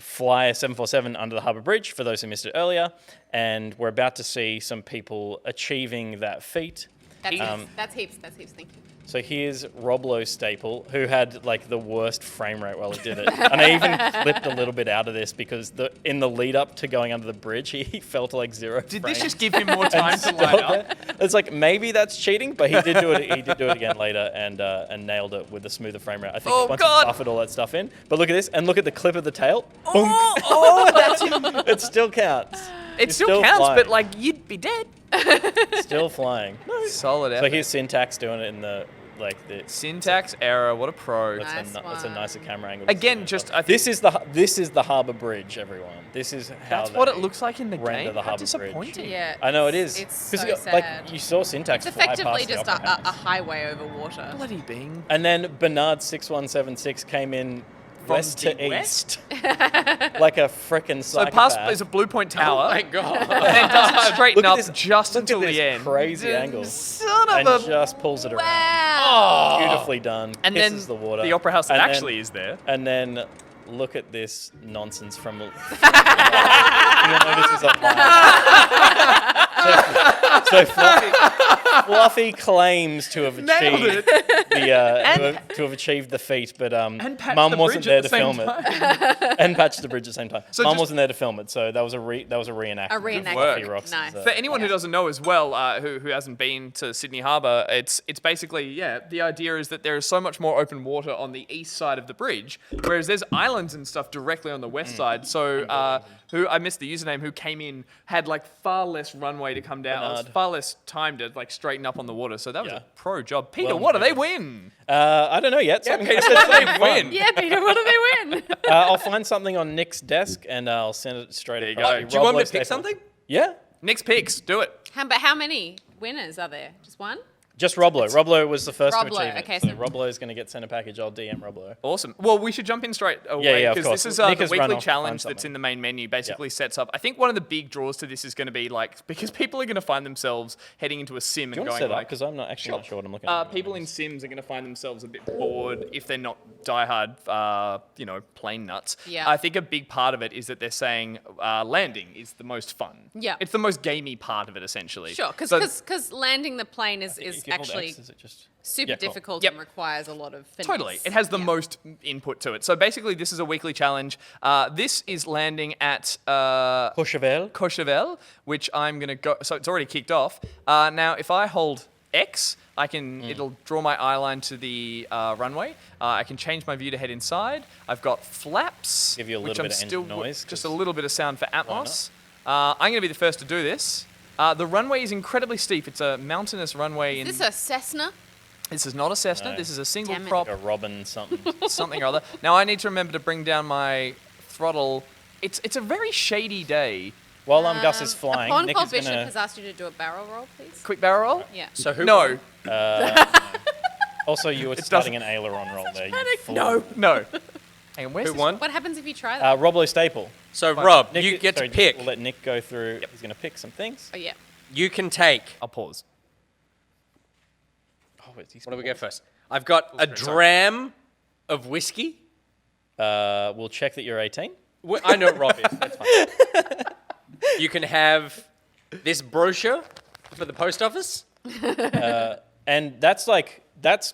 fly a 747 under the Harbour Bridge, for those who missed it earlier, and we're about to see some people achieving that feat. That's heaps. Thank you. So here's Roblo Staple, who had like the worst frame rate while he did it. And I even clipped a little bit out of this because in the lead up to going under the bridge, he fell to like 0 Did frames. this just give him more time to line up? It's like maybe that's cheating, but he did do it. He did do it again later and nailed it with a smoother frame rate. I think Oh, once God. he buffered all that stuff in. But look at this, and look at the clip of the tail. Oh, that's It still counts. It He's still still counts, flying. but like you'd be dead. Still flying. Solid So effort. here's Syntax doing it in the Syntax error. What a pro. Nice That's a nicer one. camera angle. to Again, see it. just I think this is the harbour bridge, everyone. This is how that's what it they looks like in the render game. the How harbour disappointing. bridge. Yeah. I know it is. It's 'Cause so you- sad. Like you saw Syntax It's fly effectively past the just Opera a House. highway over water. Bloody Bing. And then Bernard 6176 came in From west to the east, like a frickin' So psychopath. past there's a Blue Point Tower. Oh my god. and then doesn't straighten Look at up this- just look until at this the end. crazy angle. Son and of a. just pulls it around. Wow. Beautifully done. And then Kisses the water. the Opera House that And then- actually is there. And then look at this nonsense from. You know this is a lie. So Fluffy claims to have Nailed achieved to have achieved the feat, but patched Mum the wasn't bridge there at to the film same it, and patched the bridge at the same time. So Mum just- wasn't there to film it, so that was a reenactment. A reenactment. work. Fluffy rocks Nice. his, For anyone who doesn't know as well, who hasn't been to Sydney Harbour, it's basically, the idea is that there is so much more open water on the east side of the bridge, whereas there's islands and stuff directly on the west side. So who I missed the username who came in had like far less runway to come down, Bernard. far less time to like straighten up on the water. So that was Yeah. a pro job. Peter, Well what do they done. win? I don't know yet. Yeah, Something- Peter, what do they win? Yeah, Peter, what do they win? I'll find something on Nick's desk and I'll send it straight. There you across go. to Do you want me to Rob pick Staple. something? Yeah. Nick's picks, do it. But how many winners are there? Just one? Just Roblo. Roblo was the first to Roblo, achieve it. okay, so so- Roblo is going to get centre package. I'll DM Roblo. Awesome. Well, we should jump in straight away yeah, of because this course. is Nick the has run weekly off to challenge find that's something. in the main menu. Basically sets up. I think one of the big draws to this is going to be like because people are going to find themselves heading into a sim Do you and want to going set up? like. Because I'm not actually not sure what I'm looking at. People in Sims are going to find themselves a bit bored if they're not diehard, plane nuts. Yeah. I think a big part of it is that they're saying landing is the most fun. Yeah. It's the most gamey part of it, essentially. Sure, So- because landing the plane is If you hold actually X, is it just... super Yeah, cool. difficult Yep. and requires a lot of finesse. Totally. It has the most input to it. So basically, this is a weekly challenge. This is landing at Courchevel. Courchevel, which I'm going to go. So it's already kicked off. Now, if I hold X, it'll draw my eye line to the runway. I can change my view to head inside. I've got flaps, Give you a which little I'm bit of still engine noise, just 'cause a little bit of sound for not? Atmos. I'm going to be the first to do this. The runway is incredibly steep. It's a mountainous runway. Is this a Cessna? This is not a Cessna. No. This is a single Damn it. prop, A Robin something. something or other. Now I need to remember to bring down my throttle. It's a very shady day. While Gus is flying, Upon Nick Paul is Bishop going has to... asked you to do a barrel roll, please. Quick barrel roll. Yeah. So who? No, Also, you were starting an aileron roll there. You fool. no. Hang on, where's Who this- won? What happens if you try that? Roblo Staple. So Rob, Nick, you get sorry, to pick. We'll let Nick go through. He's going to pick some things. Oh yeah. You can take. I'll pause. Oh, What do we get first? I've got a dram of whiskey. We'll check that you're 18. I know what Rob is. That's fine. You can have this brochure for the post office. And that's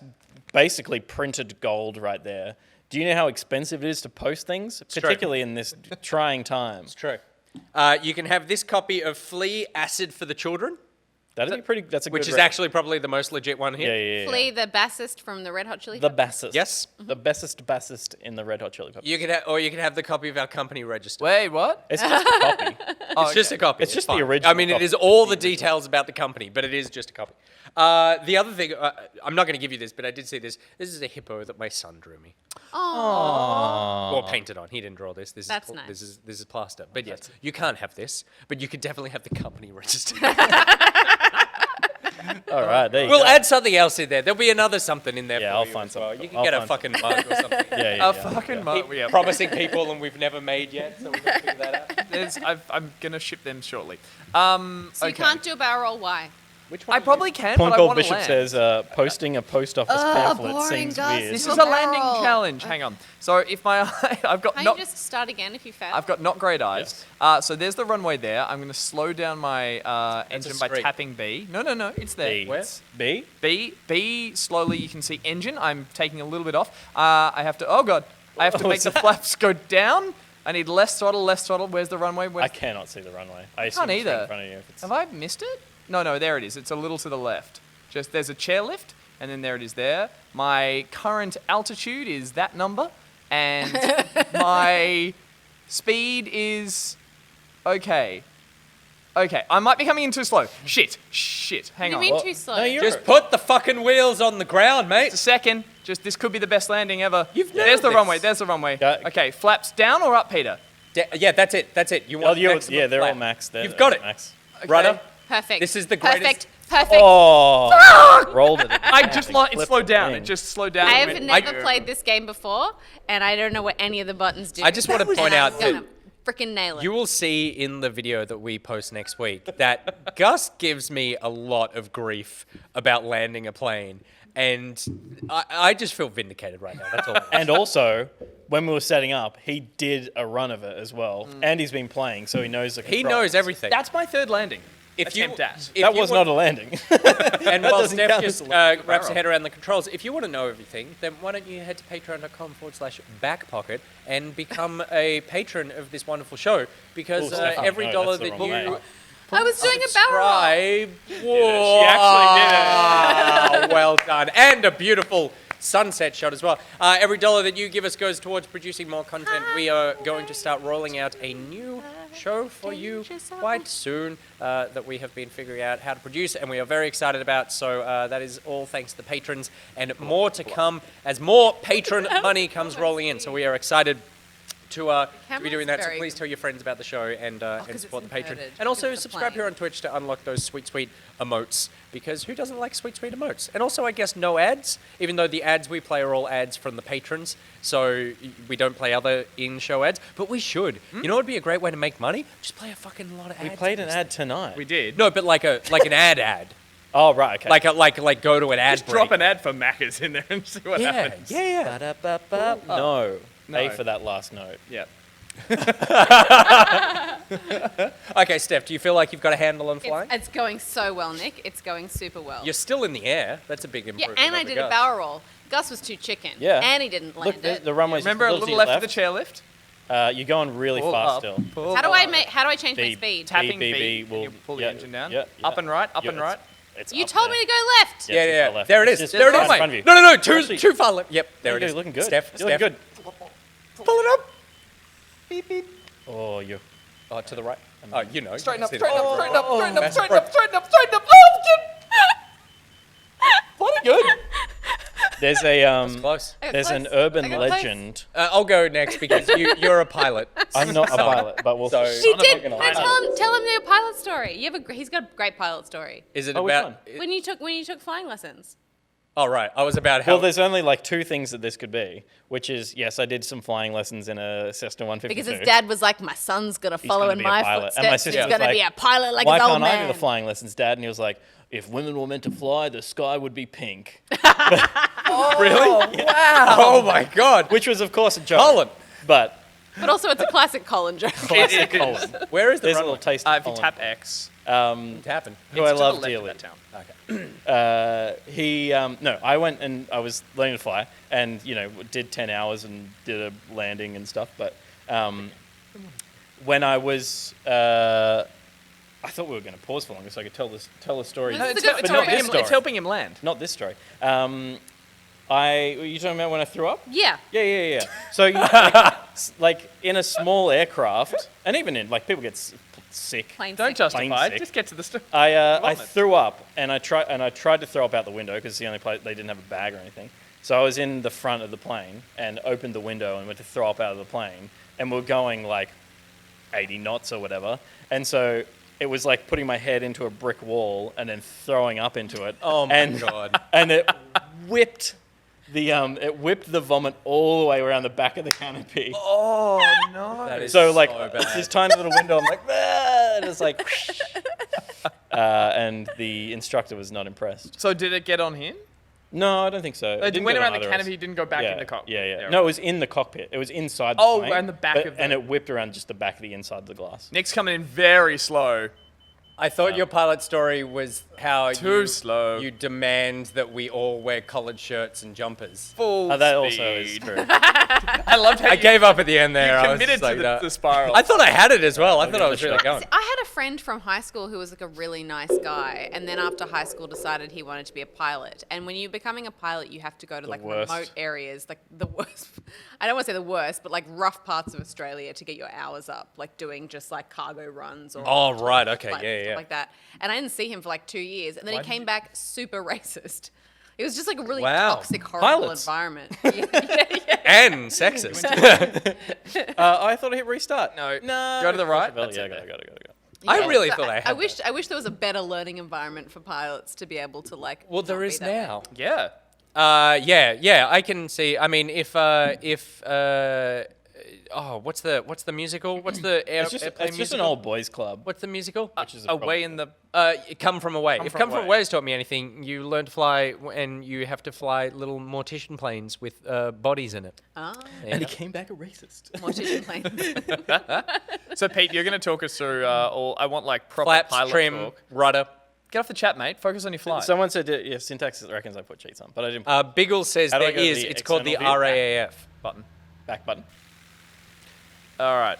basically printed gold right there. Do you know how expensive it is to post things, true. particularly in this trying time? True. You can have this copy of Flea Acid for the Children, That'd be pretty. That's a good. which is rec- actually probably the most legit one here. Yeah. Flea, the bassist from the Red Hot Chili The Peppers. bassist. Yes. The bestest bassist in the Red Hot Chili Peppers. You can or you can have the copy of our company register. Wait, what? It's just a copy. It's just a copy. It's just the fine. original I mean, it copy. is all the details about the company, but it is just a copy. The other thing, I'm not going to give you this, but I did see this. This is a hippo that my son drew me. Or painted on. He didn't draw this. This That's is nice. This is plaster. But yes, you can't have this, but you can definitely have the company register. All right, there you We'll go. add something else in there. There'll be another something in there. Yeah, for I'll you find as well. something. You can I'll get a find fucking mug or something. Yeah. Fucking Keep yeah. promising people, and we've never made yet, so we've got to figure that out. I'm gonna ship them shortly. So you okay. can't do a barrel roll. Why? Which one? I probably can, Point but I Gold want to Bishop land. says posting a post office pamphlet boring, seems Gus. weird. This Do is a a landing barrel roll. challenge. Hang on. So if my I've got Can't not you just start again if you fail? I've got not great eyes. So there's the runway there. I'm gonna slow down my engine by street. tapping B. No, it's there. B. Where? B? B slowly. You can see engine. I'm taking a little bit off. I have to. Oh god. I have to make the flaps go down. I need less throttle. Where's the runway? I cannot see the runway. I can't assume it's either. in front of you. If it's... Have I missed it? No, there it is. It's a little to the left. Just there's a chairlift, and then there it is there. My current altitude is that number, and my speed is okay. Okay, I might be coming in too slow. Shit. Hang You on. mean too slow? No, you're Just put the fucking wheels on the ground, mate. Just a second. This could be the best landing ever. You've There's nailed the this. runway. There's the runway. Yeah. Okay, flaps down or up, Peter? Yeah, that's it. You want maximum yeah, they're all flap. max. You've got it. Max. Rudder. Perfect. This is the greatest- Perfect. Oh, rolled it. It slowed down. It just slowed down. I and have went- never played this game before, and I don't know what any of the buttons do. I just want to point And out I'm that gonna freaking nail it. you will see in the video that we post next week that Gus gives me a lot of grief about landing a plane, and I just feel vindicated right now. That's all. And also, when we were setting up, he did a run of it as well, and he's been playing, so he knows the He controls. knows everything. That's my third landing. If you- Attempt at. if That you was want- not a landing. And while doesn't Steph count just as a wraps her head around the controls, if you want to know everything, then why don't you head to patreon.com/backpocket and become a patron of this wonderful show? Because Oh, Steph, every no, dollar that's the that wrong you way. I was doing a barrel roll. subscribe, She actually did it. wow, well done, and a beautiful sunset shot as well. Every dollar that you give us goes towards producing more content. We are going to start rolling out a new show for you quite soon that we have been figuring out how to produce, and we are very excited about. So that is all thanks to the patrons, and more to come as more patron money comes rolling in. So we are excited to be doing that. So very- please tell your friends about the show and 'cause support the it's patron. inverted. And also It's the subscribe plane. here on Twitch to unlock those sweet, sweet emotes. Because who doesn't like sweet, sweet emotes? And also, I guess, no ads, even though the ads we play are all ads from the patrons. So we don't play other in-show ads, but we should. You know what would be a great way to make money? Just play a fucking lot of ads. We played an ad tonight. We did. No, but like an ad. Oh, right, okay. Like go to an ad Just break. drop an ad for Macca's in there and see what happens. Yeah. No. No. Pay for that last note. Yep. Okay, Steph, do you feel like you've got a handle on flying? It's going so well, Nick. It's going super well. You're still in the air. That's a big Yeah, improvement. and I over did Gus. a barrel roll. Gus was too chicken. Yeah. And he didn't land Look, it. the runway's Remember a to little your left of the chairlift? You're going really fast still. Pull How do I up. how do I change my B, speed? Tapping B, B, will you pull the yeah, engine down. yeah, Up and right, up Yeah, and right. It's You up told there. me to go left. Yeah, Yeah, it's yeah, far left. there it It's is. just There it right is. in front of you. No, Actually- too far left. Yep, there it You're is. looking good. Steph, You're looking Steph. good. Pull it up. Beep, beep. Oh, you. Oh, to the right. Oh, you know. Straighten up, you straighten see up, that. straighten up, straighten up, Massive straighten up, breath. straighten up, straighten up. Oh, bloody good. There's a Close. I got there's close. an urban I got close. legend. I'll go next because you're a pilot. I'm not a pilot, but we'll So- see. He did. fucking No, pilot. tell him your pilot story. He's got a great pilot story. Is it Oh, which about? one? When you took flying lessons. Oh, right. I was about how. Well, there's only like two things that this could be, which is yes, I did some flying lessons in a Cessna 152. Because his dad was like, my son's gonna follow gonna in be a my pilot. footsteps. And my He's sister was gonna like, be a pilot like Why his old can't I man. do the flying lessons, Dad? And he was like, if women were meant to fly, the sky would be pink. really? Wow. Oh my God. Which was, of course, a joke. Colin. But But also, it's a classic Colin joke. classic Colin. Where is the There's a runway? little taste If of you Colin. tap X, It happened. Who it's I to the love left of dearly. that town. No, I went and I was learning to fly and, did 10 hours and did a landing and stuff. But when I was, I thought we were going to pause for longer so I could tell the story. No, It's, It's a good it's story. helping him, Story. it's helping him land. Not this story. Were you talking about when I threw up? Yeah. Yeah. So, like in a small aircraft, and even in, like, people get sick. Plain Don't sick. justify it. sick. Just get to the story. I Vomit. threw up and I tried to throw up out the window because it's the only place they didn't have a bag or anything. So I was in the front of the plane and opened the window and went to throw up out of the plane, and we're going like 80 knots or whatever. And so it was like putting my head into a brick wall and then throwing up into it. Oh my and, God. And it whipped the vomit all the way around the back of the canopy. Oh, no. That is So like bad. it's this tiny little window. I'm like, "Ah," and it's like, and the instructor was not impressed. So did it get on him? No, I don't think so. It didn't went get on around the either of us. canopy, didn't go back in the cockpit. Yeah. No, it was in the cockpit. It was inside the Oh, plane. and the back of the- and it whipped around just the back of the inside of the glass. Nick's coming in very slow. I thought your pilot story was how Too slow. you demand that we all wear collared shirts and jumpers. Full That speed. also is true. I loved how I you gave up at the end there. I was committed just like to that. the spiral. I thought I had it as well. I thought I give was it a really shot. going. I had a friend from high school who was like a really nice guy, and then after high school decided he wanted to be a pilot. And when you're becoming a pilot, you have to go to like worst. remote areas, like the worst. I don't want to say the worst, but like rough parts of Australia to get your hours up, like doing just like cargo runs or. Oh, right, okay, flights, yeah. stuff like that. And I didn't see him for like 2 years, and then he came back super racist. It was just like a really Wow. toxic, horrible Pilots. environment. Yeah. And sexist. I thought I hit restart. No. No. Go to the right. Yeah, That's go, it. go. I really So thought I had I wish that. there was a better learning environment for pilots to be able to like. Well, there not is be that way. now. Yeah. Yeah, I can see. I mean, what's the musical? What's the It's just an old boys club. What's the musical? Which is a Away in the. Come From Away. If From Come From Away. Away has taught me anything, you learn to fly and you have to fly little mortician planes with bodies in it. Ah, And he came back a racist. mortician planes. So Pete, you're going to talk us through all. I want like proper Flaps, pilot trim, talk. rudder. Get off the chat, mate. Focus on your flight. Someone said, yeah, syntax reckons I put cheats on, but I didn't. Biggle says How do I there go to is. the It's called the external view? RAAF. Button. Back button. All right.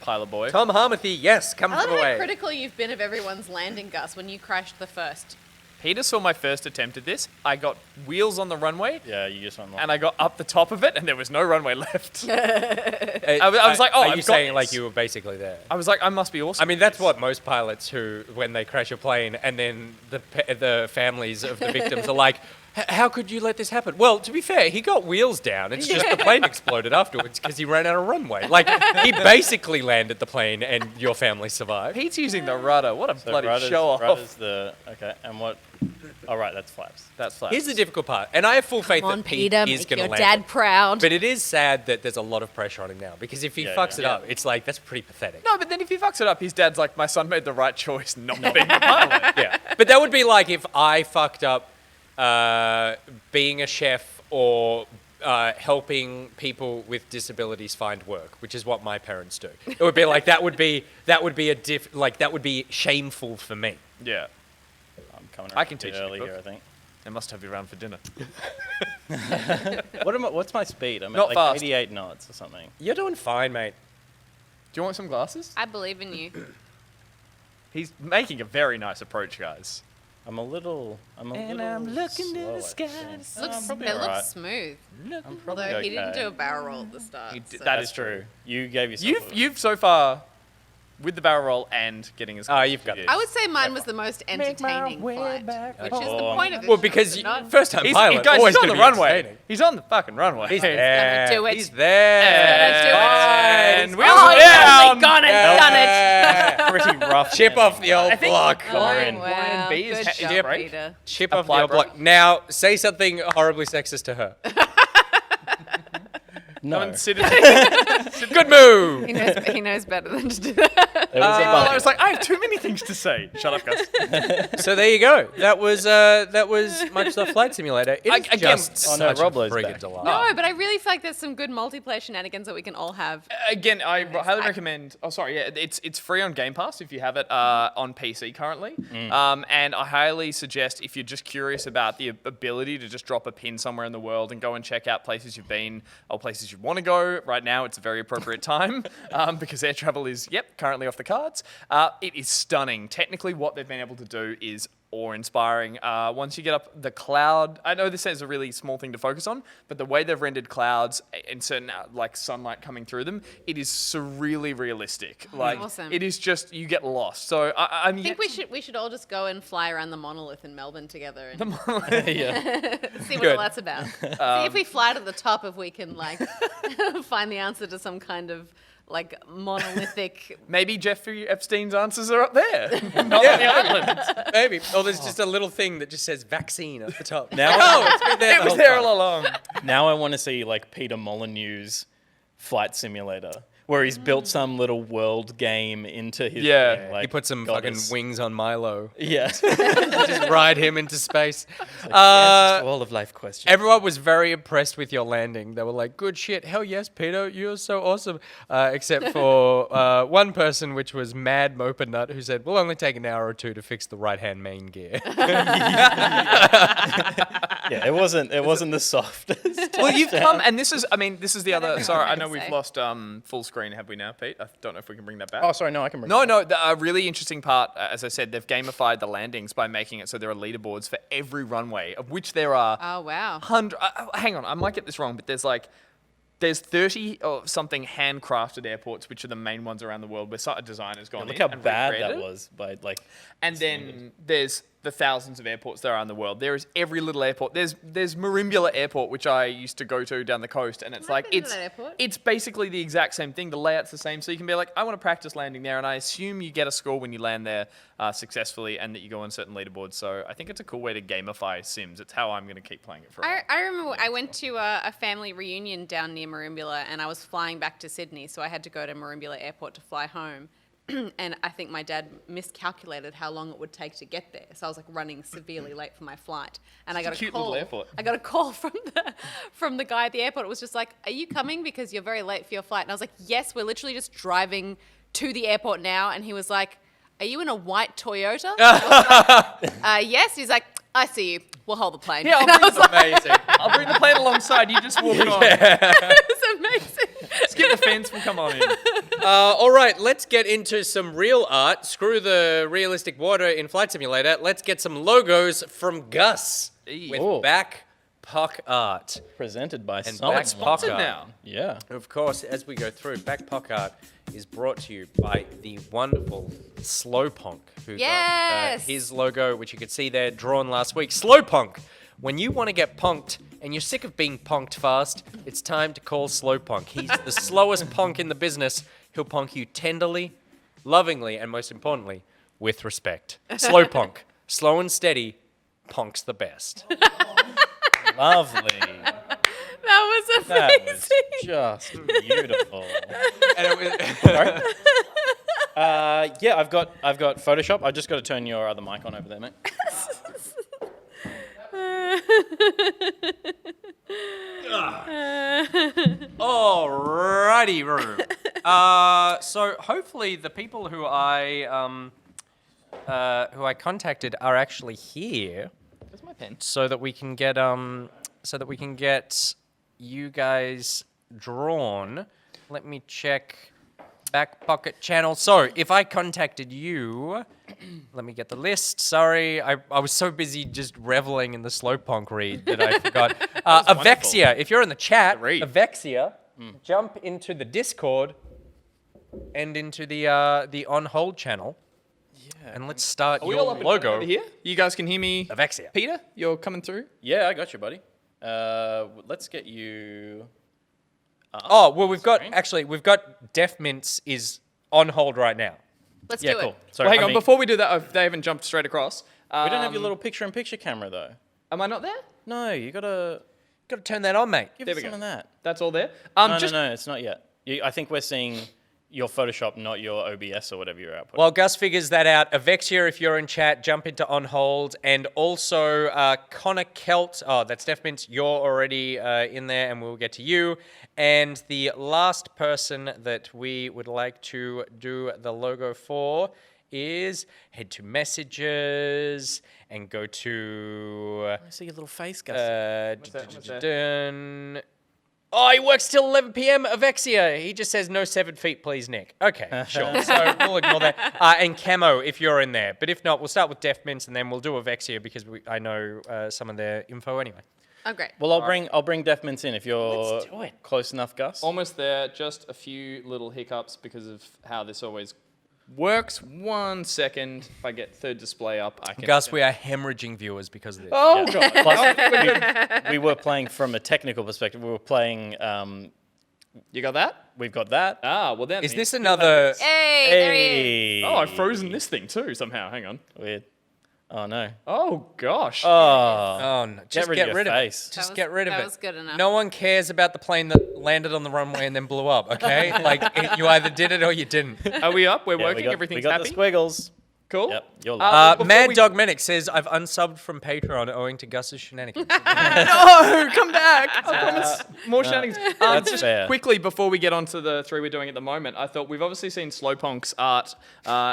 Pilot boy. Tom Harmathy, yes, Come I love From how Away. critical you've been of everyone's landing, Gus, when you crashed the first. Peter saw my first attempt at this. I got wheels on the runway, Yeah, you just went. and I got up the top of it, and there was no runway left. I was like, oh, are I've you got saying this. like you were basically there? I was like, I must be awesome. I mean, that's what most pilots who, when they crash a plane, and then the families of the victims are like, how could you let this happen? Well, to be fair, he got wheels down. It's just the plane exploded afterwards because he ran out of runway. Like, he basically landed the plane, and your family survived. Pete's using the rudder. What a So bloody rudder's- show off. rudder's okay, and what? Oh, right, that's flaps. That's flat. Here's the difficult part, and I have full faith Come on, that Pete Peter, is make going to your land dad it. proud. But it is sad that there's a lot of pressure on him now, because if he Yeah, fucks yeah. it up, it's like, that's pretty pathetic. No, but then if he fucks it up, his dad's like, my son made the right choice not being a pilot. Yeah, but that would be like if I fucked up being a chef or helping people with disabilities find work, which is what my parents do. It would be like that would be that would be shameful for me. Yeah. I'm coming I around can a bit teach you to early cook. here, I think. I must have you around for dinner. What's my speed? I'm Not at like fast. 88 knots or something. You're doing fine, mate. Do you want some glasses? I believe in you. He's making a very nice approach, guys. I'm a little. And I'm looking to slow, the I sky. think. It alright. looks smooth. I'm probably Although okay. he didn't do a barrel roll at the start. He did- so- that That's is true. You gave yourself. You've so far, with the barrel roll and getting as close you've as got you it. did. I would say mine was the most entertaining flight, which is the Oh, point of this. Well, show, because is it you, not? first time He's, pilot, guys, always he's on gonna the be runway. entertaining. He's on the fucking runway. He's Hey. there. do it. He's there. And Oh, wheels he's down. actually gone and done it. Yeah. pretty rough. Chip off the old block. Lauren. Wow, B is good ha- job, yep. Peter. Chip off the Apply old block. brake. Now, say something horribly sexist to her. No. Come and sit in Good move. He knows better than to do that. It was a I bump. was like, I have too many things to say. Shut up, guys. So there you go. That was Microsoft Flight Simulator. It is Again- just Oh, no, such a Roblo's friggin' back. delight. No, but I really feel like there's some good multiplayer shenanigans that we can all have. Again, I highly recommend. Oh, sorry, yeah, it's free on Game Pass if you have it on PC currently. And I highly suggest if you're just curious about the ability to just drop a pin somewhere in the world and go and check out places you've been or places you want to go. Right now, it's a very appropriate time because air travel is currently off the cards. It is stunning. Technically, what they've been able to do is awe-inspiring. Once you get up the cloud, I know this is a really small thing to focus on, but the way they've rendered clouds and certain like sunlight coming through them, it is surreally realistic. Like Awesome. it is just you get lost. So I mean, I think we should all just go and fly around the monolith in Melbourne together and Yeah. see what Good. all that's about. See if we fly to the top, if we can like find the answer to some kind of like monolithic. maybe Jeffrey Epstein's answers are up there, not on the island. Maybe. Or there's just a little thing that just says vaccine at the top. Now- oh, it's been there It the was whole there time. all along. Now I want to see like Peter Molyneux's Flight Simulator, where he's built some little world game into his. Yeah. thing, like He put some goddess. fucking wings on Milo. Yeah. Just ride him into space. Answers to all of life questions. Everyone was very impressed with your landing. They were like, good shit. Hell yes, Peter. You're so awesome. Except for one person, which was Mad Moper Nut, who said, we'll only take an hour or two to fix the right-hand main gear. Yeah, it wasn't the softest. Well, you've come, and this is the other. Sorry, I know to we've say. lost full screen. screen, have we now, Pete? I don't know if we can bring that back. Oh, sorry, no, I can bring No, it. no. A really interesting part, as I said, they've gamified the landings by making it so there are leaderboards for every runway, of which there are Oh wow. hang on, I might get this wrong, but there's 30 or something handcrafted airports, which are the main ones around the world where a designer's gone Look in how and bad recreated that it. was by like. And then there's the thousands of airports there are in the world. There is every little airport. There's Merimbula Airport, which I used to go to down the coast, and it's I've been to that airport. it's basically the exact same thing. The layout's the same, so you can be like, I want to practice landing there, and I assume you get a score when you land there successfully, and that you go on certain leaderboards. So I think it's a cool way to gamify Sims. It's how I'm going to keep playing it for. I remember I went to a family reunion down near Merimbula, and I was flying back to Sydney, so I had to go to Merimbula Airport to fly home. And I think my dad miscalculated how long it would take to get there, so I was like running severely late for my flight. And I got a cute call. little airport. I got a call from the guy at the airport. It was just like, "Are you coming because you're very late for your flight?" And I was like, "Yes, we're literally just driving to the airport now." And he was like, "Are you in a white Toyota?" I was like, yes. He's like, "I see you. We'll hold the plane." Yeah, And I was like, Amazing. I'll bring the plane alongside. You just walk it on. "It's amazing." Skip the fence. We'll come on in. All right, let's get into some real art. Screw the realistic water in Flight Simulator. Let's get some logos from Gus with Ooh. back Pock-Art. Presented by And someone. back Sponsored Pock-Art. now. Yeah. Of course, as we go through, back Pock-Art is brought to you by the wonderful Slowpunk, who got Yes! his logo, which you could see there, drawn last week. Slowpunk. When you want to get punked and you're sick of being punked fast, it's time to call Slowpunk. He's the slowest punk in the business. He'll punk you tenderly, lovingly, and most importantly, with respect. Slowpunk. Slow and steady, punk's the best. Lovely. That was That amazing. was just beautiful. And it was- Sorry? Yeah, I've got Photoshop. I just got to turn your other mic on over there, mate. Alrighty, Roo. So hopefully the people who I contacted are actually here, Where's my pen? so that we can get you guys drawn. Let me check back pocket channel. So if I contacted you, let me get the list. Sorry, I was so busy just reveling in the Slowpunk read that I forgot. Avexia, if you're in the chat, read. Avexia, jump into the Discord and into the on hold channel. Yeah. And let's start We your all up and logo. over here? You guys can hear me. Avexia. Peter, you're coming through. Yeah, I got you, buddy. Let's get you. Oh, well, we've got Def Mints is on hold right now. Let's Yeah, do cool. it. So Well, hang I on. mean, Before we do that, they haven't jumped straight across. we don't have your little picture-in-picture camera though. Am I not there? No, you gotta Got to turn that on, mate. give There us we some go. of that. That's all there. No, Just no, it's not yet. I think we're seeing your Photoshop, not your OBS or whatever you're outputting. While Gus figures that out, Avexia, if you're in chat, jump into on hold. And also Connor Kelt, that's Def Mints, you're already in there and we'll get to you. And the last person that we would like to do the logo for is head to messages and go to... I see your little face, Gus. What's that? dun- Oh, he works till 11 p.m. Avexia. He just says no 7 feet, please, Nick. Okay, sure. So we'll ignore that. And Camo, if you're in there. But if not, we'll start with Def Mints and then we'll do Avexia because I know some of their info anyway. Oh, great. Well, I'll bring Def Mints in if you're Let's do it. close enough, Gus. almost there. Just a few little hiccups because of how this always works. 1 second. If I get third display up, I can. Gus, we are hemorrhaging viewers because of this. Oh god. Plus, we were playing from a technical perspective. We were playing. You got that? We've got that. Ah, well then. Is this another... Hey, there he is. Oh, I've frozen this thing too somehow. Hang on. Weird. Oh no. Oh gosh. Oh. Oh, no. Just rid of your of it. face. Just was- get rid of that it. was good enough. No one cares about the plane that landed on the runway and then blew up, okay? Like, you either did it or you didn't. Are we up? We're Yeah, working. we Everything's got happy. the squiggles. Cool. Yep, you're live. Before Mad we- Dog Medic says, I've unsubbed from Patreon owing to Gus's shenanigans. No, come back. I promise more shenanigans. That's just fair. quickly, before we get on to the 3 we're doing at the moment, I thought we've obviously seen Slowpunk's art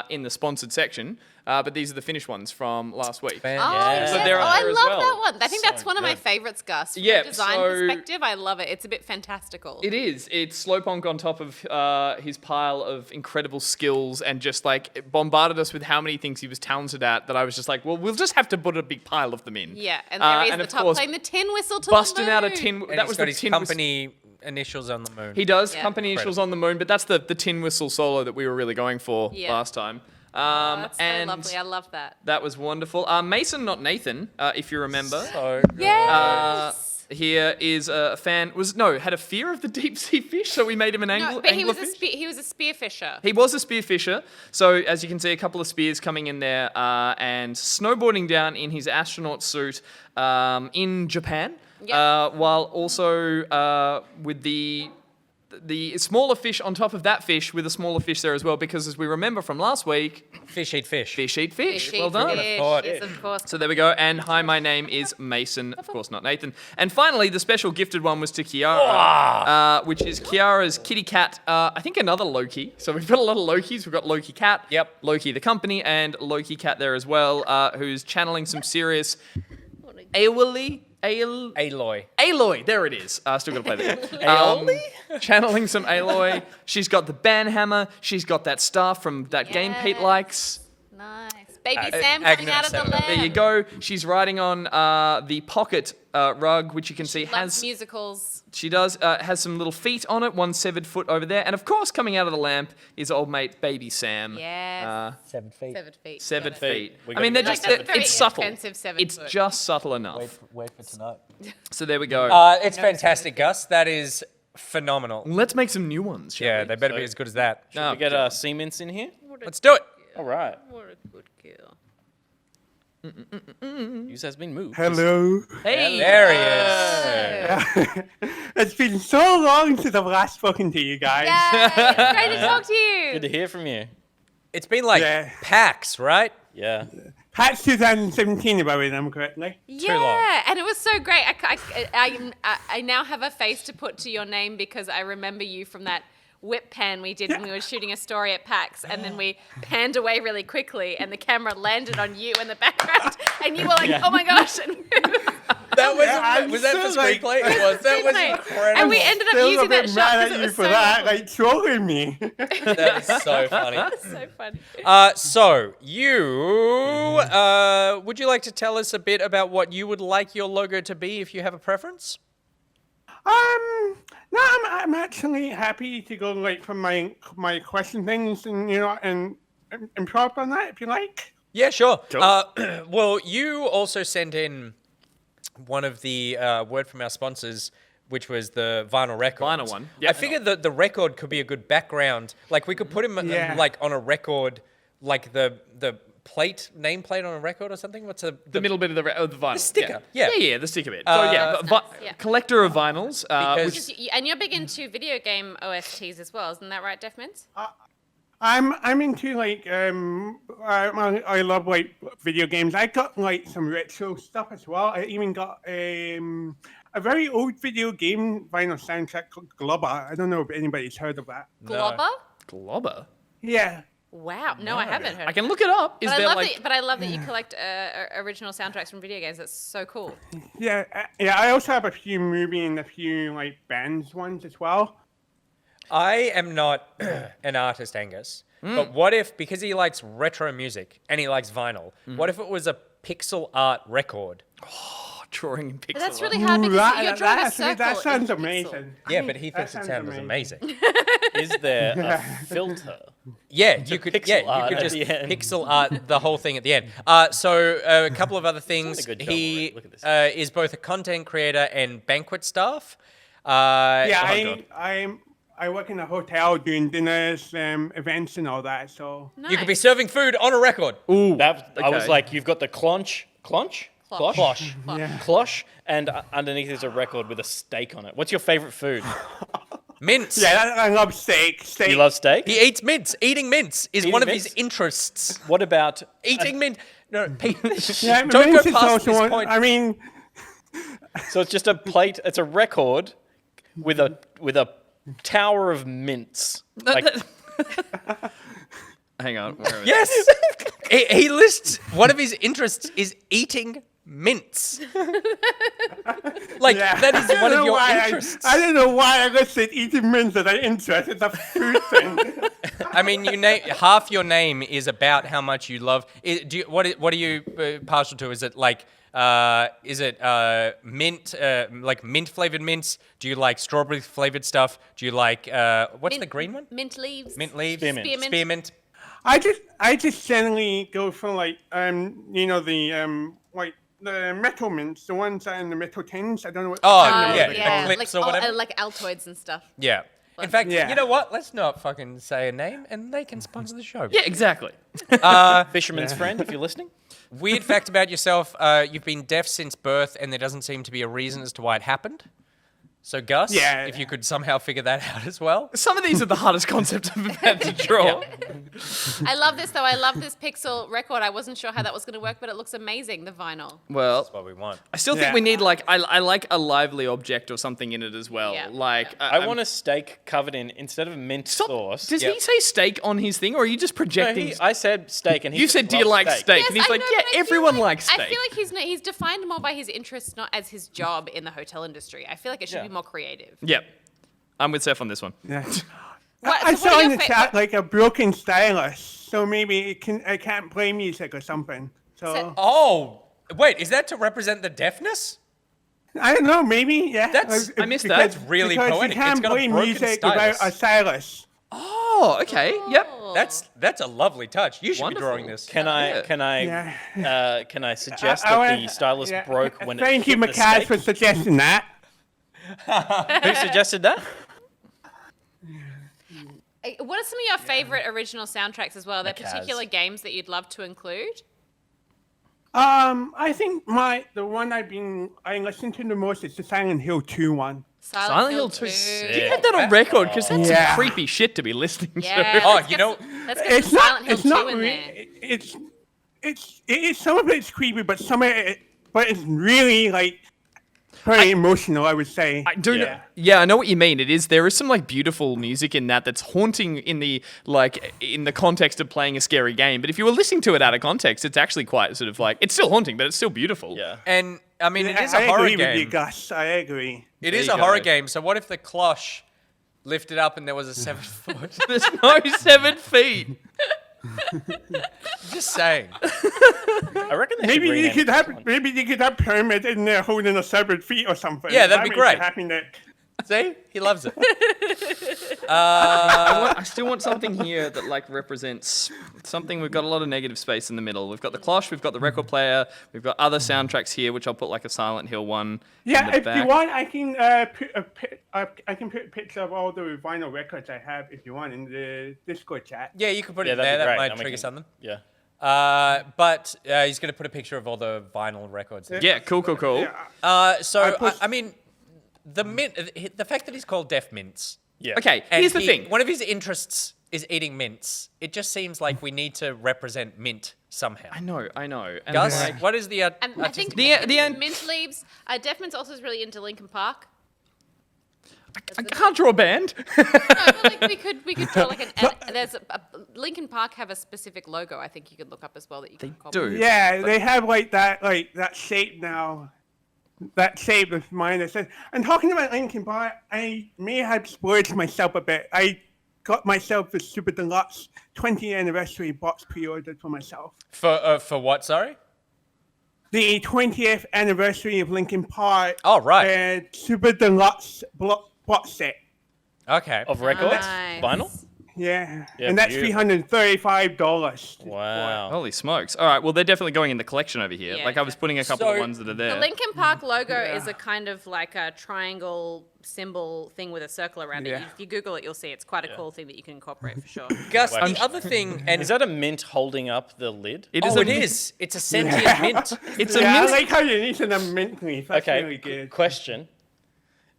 in the sponsored section, but these are the finished ones from last week. Oh, Yeah. yes. So they're up I there as love well. that one. I think So that's one of my good. favorites, Gus. From Yeah, a design so- perspective, I love it. It's a bit fantastical. It is. It's Slowpunk on top of his pile of incredible skills and just like it bombarded us with how many things he was talented at that I was just like, well, we'll just have to put a big pile of them in. Yeah, and there he is and at the of top course, playing the tin whistle to busting the out a moon. tin. And that he's was got the his tin company initials on the moon. He does Yeah. company initials on the moon, but that's the tin whistle solo that we were really going for Yeah. last time. Oh, that's so and lovely. I love that. that was wonderful. Mason, not Nathan, if you remember. So Yes. Here is a fan had a fear of the deep sea fish, so we made him an No, but he was anglerfish. a spearfisher. He was a spearfisher, so as you can see, a couple of spears coming in there, and snowboarding down in his astronaut suit in Japan, Yep. while also with the smaller fish on top of that fish with a smaller fish there as well, because as we remember from last week, Fish eat fish. fish eat fish. Fish Well eat done. fish. thought. Yes, of course. So there we go. And hi, my name is Mason. Of course, not Nathan. And finally, the special gifted one was to Kiara, which is Kiara's kitty cat. I think another Loki. So we've got a lot of Lokis. We've got Loki Cat. Yep. Loki the company and Loki Cat there as well, who's channeling some serious Aloy. Aloy. There it is. Still got to play that. Channeling some Aloy. She's got the banhammer. She's got that staff from that game Pete Yes. likes. Nice. Baby Sam coming out of the lamp. There you go. She's riding on the pocket rug, which you can see Loves has. musicals. She does has some little feet on it. One severed foot over there, and of course, coming out of the lamp is old mate Baby Sam. Yes. 7 feet. Severed feet. Severed Got it. feet. We I mean, they're gotta just get that very it's subtle. expensive severed It's foot. just subtle enough. Wait for tonight. So there we go. It's fantastic, Gus. That is phenomenal. Let's make some new ones. Shall Yeah, we? they better be as good as that. No, we get Siemens in here. Let's do it. All right. What a good girl. Use has been moved. Hello. Hey. There he is. It's been so long since I've last spoken to you guys. Yay, it's great to talk to you. Good to hear from you. It's been like Yeah. PAX, right? Yeah. Patch 2017, if I remember correctly. Yeah, long. and it was so great. I now have a face to put to your name because I remember you from that whip pan we did when we were shooting a story at PAX, and then we panned away really quickly, and the camera landed on you in the background, and you were like, "Oh my gosh!" And That was I'm was that for so, like- screenplay? It was. That was Screenplay. incredible. And we ended up Still a using that bit shot mad because at it you was for so that, lovely. like trolling me. That is so funny. So funny. So you would you like to tell us a bit about what you would like your logo to be if you have a preference? No, I'm actually happy to go like from my question things and and improv on that if you like. Yeah, sure. Well, you also sent in one of the word from our sponsors, which was the vinyl record. Vinyl one. I figured that the record could be a good background. Like we could put him Yeah. like on a record, like the nameplate on a record or something. What's The middle bit of the vinyl. The sticker, yeah. Yeah, the sticker bit. So yeah, Yeah. collector of vinyls. Because- And you're big into video game OSTs as well, isn't that right, Def Mints? I'm into like I love like video games. I got like some retro stuff as well. I even got a very old video game vinyl soundtrack called Globber. I don't know if anybody's heard of that. Globber? Globber. Yeah. Wow. No, I haven't heard. I can look it up. Is But there I love like? that. But I love that you collect original soundtracks from video games. That's so cool. Yeah, I also have a few movie and a few like bands ones as well. I am not an artist, Angus. But what if, because he likes retro music and he likes vinyl, what if it was a pixel art record? Drawing in pixel. But that's really art. hard because that, you're drawing a actually- circle. that sounds in pixel. amazing. Yeah, but he thinks it sounds sounds amazing. Is there a filter? Yeah, you could. pixel Yeah, you art could at just the end. pixel art the whole thing at the end. So a couple of other things. good job, He Rory. Look at this. is both a content creator and banquet staff. Yeah, I work in a hotel doing dinners, events, and all that. So You could be serving food on a record. Ooh. I was Okay. like, you've got the cloche, Cloche. cloche, and underneath is a record with a steak on it. What's your favorite food? Mince. Yeah, I love steak. Steak. You love steak? He eats mince. Eating mince is Eating one of mince? his interests. What about Eating mince. No, Pete. Yeah, Don't mince go is past also this one- point. I mean, So it's just a plate. It's a record with a tower of mints. Like, Hang on. Where is Yes. he lists one of his interests is eating mince. Like yeah. that is I don't one of know your why interests. I don't know why I listed eating mince as an interest. It's a food thing. I mean, you name half your name is about how much you love. What are you partial to? Is it like mint, like mint flavored mints? Do you like strawberry flavored stuff? Do you like what's the green one? Mint leaves. Mint leaves. Spearmint. Spearmint. I just generally go for like like the metal mints, the ones that are in the metal tins. I don't know what. Oh, I don't know yeah, what they yeah. call. like, Eclipse or whatever? like Altoids and stuff. Yeah. In fact, Yeah. you know what? Let's not fucking say a name, and they can sponsor the show. Yeah, exactly. Fisherman's friend, if you're listening. Weird fact about yourself: you've been deaf since birth, and there doesn't seem to be a reason as to why it happened. So, Gus, Yeah. if you could somehow figure that out as well. Some of these are the hardest concepts I've had to draw. I love this though. I love this pixel record. I wasn't sure how that was going to work, but it looks amazing. The vinyl. Well, That's what we want. I still think Yeah. we need like I like a lively object or something in it as well. Yeah. Like I want a steak covered in, instead of mint sauce. Does Yep. he say steak on his thing, or are you just No, projecting? I said steak, and he You said, "Do you like steak?" Yes, And he's I like, know, "Yeah, but I feel everyone like- likes steak." I feel like he's defined more by his interests, not as his job in the hotel industry. I feel like it should Yeah. be more creative. Yep, I'm with Seth on this one. Yeah. What- I so what saw are in your the fa- chat what- like a broken stylus, so maybe I can't play music or something. So Oh, wait, is that to represent the deafness? I don't know, maybe yeah. That's- I missed that. That's really because poetic. You It's can't got a play broken music stylus. without a stylus. Oh, okay. Yep. That's a lovely touch. You should Wonderful. be drawing this. Can I Yeah. can I suggest I that wanna- the stylus yeah. broke when Thank it you, hit the Macaz, steak? for suggesting that. Who suggested that? What are some of your favorite original soundtracks as well? Are there Macaz. particular games that you'd love to include? I think the one I listened to the most is the Silent Hill 2 one. Silent Hill 2. Do you Sick. have that on record? Because that's Yeah. some creepy shit to be listening Yeah. to. Oh, let's you get know- some- let's get some It's not. Silent Hill It's not. 2 in there. It's some of it's creepy, but some of it, but it's really like very emotional. I would say. I do. Yeah. Yeah, I know what you mean. There is some like beautiful music in that's haunting in the context of playing a scary game. But if you were listening to it out of context, it's actually quite sort of like it's still haunting, but it's still beautiful. Yeah. And I mean, it is I a horror agree with you, game. Gus. I agree. It There is you a go. horror game. So what if the cloche lifted up and there was a 7 foot? There's no 7 feet. Just saying. I reckon they Maybe should you rename could this have one. maybe you could have Pyramid in there holding a 7 feet or something. Yeah, that'd That be makes you great. happy, Nick. See, he loves it. I still want something here that like represents something. We've got a lot of negative space in the middle. We've got the cloche, we've got the record player, we've got other soundtracks here, which I'll put like a Silent Hill one. Yeah, in the if back. you want, I can put a picture of all the vinyl records I have if you want in the Discord chat. Yeah, you could put it Yeah, in that'd there. be That great. might And we trigger can- something. Yeah. But he's going to put a picture of all the vinyl records. Yeah, cool. Yeah, So post- I mean, the fact that he's called Deaf Mints. Yeah. Okay, And here's the thing. One of his interests is eating mints. It just seems like we need to represent mint somehow. I know. And Gus, like, what is the? I think The- Mint Leaves. Deaf Mint's also is really into Linkin Park. I can't draw a band. No, but like we could draw like there's Linkin Park have a specific logo. I think you could look up as well that you can copy. do. Yeah, they have like that shape now. That shape of mine that says. And talking about Linkin Park, I may have splurged myself a bit. I got myself a Super Deluxe 20th anniversary box pre-ordered for myself. For what? Sorry. The 20th anniversary of Linkin Park. Oh, right. Super Deluxe box set. Okay. Of records? Nice. Vinyl? Yeah. Yeah, And that's beautiful. $335. Wow. Holy smokes! All right, well they're definitely going in the collection over here. Yeah, Like I was putting a couple So- of ones that are there. The Linkin Park logo is a kind of like a triangle symbol thing with a circle around it. Yeah. If you Google it, you'll see it's quite a cool thing that you can incorporate for sure. Gus, Wow. the other thing, and Is that a mint holding up the lid? It is oh, a it mint- is. It's a sentient mint. It's a Yeah, I mint. like how you need to mint leaf. That's Okay. really good. Question.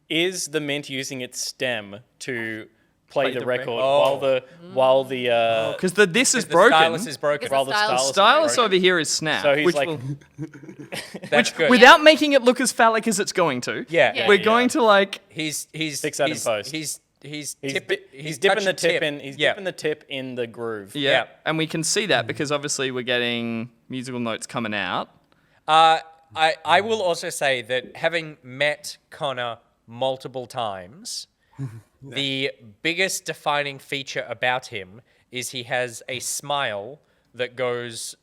is the Mint using its stem to play the the record record. while the Because this is The broken. stylus is broken. Because while the the stylus- stylus, Stylus is broken. over here is snapped. So he's which like, will- That's good. without making it look as phallic as it's going to. Yeah. We're going to like. He's Fix that in he's, post. He's he's he's dipping the touching tip in. He's dipping the tip in the groove. Yeah. And we can see that because obviously we're getting musical notes coming out. I will also say that having met Connor multiple times, the biggest defining feature about him is he has a smile that goes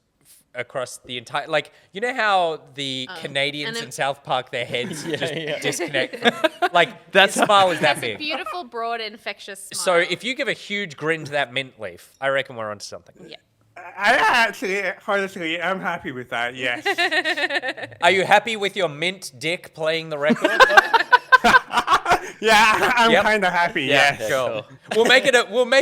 across the entire, like, you know how the Canadians and then- in South Park, their heads just yeah. disconnect from, like, That's his smile is that Has a big. beautiful, broad, infectious smile. So if you give a huge grin to that mint leaf, I reckon we're onto something. Yeah. I actually, honestly, I'm happy with that. Yes. Are you happy with your mint dick playing the record? Yeah, I'm Yep. kind of happy. Yeah, Yes. sure. We'll make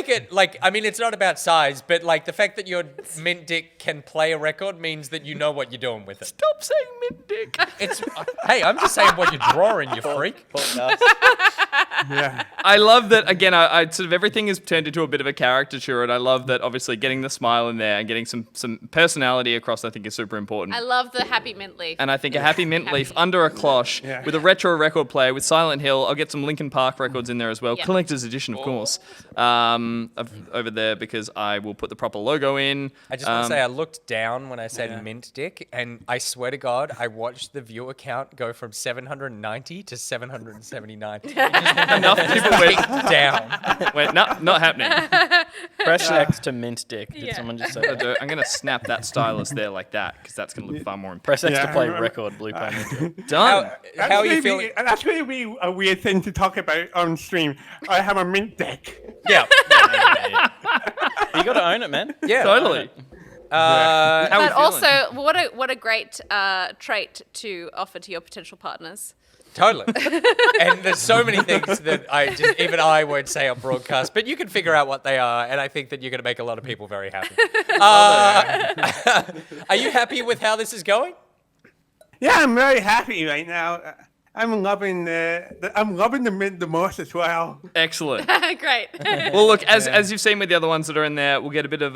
it like, I mean, it's not about size, but like the fact that your mint dick can play a record means that you know what you're doing with it. Stop saying mint dick. It's hey, I'm just saying what you're drawing, you freak. Yeah. I love that again. I sort of everything is turned into a bit of a caricature, and I love that obviously getting the smile in there and getting some personality across. I think is super important. I love the happy mint leaf. And I think a happy mint leaf Happy. under a cloche Yeah. with a retro record player with Silent Hill. I'll get some Linkin Park records in there as well. Yep. Collector's edition, of course, over there because I will put the proper logo in. I just want to say I looked down when I said mint dick, and I swear to God, I watched the viewer count go from 790 to 779. enough people went, down. went no, not happening. Press X to mint dick. Did Yeah. someone just say I'm that? going to snap that stylus there like that because that's going to look far more impressive. Press X to Yeah. play record. Blue play mint dick. Done. How are you feeling? That's going to be a weird thing to talk about on stream. I have a mint deck. Yeah. You got to own it, man. Yeah. Totally. How we But feeling? also, what a great trait to offer to your potential partners. Totally. And there's so many things that even I won't say on broadcast, but you can figure out what they are, and I think that you're going to make a lot of people very happy. Are you happy with how this is going? Yeah, I'm very happy right now. I'm loving the mint the most as well. Excellent. Great. Well, look, as you've seen with the other ones that are in there, we'll get a bit of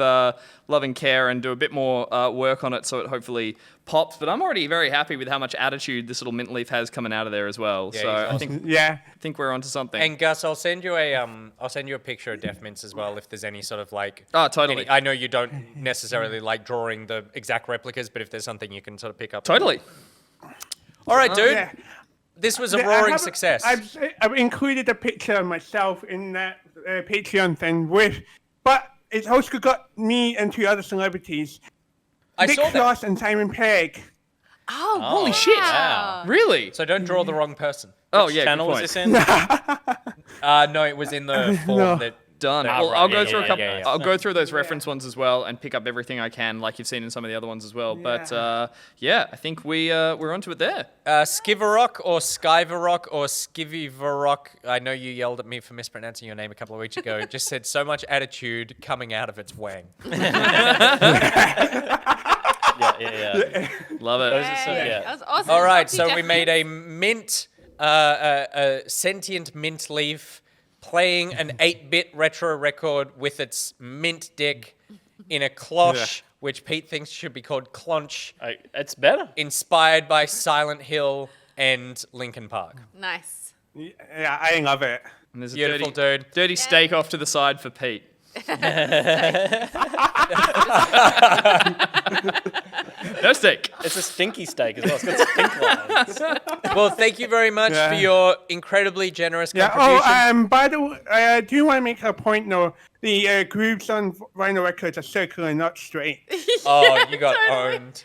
love and care and do a bit more work on it so it hopefully pops. But I'm already very happy with how much attitude this little mint leaf has coming out of there as well. Yeah, So he's I awesome. think we're onto something. And Gus, I'll send you a picture of Deaf Mints as well if there's any sort of like. Oh, totally. I know you don't necessarily like drawing the exact replicas, but if there's something you can sort of pick up. Totally. All right, dude. Yeah. This was a Yeah, I roaring have- success. I've included a picture of myself in that Patreon thing but it's also got me and two other celebrities, I Nick saw that. Frost and Simon Pegg. Oh, Holy shit. wow. Really? So don't draw the wrong person. Oh, yeah. Channel good was point. this in? No, it was in the form No. that. Done. Ah, Well, right, I'll yeah, go through yeah, a couple. yeah, yeah. I'll go through those reference ones as well and pick up everything I can, like you've seen in some of the other ones as well. But yeah, I think we're onto it there. Skivarok or Skyvarok or Skivivarok. I know you yelled at me for mispronouncing your name a couple of weeks ago. It just said so much attitude coming out of its wang. Yeah. Love it. That was awesome. All right, Thank you, so we Deaf made a Mints. mint, a sentient mint leaf playing an 8-bit retro record with its mint dick in a cloche, which Pete thinks should be called clonch, It's better. inspired by Silent Hill and Linkin Park. Nice. Yeah, I love it. And there's a Beautiful, dirty, dude. dirty steak off to the side for Pete. No steak. It's a stinky steak as well. It's got stink lines. Well, thank you very much Yeah. for your incredibly generous Yeah. contribution. Oh, by the way, I do want to make a point though. The grooves on vinyl records are circular, not straight. Oh, you got owned.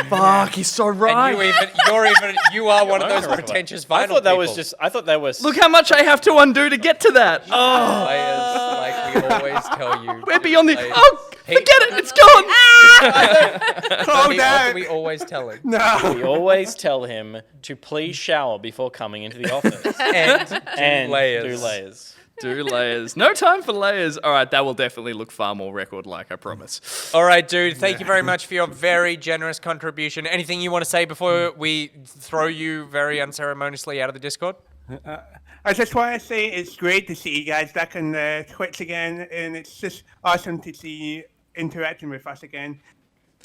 Fuck, he's so right. And you are one of those Right. pretentious vinyl I thought that was people. just. I thought that was. Look how much I have to undo to get to that. Oh, Players, like we always tell you. we're beyond the. Players. Oh, forget it. It's gone. Hold What do that. we always tell him? No. We always tell him to please shower before coming into the office And and layers. do layers. Do layers. No time for layers. All right, that will definitely look far more record-like, I promise. All right, dude. Thank you very much for your very generous contribution. Anything you want to say before we throw you very unceremoniously out of the Discord? I just want to say it's great to see you guys back on Twitch again, and it's just awesome to see you interacting with us again.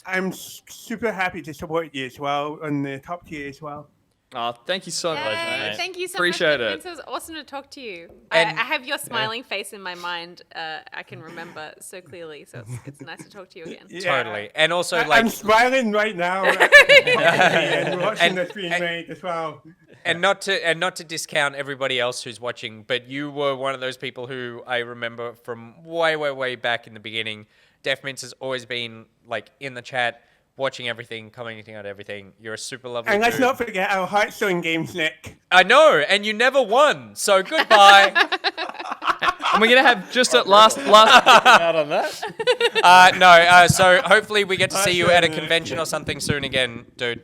I'm super happy to support you as well on the top tier as well. Oh, thank you so much, Yay, mate. thank you so Appreciate much. it. It was awesome to talk to you. And- I have your smiling face in my mind. I can remember so clearly, so it's nice to talk to you again. Yeah. Totally. And also, I'm like, smiling right now and watching the stream mate as well. and not to discount everybody else who's watching, but you were one of those people who I remember from way back in the beginning. Def Mints has always been like in the chat, watching everything, commenting on everything. You're a super lovely And let's dude. not forget our Hearthstone games, Nick. I know, and you never won, so goodbye. And we're gonna have just a last. Out on that. So hopefully we get to see you at a convention or something soon again, dude.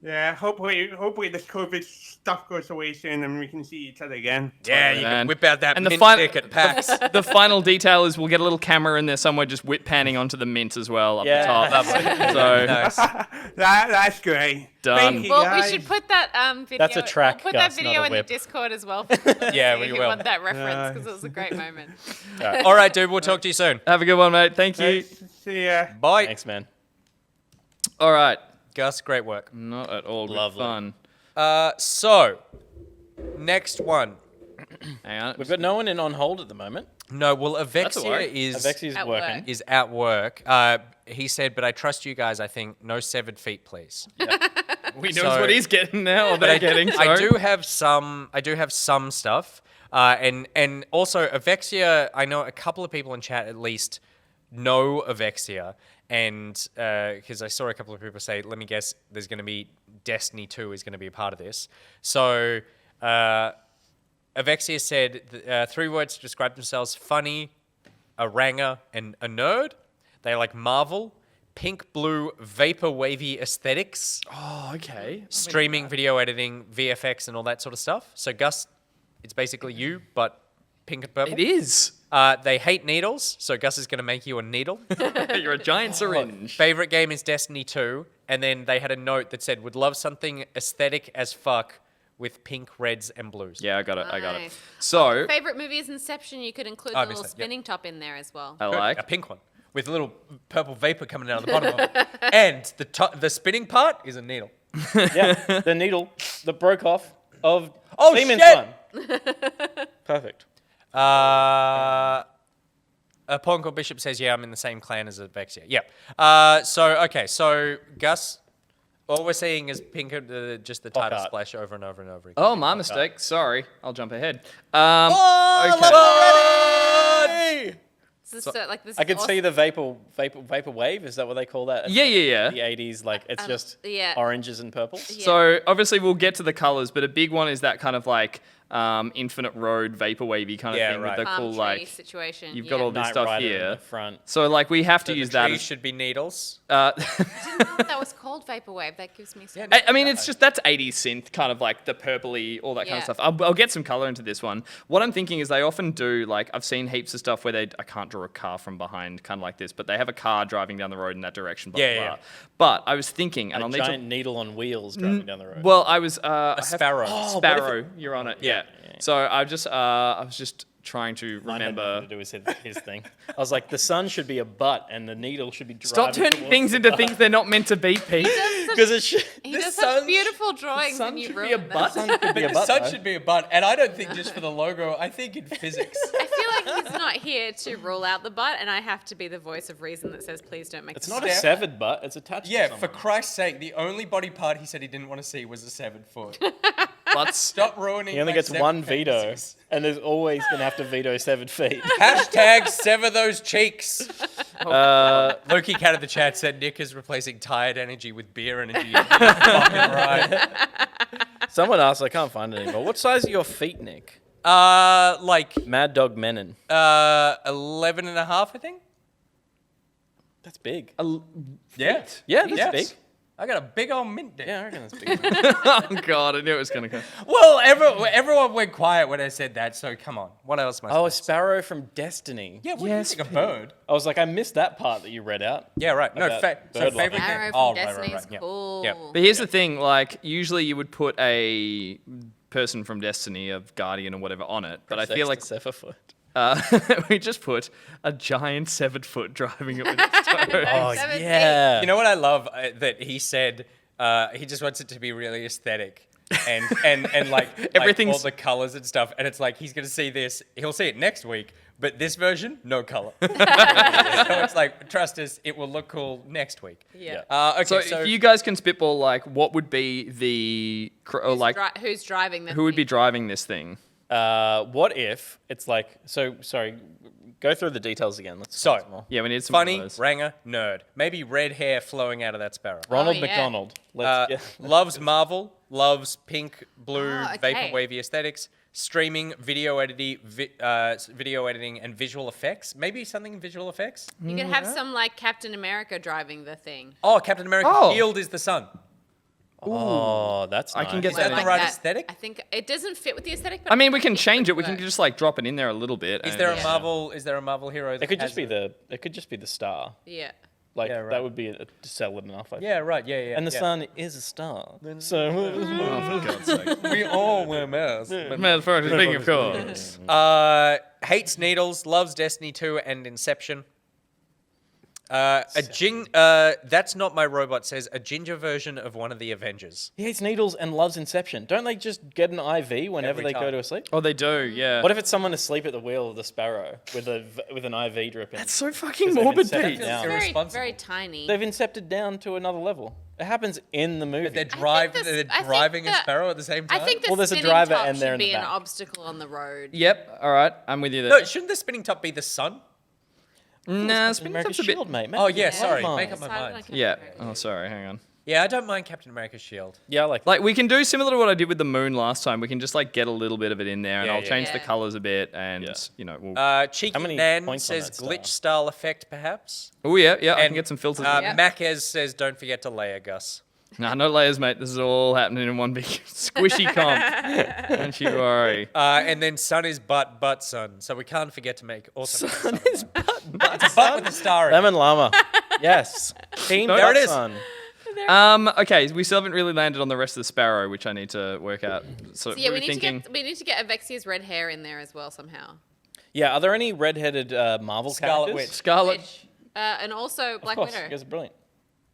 Yeah, hopefully this COVID stuff goes away soon and we can see each other again. Yeah, you man. can whip out that And the mint fin- stick at PAX. The final detail is we'll get a little camera in there somewhere, just whip panning onto the mint as well up Yeah. the top. Lovely. So Nice. That's great. Done. Thank you, Well, guys. we should put that video. That's a track, We'll put that Gus, video not a in the whip. Discord as well. For people to Yeah, see we who will. want that reference because it was a great moment. All right, dude. We'll talk to you soon. have a good one, mate. Thank you. See ya. Bye. Thanks, man. All right. Gus, great work. Not at all good Lovely. fun. So, next one. Hang on. We've got no one in on hold at the moment. No, well, That's Avexia all right. Avexia's At working. work. is at work. He said, but I trust you guys. I think no severed feet, please. We knows So- what he's getting now, or they're getting. I sorry. do have some stuff. And also Avexia, I know a couple of people in chat at least know Avexia. And because I saw a couple of people say, let me guess, there's going to be Destiny 2 is going to be a part of this. So Avexia said 3 words to describe themselves: funny, a ranger, and a nerd. They like Marvel, pink, blue, vapor wavy aesthetics, Oh, okay. streaming, video editing, VFX, and all that sort of stuff. So Gus, it's basically you, but pink and purple. It is. They hate needles, so Gus is going to make you a needle. You're a giant syringe. Favorite game is Destiny 2, and then they had a note that said, would love something aesthetic as fuck with pink, reds, and blues. Yeah, I got it. I got it. Nice. So Favorite movie is Inception. You could include I the missed little that, yep. spinning top in there as well. I A like. pink one with a little purple vapor coming out of the bottom of it. And the spinning part is a needle. Yeah, the needle that broke off of Oh, Seaman's shit! one. Perfect. Ponko Bishop says, yeah, I'm in the same clan as Avexia. Yep. So Gus, all we're seeing is pink, just the title Pock-Art. splash over and over and over again. Oh, my mistake. Sorry. I'll jump ahead. This is like this. I could awesome- see the vapor wave. Is that what they call that? Yeah. The 80s, like it's just yeah. oranges and purples. Yeah. So obviously we'll get to the colors, but a big one is that kind of like infinite road vapor wavy kind of Yeah, thing right. with the Palm cool tree like. situation. You've got all this Knight stuff Rider in here. the front. So like we have to The use that. trees As, should be needles. That was called vaporwave. That gives me some. I mean, it's just that's 80s synth, kind of like the purpley, all that kind of Yeah. stuff. I'll get some color into this one. What I'm thinking is they often do like I've seen heaps of stuff where I can't draw a car from behind, kind of like this, but they have a car driving down the road in that direction. Blah, Yeah, blah, yeah. blah. But I was thinking, and A I'll need giant to. needle on wheels driving down the road. Well, I was a sparrow. Oh, what if Sparrow, you're on it. Yeah. yeah. So I was just trying to Mine had nothing remember. to do with his thing. I was like, the sun should be a butt, and the needle should be driving. Stop turning things into things they're not meant to be, Pete. Because it should. He The does sun such beautiful drawings, sun and you should be ruined a them. butt. Could be a The butt, sun though. should be a butt, and I don't think just for the logo. I think in physics. I feel like he's not here to rule out the butt, and I have to be the voice of reason that says, "Please don't make." It's this not a step." severed butt. It's attached. Yeah, to for someone. Christ's sake, the only body part he said he didn't want to see was a severed foot. Butts. Stop ruining. He only my gets severed one veto, fantasies. and there's always gonna have to veto severed feet. Hashtag sever those cheeks. Loki Cat of the chat said Nick is replacing tired energy with beer energy. Fucking right. Someone asked, I can't find it anymore. What size are your feet, Nick? Like Mad Dog Menon. 11 and a half, I think. That's big. Yeah. Yeah, that's Yes. big. I got a big old mint dick. Yeah, I reckon that's big. Oh God, I knew it was gonna come. Well, everyone went quiet when I said that, so come on. What else am I Oh, a supposed to say? sparrow from Destiny. Yeah, what Yes, do you think? A bird? I was like, I missed that part that you read out. Yeah, right. No, About so bird favorite life. Arrow game. from Oh, Destiny is Yeah. cool. Yeah. But here's the thing, like usually you would put a person from Destiny, of Guardian or whatever on it, but I feel like Severfoot. we just put a giant severed foot driving it with its toes. Oh, Seven yeah. You know what I love that he said he just wants it to be really aesthetic and like Everything's- all the colors and stuff. And it's like he's gonna see this. He'll see it next week, but this version, no color. So it's like, trust us, it will look cool next week. Yeah. Okay, So, if you guys can spitball, like, what would be the or like Who's driving the who would be thing? driving this thing? What if it's like, sorry, go through the details again. Let's So, some more. Yeah, we need some of funny, those. ranger, nerd. Maybe red hair flowing out of that sparrow. Ronald yeah. McDonald. Let's get, Loves Marvel, loves pink, blue, Oh, okay. vaporwavy aesthetics, streaming, video editing, and visual effects. Maybe something in visual effects. You could have some like Captain America driving the thing. Oh, Captain America's Oh. shield is the sun. oh, that's I nice. can get Is that that. the right aesthetic? I think it doesn't fit with the aesthetic. But I mean, we can think change it. would We can work. just like drop it in there a little bit. Is and- there a Yeah. Marvel? Is there a Marvel hero? That It could has just be it could just be the star. Yeah. Like Yeah, right. that would be solid enough. I think. Yeah, right. Yeah, yeah. And the yeah. sun is a star. So Oh, for God's sake. We all wear masks. Metaphorically speaking, of course. Hates needles, loves Destiny 2 and Inception. That's Not My Robot says a ginger version of one of the Avengers. he hates needles and loves Inception. Don't they just get an IV whenever Every they go time. to sleep? Oh, they do, yeah. What if it's someone asleep at the wheel of the Sparrow with an IV drip in? That's so fucking 'Cause they've morbid, been set Pete. up Yeah. now. Very, irresponsible. very tiny. They've incepted down to another level. It happens in the movie. But they're I think they're I think driving a the- sparrow at the same time. I think the Well, there's a spinning driver top and they're should in the be an back. obstacle on the road. Yep, all right, I'm with you there. No, shouldn't the spinning top be the sun? Nah, Captain spinning America's top's a bit... shield, mate. Oh yeah, Make sorry, up make mind. up my Decided on mind. Captain Yeah. America. Oh, sorry, hang on. Yeah, I don't mind Captain America's shield. Yeah, I like Like, we can do similar to what I did with the moon last time. We can just, like, get a little bit of it in there, and Yeah, I'll yeah. change the Yeah. colors a bit, and, Yeah. you know, we'll... Cheeky How many Nan points on says that star? glitch style effect, perhaps. Oh, yeah, I And, can get some filters. Yeah. Macez says don't forget to layer Gus. Nah, no layers, mate. This is all happening in one big squishy comp. Don't you worry. And then sun is butt sun. So we can't forget to make also sun is butt it's a butt with a star in it. Lemon llama. Yes. Team No, there it is. Sun. Okay, we still haven't really landed on the rest of the Sparrow, which I need to work out. So, So yeah, what we are you need thinking? to get Avexia's red hair in there as well somehow. Yeah, are there any red-headed Marvel Scarlet characters? Witch. Scarlet. And also Black Of course, Widow. you guys are brilliant.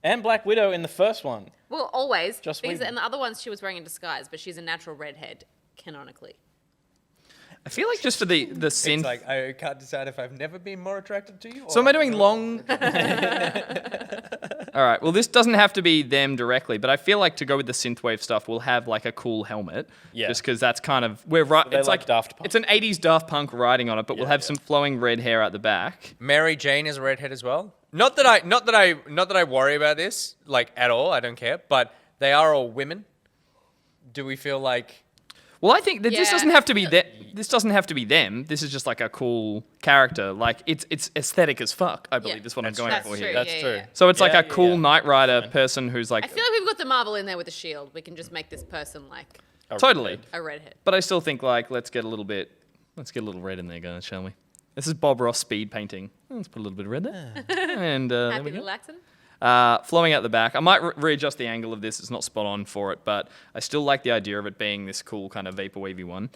And Black Widow in the first one. Well, always. Joss Because Whedon. in the other ones she was wearing a disguise, but she's a natural redhead canonically. I feel like just for the synth. It's like I can't decide if I've never been more attracted to you. So am I doing long? All right. Well, this doesn't have to be them directly, but I feel like to go with the synthwave stuff, we'll have like a cool helmet. Yeah. Just because that's kind of we're right. They It's like like Daft Punk. It's an '80s Daft Punk riding on it, but we'll have some flowing red hair at the back. Mary Jane is a redhead as well. Not that I worry about this like at all. I don't care. But they are all women. Do we feel like? Well, I think that this Yeah. doesn't have to be This doesn't have to be them. This is just like a cool character. Like it's aesthetic as fuck. I believe Yeah. is what I'm That's going That's for true. here. That's yeah, true. yeah. So it's like Yeah, a cool yeah. Knight Rider person who's like I feel like we've got the Marvel in there with the shield. We can just make this person like totally. a redhead. But I still think like let's get a little red in there, guys, shall we? This is Bob Ross speed painting. Let's put a little bit of red there. And there Happy we go. little accent. Flowing out the back. I might readjust the angle of this. It's not spot on for it, but I still like the idea of it being this cool kind of vaporwavy one.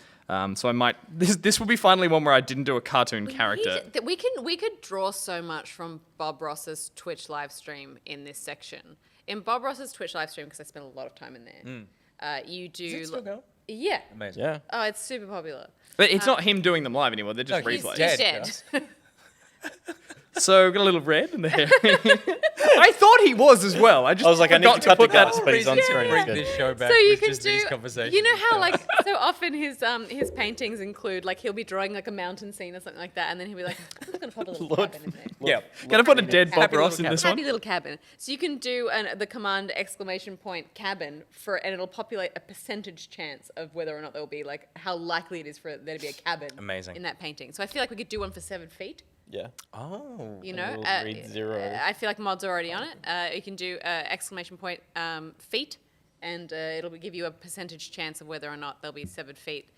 So I might. This will be finally one where I didn't do a cartoon character. We could draw so much from Bob Ross's Twitch live stream in this section. In Bob Ross's Twitch live stream, because I spent a lot of time in there, you do. Does it still go? Yeah. Amazing. Yeah. Oh, it's super popular. But it's not him doing them live anymore. They're just No, he's replays. dead. He's dead. So got a little red in there. I thought he was as well. I just I was like, I need forgot to cut the put that. guts, but he's on screen. Bring It's good. this show back. So you with can just do. these conversations. You know how like so often his paintings include like he'll be drawing like a mountain scene or something like that, and then he'll be like, I'm just gonna put a little cabin in there. Yeah. Can I put a dead Bob Happy Ross in little this Happy one? little cabin. So you can do the command exclamation point cabin and it'll populate a percentage chance of whether or not there'll be like how likely it is for there to be a cabin. Amazing. In that painting. So I feel like we could do one for 7 feet. Yeah. Oh. You know, we'll read 0. I feel like mods are already on it. You can do exclamation point feet, and it'll give you a percentage chance of whether or not there'll be 7 feet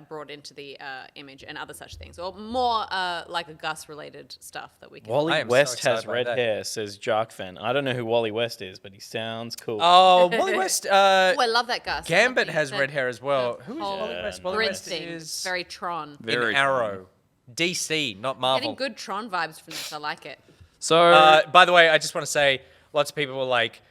brought into the image and other such things, or more like a Gus-related stuff that we can. Wally I am so West excited has about red that. hair, says Jarkfen. I don't know who Wally West is, but he sounds cool. Oh, Wally West. Oh, I love that Gus. Gambit I love has the- red hair as well. the Who is whole Wally West? Wally grid West thing. is Very Tron. Very in Arrow. DC, not Marvel. Getting good Tron vibes from this. I like it. So By the way, I just want to say, lots of people were like,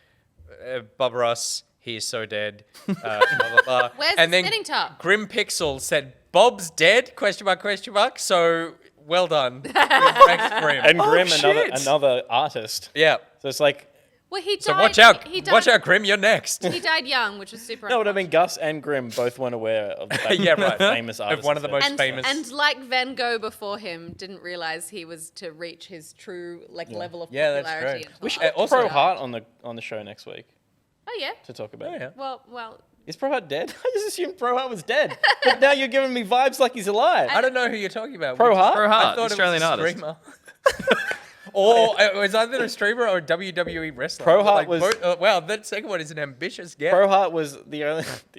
Bob Ross, he is so dead. Blah, blah, blah. Where's and the then spinning top? Grim Pixel said, Bob's dead? Question mark, question mark. So, well done. Thanks, Grim. And Grim, shit. another artist. Yeah. So it's like, Well, he died. So watch out. He died, Watch out, Grim, you're next. He died young, which was super. no, but I mean, Gus and Grim both weren't aware of the fact Yeah, that right. famous Of artists. one of the most and, famous. and like Van Gogh before him, didn't realize he was to reach his true level of Yeah, that's popularity. true. until We should after have also- he Pro died. Hart on the show next week Oh yeah. to talk about. Oh, yeah. it. Well. Is Pro Hart dead? I just assumed Pro Hart was dead. But now you're giving me vibes like he's alive. I don't know who you're talking about. Pro We just- Hart? Pro I Hart, thought Australian it was a artist. streamer. Or it was either a streamer or a WWE wrestler. Pro Hart was- wow, that second one is an ambitious guess. Pro Hart was the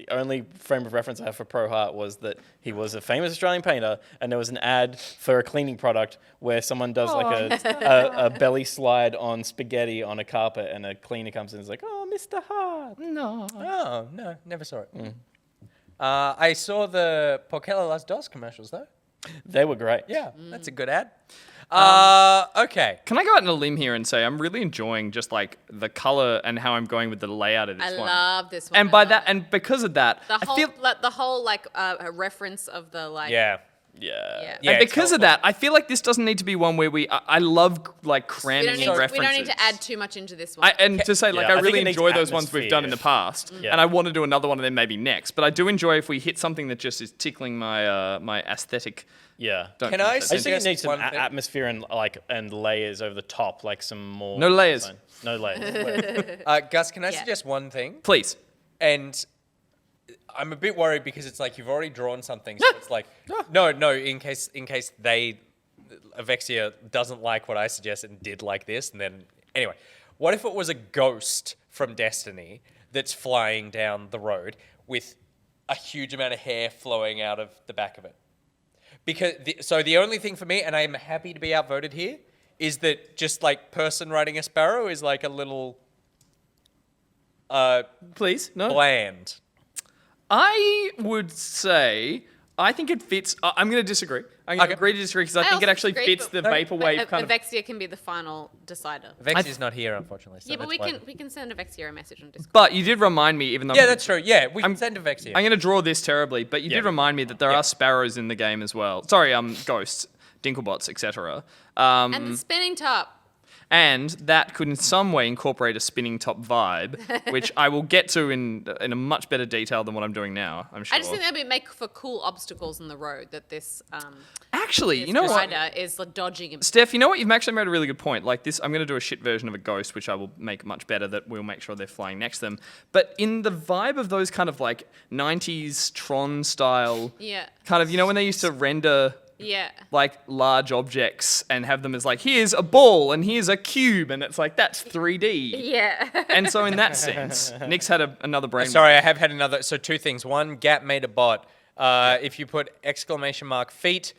only frame of reference I have for Pro Hart was that he was a famous Australian painter, and there was an ad for a cleaning product where someone does like a belly slide on spaghetti on a carpet, and a cleaner comes in and is like, "Oh, Mr. Hart." no. Oh, no, never saw it. I saw the Porquela Las Dos commercials, though. They were great. Yeah, that's a good ad. Okay. Can I go out on a limb here and say I'm really enjoying just like the color and how I'm going with the layout of this I one. love this one. And by that, and because of that, the I whole feel. the whole like reference of the like. Yeah. Yeah. Yeah, And it's because of helpful. that, I feel like this doesn't need to be one where I love like We cramming don't, in need to, references. we don't need to add too much into this one. And to say, like, Yeah, I I think really it needs enjoy those ones we've done in the atmosphere. past, Yeah. and I want to do another one of them maybe next. But I do enjoy if we hit something that just is tickling my my aesthetic. Yeah. Don't Can think I so. I just think it suggest needs some one thing? atmosphere and layers over the top, like some more. No layers. design. No layers. Gus, can I Yeah. suggest one thing? Please. And I'm a bit worried because it's like you've already drawn something, so it's like no. In case Avexia doesn't like what I suggested and did like this, and then anyway, what if it was a ghost from Destiny that's flying down the road with a huge amount of hair flowing out of the back of it? Because so the only thing for me, and I'm happy to be outvoted here, is that just like person riding a sparrow is like a little Please. No. bland. I would say I think it fits. I'm going to disagree. I'm going to Okay. agree to disagree because I think it also actually disagree, fits but- the vaporwave but kind of. Avexia can be the final decider. Vexia's not here, unfortunately. So Yeah, but that's why- we can send Avexia a message on Discord. But you did remind me, even though Yeah, that's true. Yeah, we can I'm- send to Vexia. I'm going to draw this terribly, but you Yeah. did remind me that there Yeah. are sparrows in the game as well. Sorry, ghosts, dinklebots, etc. And the spinning top. And that could in some way incorporate a spinning top vibe, which I will get to in a much better detail than what I'm doing now, I'm sure. I just think that would make for cool obstacles in the road that this Actually, you know what? rider is like, dodging. him. Steph, you know what? You've actually made a really good point. Like this, I'm going to do a shit version of a ghost, which I will make much better. That we'll make sure they're flying next to them. But in the vibe of those kind of like 90s Tron style, Yeah. kind of, you know, when they used to render Yeah. like large objects and have them as like, here's a ball and here's a cube, and it's like that's 3D. Yeah. And so in that sense, Nick's had another brain. Sorry, I have had another. So two things. One, Gap made a bot. If you put ! feet,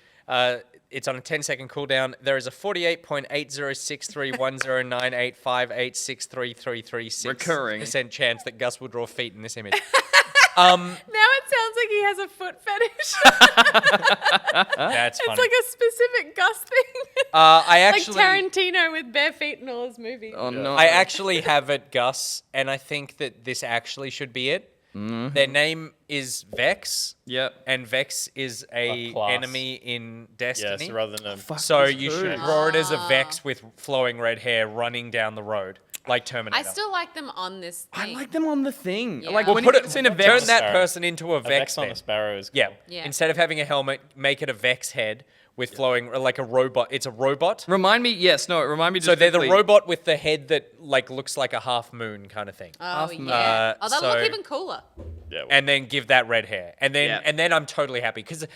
it's on a 10-second cooldown. There is a 48.8063109858633336 Recurring. % chance that Gus will draw feet in this image. Now it sounds like he has a foot fetish. That's It's funny. like a specific Gus thing. I like actually, Tarantino with bare feet in all his movies. Oh no! I actually have it, Gus, and I think that this actually should be it. Mm-hmm. Their name is Vex. Yep. And Vex is a class. enemy in Destiny. Yes, rather than So That's you good. should draw it as a Vex with flowing red hair running down the road, like I Terminator. still like them on this I thing. like them on the thing. Yeah. Like Well, when Put you it, see a turn Vex, that Sparrow. person into a a Vex. Vex on then. a sparrow is Yeah. cool. Yeah. Instead of having a helmet, make it a Vex head with flowing, like a robot. It's a robot. remind me. Yes, no. Remind me. So Just they're the quickly. robot with the head that like looks like a half moon kind of thing. Oh, yeah. Oh, they'll so- look even cooler. Yeah. And then give that red hair, and then I'm totally happy because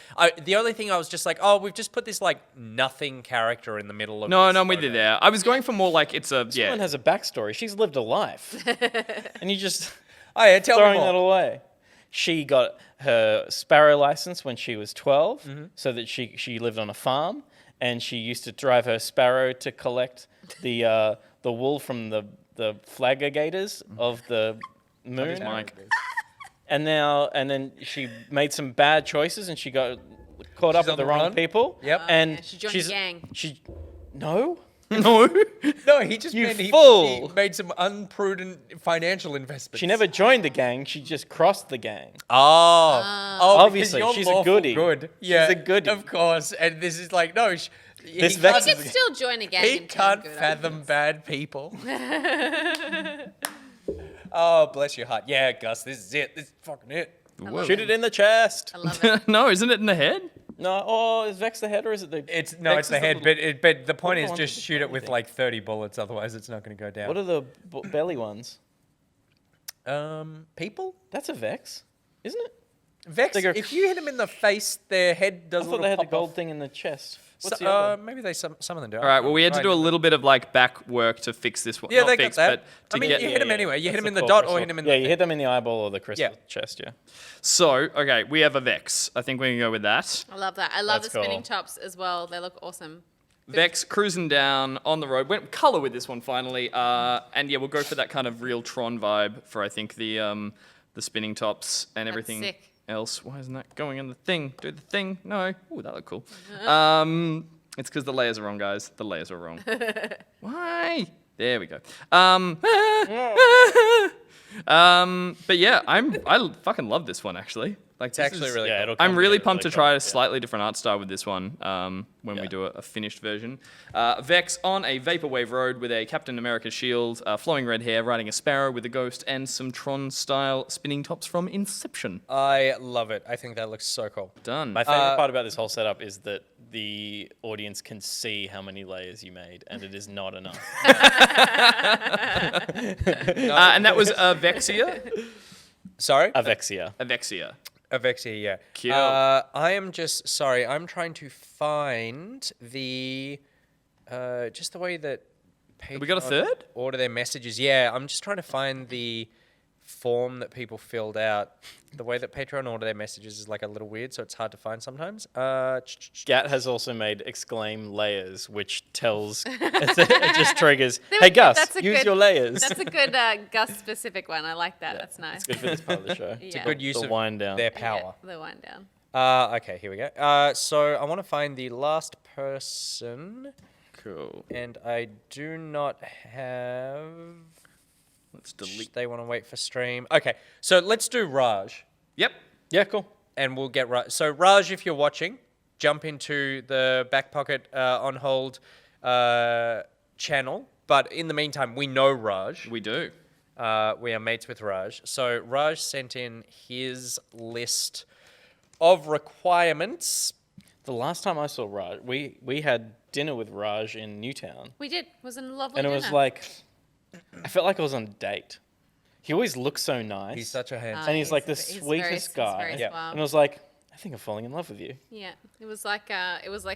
the only thing I was just like, oh, we've just put this like nothing character in the middle of. No, this no, I'm with you photo. there. I was going for more like it's a This yeah. woman has a backstory. She's lived a life. And you just Oh yeah, tell me throwing that more. away. she got her sparrow license when she was 12, so that she lived on a farm, and she used to drive her sparrow to collect the wool from the flaggators of the moon. Mike. And then she made some bad choices, and she got caught up on with the the wrong run? people. Yep. And yeah, she joined a gang. No. No. No, he just You meant he fool. made some unprudent financial investments. She never joined the gang. She just crossed the gang. Oh, Obviously, because she's you're a lawful goodie. Good. She's Yeah, a goodie. of course. And this is like, no, This he Vex You is can still join a gang. He and turn can't good fathom arguments. bad people. Oh, bless your heart. Yeah, Gus, this is it. This is fucking it. Shoot it in the chest. I love it. No, isn't it in the head? No, oh, is Vex the head or is it the? It's Vex the is head, little- but the point are is the just ones shoot that it with anything? like 30 bullets, otherwise it's not going to go down. What are the belly ones? People? That's a Vex, isn't it? Vex, They go- if you hit them in the face, their head does I a thought little they had the pop gold off. thing in the chest. What's So, the other? maybe some of them do. All right. Well, we had to do a little bit of like back work to fix this one. Yeah, Not they fix, got that. But to I mean, get you hit them anyway. You hit That's them in the core dot crystal. or hit them in Yeah, the you hit them in the eyeball or the crystal Yeah. chest. Yeah. So, okay, we have a Vex. I think we can go with that. I love that. I love That's the spinning cool. tops as well. They look awesome. Vex cruising down on the road. Went color with this one finally. And yeah, we'll go for that kind of real Tron vibe for I think the spinning tops and everything sick. else. Why isn't that going in the thing? Do the thing. No. Ooh, that looked cool. It's because the layers are wrong, guys. The layers are wrong. Why? There we go. But yeah, I fucking love this one actually. Like, It's actually really Yeah, cool. it'll I'm come really together pumped to really try a quick, yeah. slightly different art style with this one when we do a finished version. Vex on a vaporwave road with a Captain America shield, flowing red hair, riding a sparrow with a ghost, and some Tron-style spinning tops from Inception. I love it. I think that looks so cool. Done. My favorite part about this whole setup is that the audience can see how many layers you made, and it is not enough. And that was Avexia. Sorry? Avexia. Avexia. Avexia, yeah. Cute. I am just sorry. I'm trying to find the just the way that we got a Patreon third? order their messages. Yeah, I'm just trying to find the form that people filled out. The way that Patreon order their messages is like a little weird, so it's hard to find sometimes. Gat has also made exclaim layers, which tells it just triggers. Hey Gus, That's a use good- your layers. That's a good Gus specific one. I like that. That's nice. It's good for this part of the show. It's a good use the of wind down. their Yeah, power. the one down. Okay, here we go. So I want to find the last person, Cool. and I do not have. Let's delete. They want to wait for stream. Okay, so let's do Raj, Yep. Yeah, cool. and we'll get Raj. So Raj, if you're watching, jump into the Back Pocket on hold channel. But in the meantime, we know Raj. We do. We are mates with Raj. So Raj sent in his list of requirements. The last time I saw Raj, we had dinner with Raj in Newtown, We did. It was a lovely and it dinner. was like, I felt like I was on a date. He always looks so nice. He's such a handsome. and he's like the he's sweetest very guy. Yeah. suave. And I was like, I think I'm falling in love with you. Yeah, it was like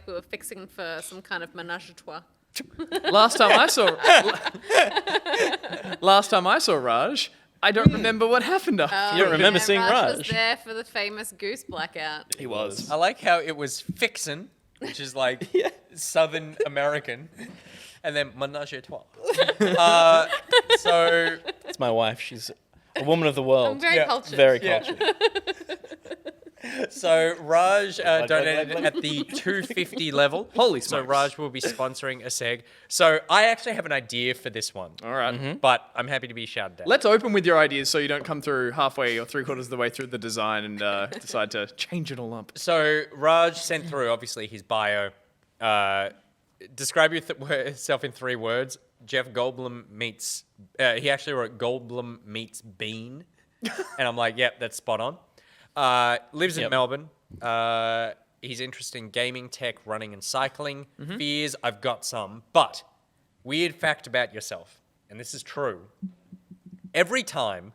we were fixing for some kind of menage a trois. Last time I saw Raj, I don't remember what happened after. You don't remember seeing Raj was Raj? there for the famous goose blackout. He was. I like how it was fixin', which is like Southern American, and then menage a trois. So It's my wife. She's a woman of the world. I'm very Yeah, cultured. Very Yeah. cultured. So Raj donated at the 250 level. Holy So smokes. Raj will be sponsoring a seg. So I actually have an idea for this one, All right. but I'm happy to be shouted at. Let's open with your ideas so you don't come through halfway or 3/4 of the way through the design and decide to change it all up. So Raj sent through obviously his bio. Describe yourself in 3 words. Jeff Goldblum meets. He actually wrote Goldblum meets Bean, and I'm like, yep, that's spot on. Lives in Yep. Melbourne. He's interested in gaming, tech, running, and cycling. Fears, I've got some. But weird fact about yourself, and this is true. Every time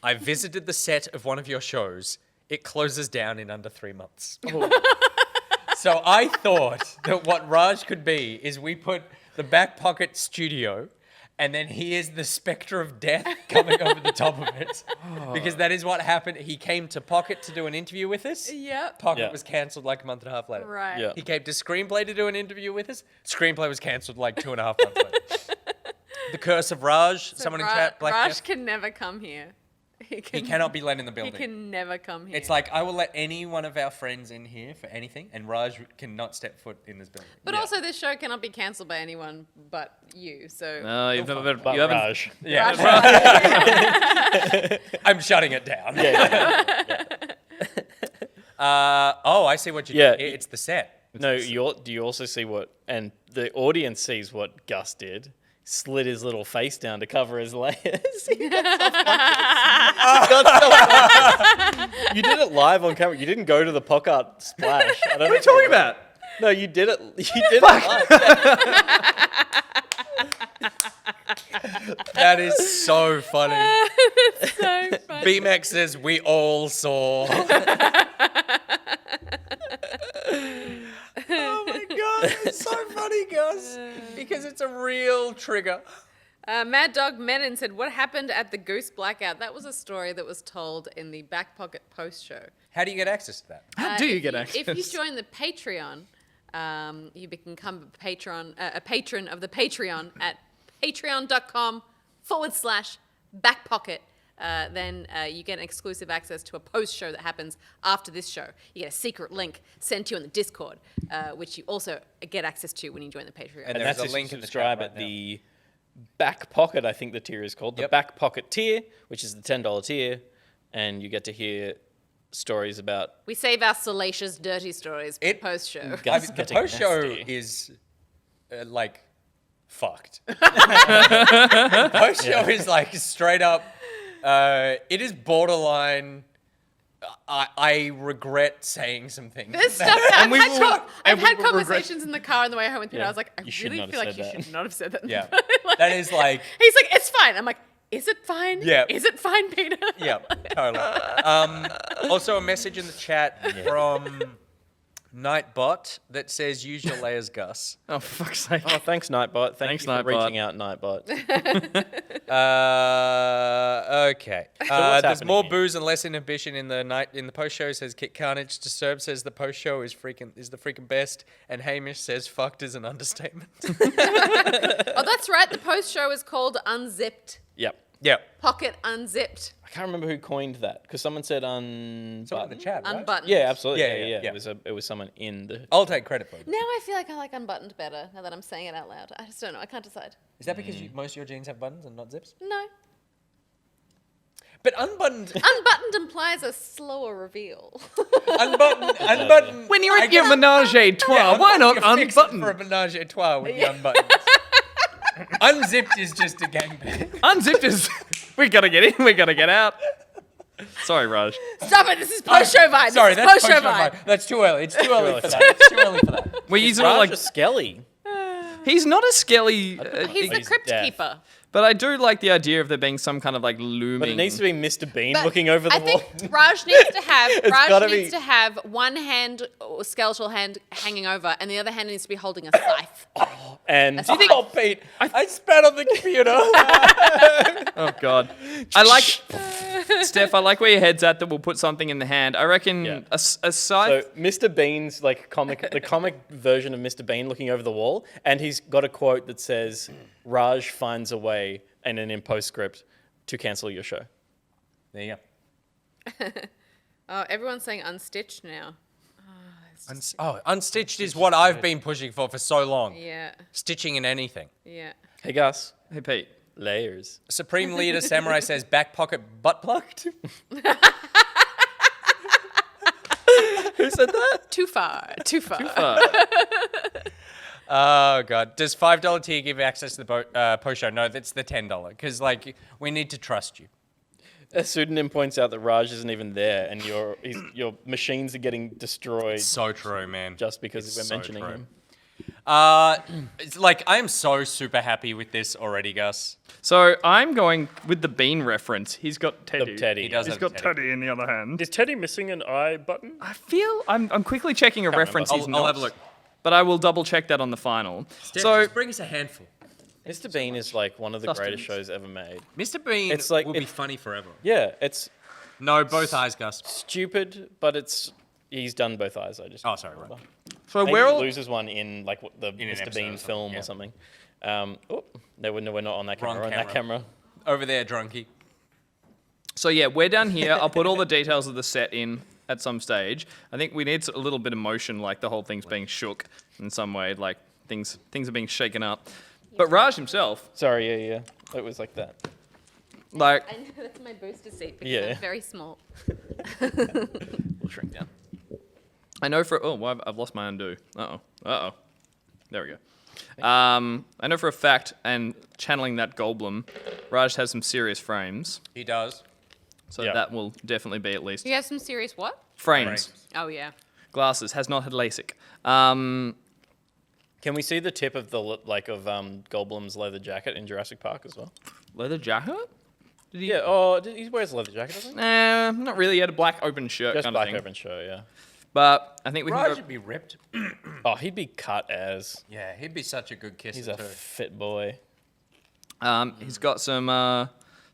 I visited the set of one of your shows, it closes down in under 3 months. So I thought that what Raj could be is we put the Back Pocket studio and then hears the spectre of death coming over the top of it. Because that is what happened. He came to Pocket to do an interview with us. Yep. Pocket Yeah. was cancelled like a month and a half later. Right. Yeah. He came to Screenplay to do an interview with us. Screenplay was cancelled like 2.5 months later. The Curse of Raj. So Someone in chat. Black Raj Death. can never come here. He cannot be let in the He building. can never come here. It's like, I will let any one of our friends in here for anything, and Raj cannot step foot in this building. But also, this show cannot be cancelled by anyone but you. So No, you haven't. But You haven't. Raj. Yeah. I'm shutting it down. Oh, I see what you Yeah. did. It's the set. No, do you also see what, and the audience sees what Gus did? Slid his little face down to cover his layers. He got self-conscious. You did it live on camera. You didn't go to the Pock-Art splash. I don't What are you talking about? No, you did it. You did it live. That is so funny. so funny. BMX says, we all saw. Oh my god, it's so funny, Gus. Because it's a real trigger. Mad Dog Menon said, "What happened at the Goose Blackout?" That was a story that was told in the Back Pocket post show. How do you get access to that? How do you get If you access? join the Patreon, you become a patron of the Patreon at patreon.com/backpocket. Then you get exclusive access to a post show that happens after this show. You get a secret link sent to you in the Discord, which you also get access to when you join the Patreon. And And there's that's a a link in the subscribe chat at right now. the Back Pocket, I think the tier is called. The Yep. Back Pocket tier, which is the $10 tier. And you get to hear stories about We save our salacious, dirty stories for the post show. Gus The getting post show nasty. is like fucked. The post show is like straight up. It is borderline. I regret saying some things. There's stuff that I've and we had will regret- conversations in the car on the way home with Peter. Yeah. I was like, I You should really not feel have like you said that. should not have said that. Yeah. Like- That is like. He's like, it's fine. I'm like, is it fine? Yeah. Is it fine, Peter? Yeah, totally. Also, a message in the chat from Nightbot that says, "Use your layers, Gus." Oh, for fuck's sake. Oh, thanks, Nightbot. Thanks, you for Nightbot. reaching out, Nightbot. Okay. what's There's happening more here? booze and less inhibition in the post show. Says Kit Carnage. Disturb says the post show is the freaking best, and Hamish says fucked is an understatement. Oh, that's right. The post show is called Unzipped. Yep. Yeah. Pocket Unzipped. I can't remember who coined that because someone said un. So in the chat, right? Unbuttoned. Yeah, absolutely. Yeah, Yeah. yeah. It was someone in the. I'll take credit for it. Now I feel like I like unbuttoned better now that I'm saying it out loud. I just don't know. I can't decide. Is that because most of your jeans have buttons and not zips? No. But unbuttoned, Unbuttoned implies a slower reveal. unbuttoned. When you're I at your guess- menage a trois, Yeah, why not you're fixed unbutton? for a menage a trois with the unbuttoned? Unzipped is just a gangbang. Unzipped is. We gotta get in. We gotta get out. Sorry, Raj. Stop it. This is post show vibe. Sorry, this is that's post show vibe. That's too early. It's too early for that. It's too early for that. We're using it Raj like. a Skelly. He's not a skelly. He's the He's crypt deaf. keeper. But I do like the idea of there being some kind of like looming. But it needs to be Mr. Bean But looking over the I wall. think Raj needs to have gotta be- one hand or skeletal hand hanging over, and the other hand needs to be holding a scythe. And Do you think- Oh, Pete, I spat on the computer. Oh God, I like Steph. I like where your head's at. That we'll put something in the hand. I reckon Yeah. a so scythe. Mr. Bean's like the comic version of Mr. Bean looking over the wall, and he's got a quote that says, "Raj finds a way," and then in postscript, to cancel your show. There you go. Oh, everyone's saying unstitched now. Unstitched is what I've been pushing for so long. Yeah, Stitching in anything. yeah. Hey Gus, Hey Pete. layers. Supreme Leader Samurai says back pocket butt plucked. Who said that? Too far. Too far. Oh God! Does $5 tier give access to the post show? No, that's the $10 because like we need to trust you. A pseudonym points out that Raj isn't even there, and your machines are getting destroyed So true, man. just because It's we're so mentioning true. him. It's like I am so super happy with this already, Gus. So I'm going with the Bean reference. He's got Teddy. The Teddy. He does He's have got Teddy. Teddy in the other hand. Is Teddy missing an I button? I feel I'm quickly checking a reference. He's I'll not, have a look. but I will double check that on the final. Steph, So just bring us a handful. Mr. Bean is like one of the greatest Sustenance. shows ever made. Mr. Bean It's like- will be it- funny forever. Yeah, it's No, both eyes, Gus. stupid, but he's done both eyes. I just Oh, sorry, right. So Maybe we're he all loses one in like the In an Mr. episode Bean or something, film yeah. or something. No, we're not on that Wrong camera. We're on that camera. Over there, drunkie. So yeah, we're down here. I'll put all the details of the set in at some stage. I think we need a little bit of motion, like the whole thing's being shook in some way, like things are being shaken up. But Raj himself, Sorry, yeah. It was like that. like, I know that's my booster seat because Yeah. I'm very small. we'll shrink down. I know for I've lost my undo. Uh-oh. There we go. I know for a fact, and channeling that Goldblum, Raj has some serious frames, He does. so Yeah. that will definitely be at least You have some serious what? frames. Oh yeah. Glasses, has not had LASIK. Can we see the tip of the Goldblum's leather jacket in Jurassic Park as well? Leather jacket? Yeah. Oh, he wears a leather jacket, doesn't he? Not really. He had a black open shirt Just kind black of thing. open shirt, yeah. But I think we Raj can would be ripped. Oh, he'd be cut as. Yeah, he'd be such a good kisser He's a too. fit boy. go. He's got some. I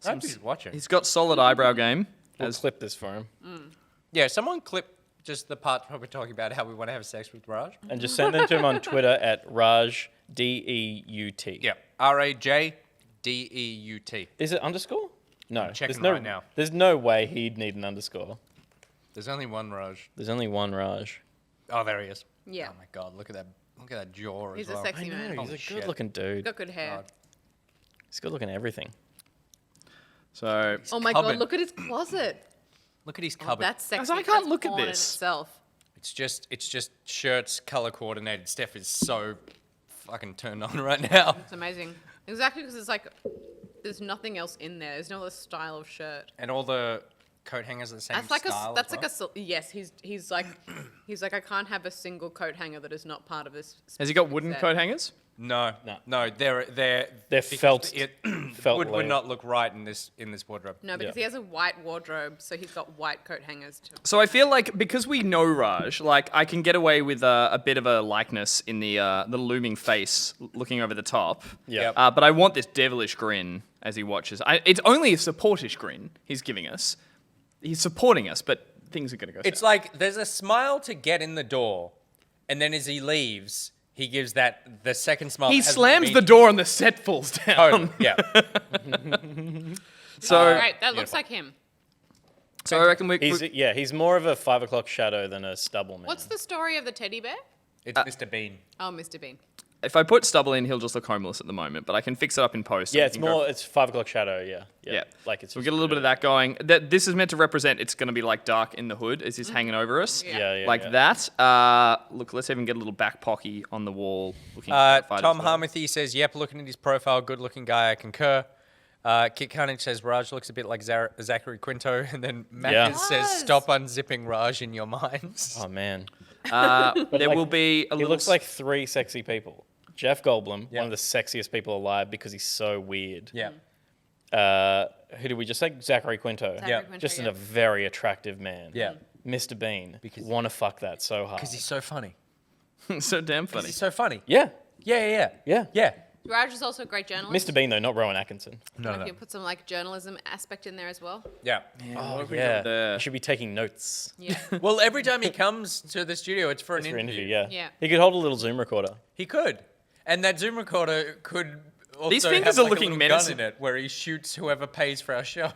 hope he's watching. He's got solid eyebrow game. We'll clip this for him Yeah, someone clip just the part where we're talking about how we want to have sex with Raj. and just send it to him on Twitter at Raj DEUT. Yeah, RAJDEUT. Is it underscore? No. checking there's right now. There's no way he'd need an underscore. There's only one Raj. There's only one Raj. Oh, there he is. Yeah. Oh my God, look at that! Look at that jaw He's as well. a sexy man. He's Holy a shit. good-looking dude. He's got good hair. God. He's good-looking everything. So Oh my cupboard. God! Look at his closet. Look at his Oh, cupboard. that's sexy. I can't That's look at porn in this. itself. It's just shirts color coordinated. Steph is so fucking turned on right now. It's amazing. Exactly because it's like there's nothing else in there. There's no other style of shirt. And all the coat hangers are the same That's like style. a that's like a yes. He's like I can't have a single coat hanger that is not part of this. has he got specific wooden set. coat hangers? No, they're They're because felt- It felt would layer. not look right in this wardrobe. No, because Yeah. he has a white wardrobe, so he's got white coat hangers too. So I feel like because we know Raj, like I can get away with a bit of a likeness in the looming face looking over the top. Yeah. Yep. But I want this devilish grin as he watches. It's only a supportish grin he's giving us. He's supporting us, but things are going to go It's south. like there's a smile to get in the door, and then as he leaves, he gives the second smile. He has slams meaning. the door and the set falls down. Totally, yeah. So, Right, that looks beautiful. like him. so I reckon He's more of a 5 o'clock shadow than a stubble man. What's the story of the teddy bear? It's Mr. Bean. Oh, Mr. Bean. if I put stubble in, he'll just look homeless at the moment. But I can fix it up in post. Yeah, and it's we can go- it's 5 o'clock shadow. Yeah. Yeah. Like it's. So we get a little bit of that going. This is meant to represent it's going to be like dark in the hood as he's hanging over us. Yeah. Like that. Look, let's even get a little back pocky on the wall. Looking terrified Tom as well. Harmathy says, "Yep, looking at his profile, good-looking guy. I concur." Kit Carnage says Raj looks a bit like Zachary Quinto, and then Matt Yeah. says, Does. "Stop unzipping Raj in your minds." Oh man. There like, will be a He little. looks like 3 sexy people. Jeff Goldblum, Yeah. one of the sexiest people alive because he's so weird. Yeah. Who did we just say? Zachary Quinto. Zachary Yeah. Quinto, Just yeah. a very attractive man. Yeah. Mr. Bean. Because- Want to fuck that so hard. Because he's so funny. so damn 'Cause funny. he's so funny. Yeah. Yeah. Yeah. Raj is also a great journalist. Mr. Bean, though, not Rowan Atkinson. No, If you put some like journalism aspect in there as well. Yeah. Oh, we yeah. got there? You should be taking notes. Yeah. Well, every time he comes to the studio, it's for an It's for interview. interview, yeah. Yeah. He could hold a little Zoom recorder. He could. And that Zoom recorder could also These fingers have are like looking a little gun menacing. in it where he shoots whoever pays for our show.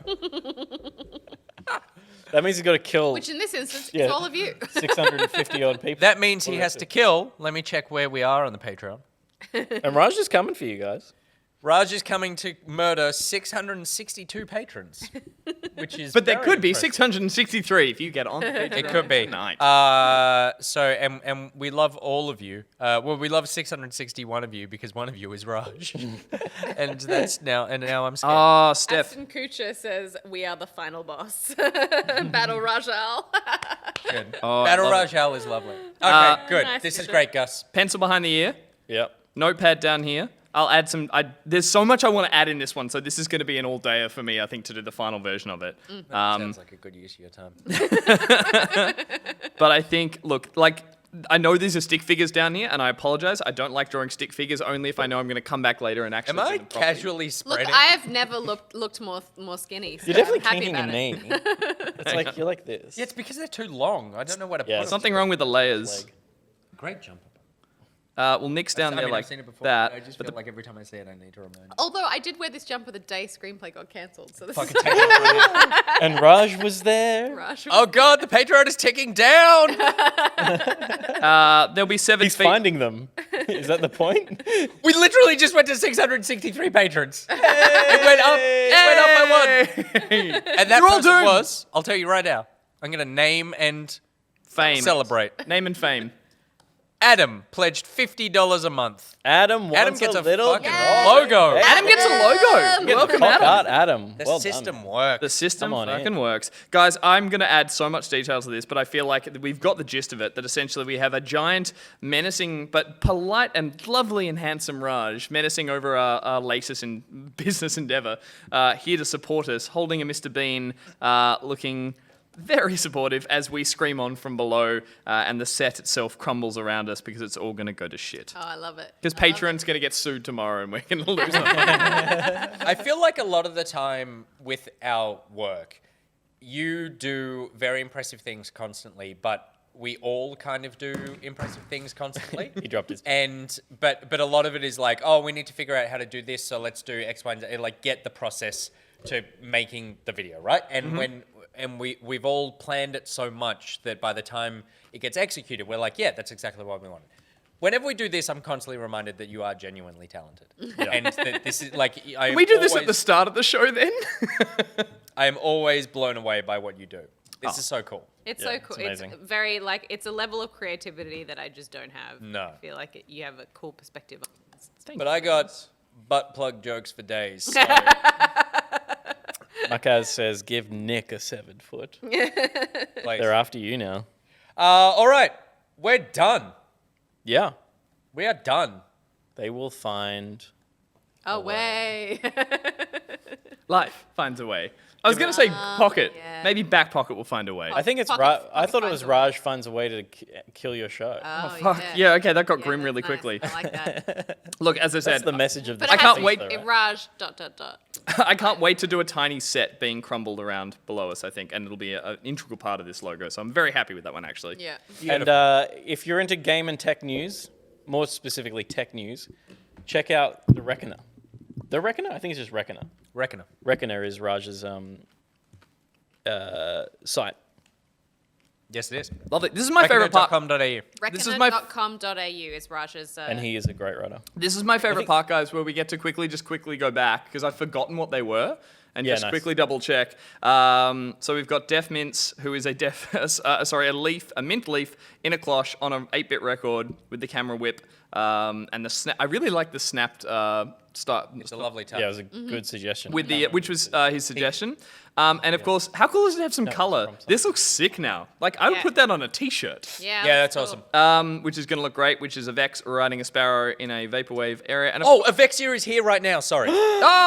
That means he's got to kill Which in this instance Yeah. is all of you. 650 odd people. That means he has to kill. Let me check where we are on the Patreon. And Raj is coming for you guys. Raj is coming to murder 662 patrons, which is But there very could be impressive. 663 if you get on. It could be. Tonight. And we love all of you. Well, we love 661 of you because one of you is Raj, and now I'm scared. Ah, Steph. Aston Kutcher says we are the final boss. Battle Royale. Good. Oh, I Battle love it. Royale is lovely. Okay, good. Nice This is picture. great, Gus. Pencil behind the ear. Yep. Notepad down here. I'll add some. There's so much I want to add in this one, so this is going to be an all-dayer for me, I think, to do the final version of it. Sounds like a good use of your time. But I think, look, like I know these are stick figures down here, and I apologize. I don't like drawing stick figures only if I know I'm going to come back later and actually. Am I do them properly. casually Look, spreading? I have never looked more skinny. So You're definitely I'm happy kinking a about it. knee. It's like you're like this. Yeah, it's because they're too long. I don't know where to put them. Something wrong with the layers. Leg. Great jumper. Well, Nick's down there I've like seen it before. that. I just but feel like every time I see it, I need to remind. Although I did wear this jumper the day screenplay got cancelled, so this is Fucking take it. And Raj was there. rush. Oh god, the Patreon is ticking down. There'll be 7 He's feet. finding them. Is that the point? We literally just went to 663 patrons. It went up. It went up by 1. And that You're all person doomed. was. I'll tell you right now. I'm gonna name and Fame. celebrate. Name and fame. Adam pledged $50 a month. Adam wants Adam gets a little fucking rock. logo. Adam gets a logo. Welcome, Adam. Pock-Art Adam. The Well system done. works. The system Come on fucking in. works. Guys, I'm going to add so much detail to this, but I feel like we've got the gist of it, that essentially we have a giant, menacing, but polite and lovely and handsome Raj menacing over our latest in business endeavor, here to support us, holding a Mr. Bean, looking very supportive as we scream on from below, and the set itself crumbles around us because it's all going to go to shit. Oh, I love it. Because I love Patreon's going to get sued tomorrow and we're going to lose our money. I feel like a lot of the time with our work, you do very impressive things constantly, but we all kind of do impressive things constantly. He dropped his. But a lot of it is like, oh, we need to figure out how to do this, so let's do X, Y, and Z. Like get the process to making the video, right? And we've all planned it so much that by the time it gets executed, we're like, yeah, that's exactly what we wanted. Whenever we do this, I'm constantly reminded that you are genuinely talented, and that this is like. Can we do this at the start of the show then? I am always blown away by what you do. This is so cool. It's Yeah, so cool. it's It's amazing. very it's a level of creativity that I just don't have. No. I feel like you have a cool perspective. But I got butt plug jokes for days. So Makaz says, give Nick a 7-foot. like, They're after you now. all right, we're done. Yeah. We are done. They will find. Away. Life finds a way. I was going to say pocket. yeah. Maybe back pocket will find a way. I think it's Pocket- I thought it Pocket was finds a way. Raj finds a way to kill your show. Oh, Fuck. Yeah, okay, that got Yeah, grim that's really nice. quickly. I like that. Look, as I That's said, the message of the But I can't wait- Raj ... I can't wait to do a tiny set being crumbled around below us, I think, and it'll be an integral part of this logo. So I'm very happy with that one, actually. Yeah. And if you're into game and tech news, more specifically tech news, check out The Reckoner. The Reckoner? I think it's just Reckoner. Reckoner. Reckoner is Raj's site. Yes, it is. Lovely. This is my favorite part. Reckoner.com.au. This is my- Reckoner.com.au is Raj's... And he is a great writer. This is my favorite part, guys, where we get to quickly go back because I've forgotten what they were and Yeah, just nice. quickly double check. So we've got Def Mints, who is a mint leaf in a cloche on an 8-bit record with the camera whip, and the snap. I really like the snapped start. It's a lovely touch. Yeah, it was a good suggestion. With the which was his suggestion, and of course, how cool is it to have some color? problem solved. This looks sick now. Like I would Yeah. put that on a T-shirt. Yeah, Yeah, that's cool. awesome. Which is going to look great. Which is a Vex riding a sparrow in a vaporwave area. And Avexia is here right now. Sorry.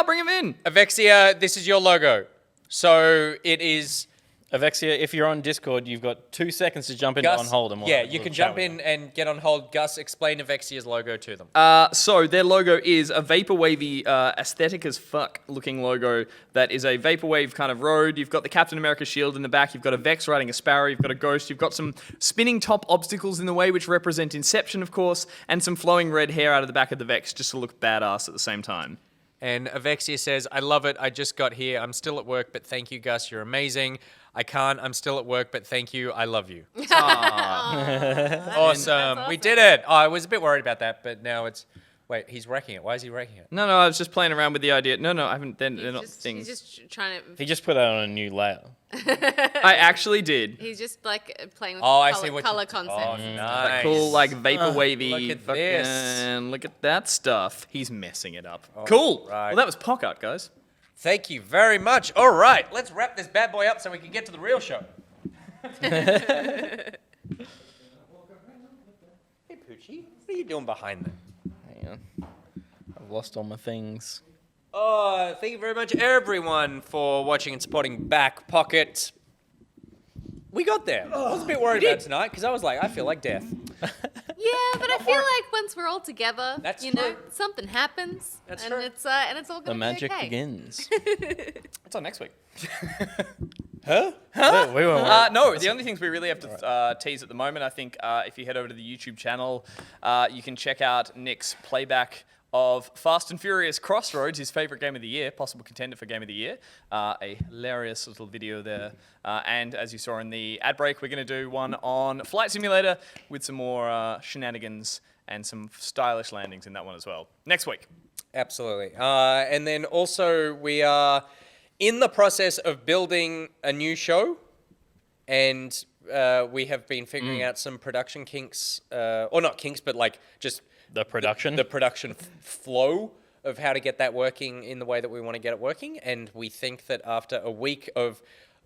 bring him in. Avexia, this is your logo. So it is... Avexia, if you're on Discord, you've got 2 seconds to jump in Gus, on hold. And yeah, we'll you can chat jump with in them. and get on hold. Gus, explain Avexia's logo to them. So their logo is a vaporwavy, aesthetic as fuck looking logo that is a vaporwave kind of road. You've got the Captain America shield in the back. You've got a Vex riding a sparrow. You've got a ghost. You've got some spinning top obstacles in the way, which represent Inception, of course, and some flowing red hair out of the back of the Vex just to look badass at the same time. And Avexia says, I love it. I just got here. I'm still at work, but thank you, Gus. You're amazing. I can't. I'm still at work, but thank you. I love you. Awesome. We did it. Oh, I was a bit worried about that, but now it's... Wait, he's wrecking it. Why is he wrecking it? No, I was just playing around with the idea. No, I haven't. They're not He's things. just trying to... He just put that on a new layer. I actually did. He's just like playing with Oh, I color, see what color you... concepts. Oh, and nice. That cool, like vaporwavy. look at fucking- this. Look at that stuff. He's messing it up. Cool. right. Well, that was Pock-Art, guys. Thank you very much. All right, let's wrap this bad boy up so we can get to the real show. Hey, Poochie, what are you doing behind there? Hang on. I've lost all my things. Oh, thank you very much, everyone, for watching and supporting Back Pocket. We got there. I was a bit worried about tonight because I was like, I feel like death. Yeah, but I feel like once we're all together, That's you know, true. something happens, That's and true. it's all The gonna magic be okay. begins. It's on next week. Huh? We were No, the only things we really have to tease at the moment, I think if you head over to the YouTube channel, you can check out Nick's playback of Fast and Furious Crossroads, his favorite game of the year, possible contender for game of the year. A hilarious little video there. And as you saw in the ad break, we're going to do one on Flight Simulator with some more shenanigans and some stylish landings in that one as well. Next week. Absolutely. And then also we are in the process of building a new show, and we have been figuring out some production kinks, or not kinks, but like just the production. the production flow of how to get that working in the way that we want to get it working. And we think that after a week of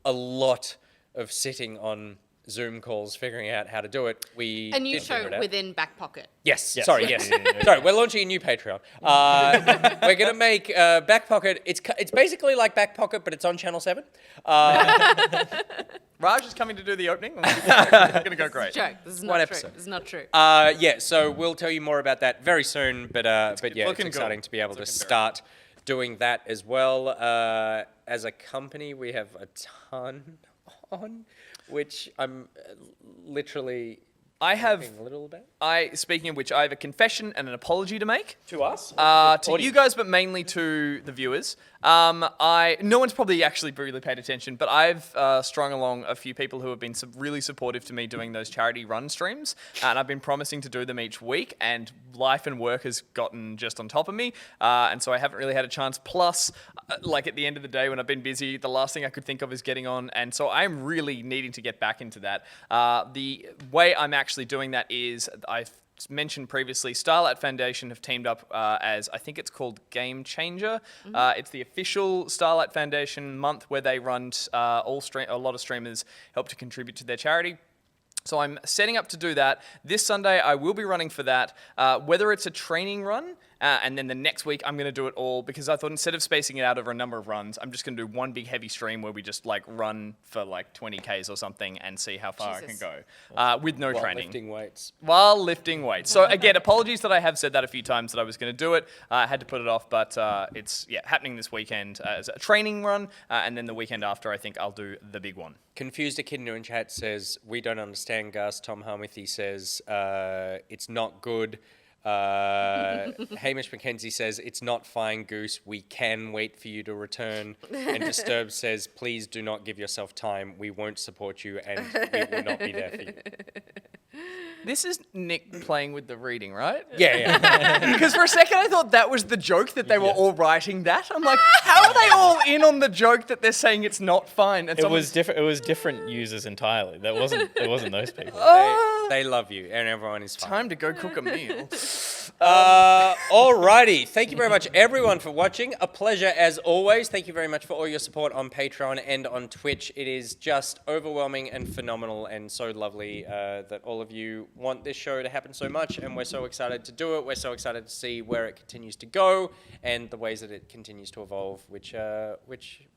a lot of sitting on Zoom calls, figuring out how to do it, we A new did figure show it out. within Back Pocket. Yes. Yes. Sorry. Yes. Sorry. We're launching a new Patreon. We're gonna make Back Pocket. It's basically like Back Pocket, but it's on Channel 7. Raj is coming to do the opening. It's going to go great. Joke. This is One not true. episode. This is not true. Yeah. So we'll tell you more about that very soon. But yeah, it's looking exciting good. to be able to It's looking start doing that as well. As a company, we have a ton on, which I'm literally I have, thinking a little about. speaking of which, I have a confession and an apology to make. To us? To you guys, but mainly to the viewers. No one's probably actually really paid attention, but I've strung along a few people who have been really supportive to me doing those charity run streams, and I've been promising to do them each week, and life and work has gotten just on top of me, and so I haven't really had a chance. Plus, like at the end of the day when I've been busy, the last thing I could think of is getting on, and so I'm really needing to get back into that. The way I'm actually doing that is I've mentioned previously, Starlight Foundation have teamed up as, I think it's called Game Changer. It's the official Starlight Foundation month where they run a lot of streamers help to contribute to their charity. So I'm setting up to do that. This Sunday, I will be running for that. Whether it's a training run, and then the next week, I'm going to do it all, because I thought instead of spacing it out over a number of runs, I'm just going to do one big heavy stream where we just like run for like 20 Ks or something and see how far I can Jesus. go with no While training. lifting weights. While lifting weights. So again, apologies that I have said that a few times that I was going to do it. I had to put it off, but it's happening this weekend as a training run, and then the weekend after, I think I'll do the big one. Confused Echidna in chat says, we don't understand Gus. Tom Harmithy says, it's not good. Hamish McKenzie says, it's not fine, Goose. We can wait for you to return. And Disturbed says, please do not give yourself time. We won't support you, and we will not be there for you. This is Nick playing with the reading, right? Yeah. Because for a second I thought that was the joke, that they were all writing that. I'm like, how are they all in on the joke that they're saying it's not fine? And It was different. It was different users entirely. That wasn't. It wasn't those people. They love you, and everyone is fine. time to go cook a meal. Alrighty. Thank you very much, everyone, for watching. A pleasure as always. Thank you very much for all your support on Patreon and on Twitch. It is just overwhelming and phenomenal, and so lovely that all of you want this show to happen so much, and we're so excited to do it. We're so excited to see where it continues to go and the ways that it continues to evolve, which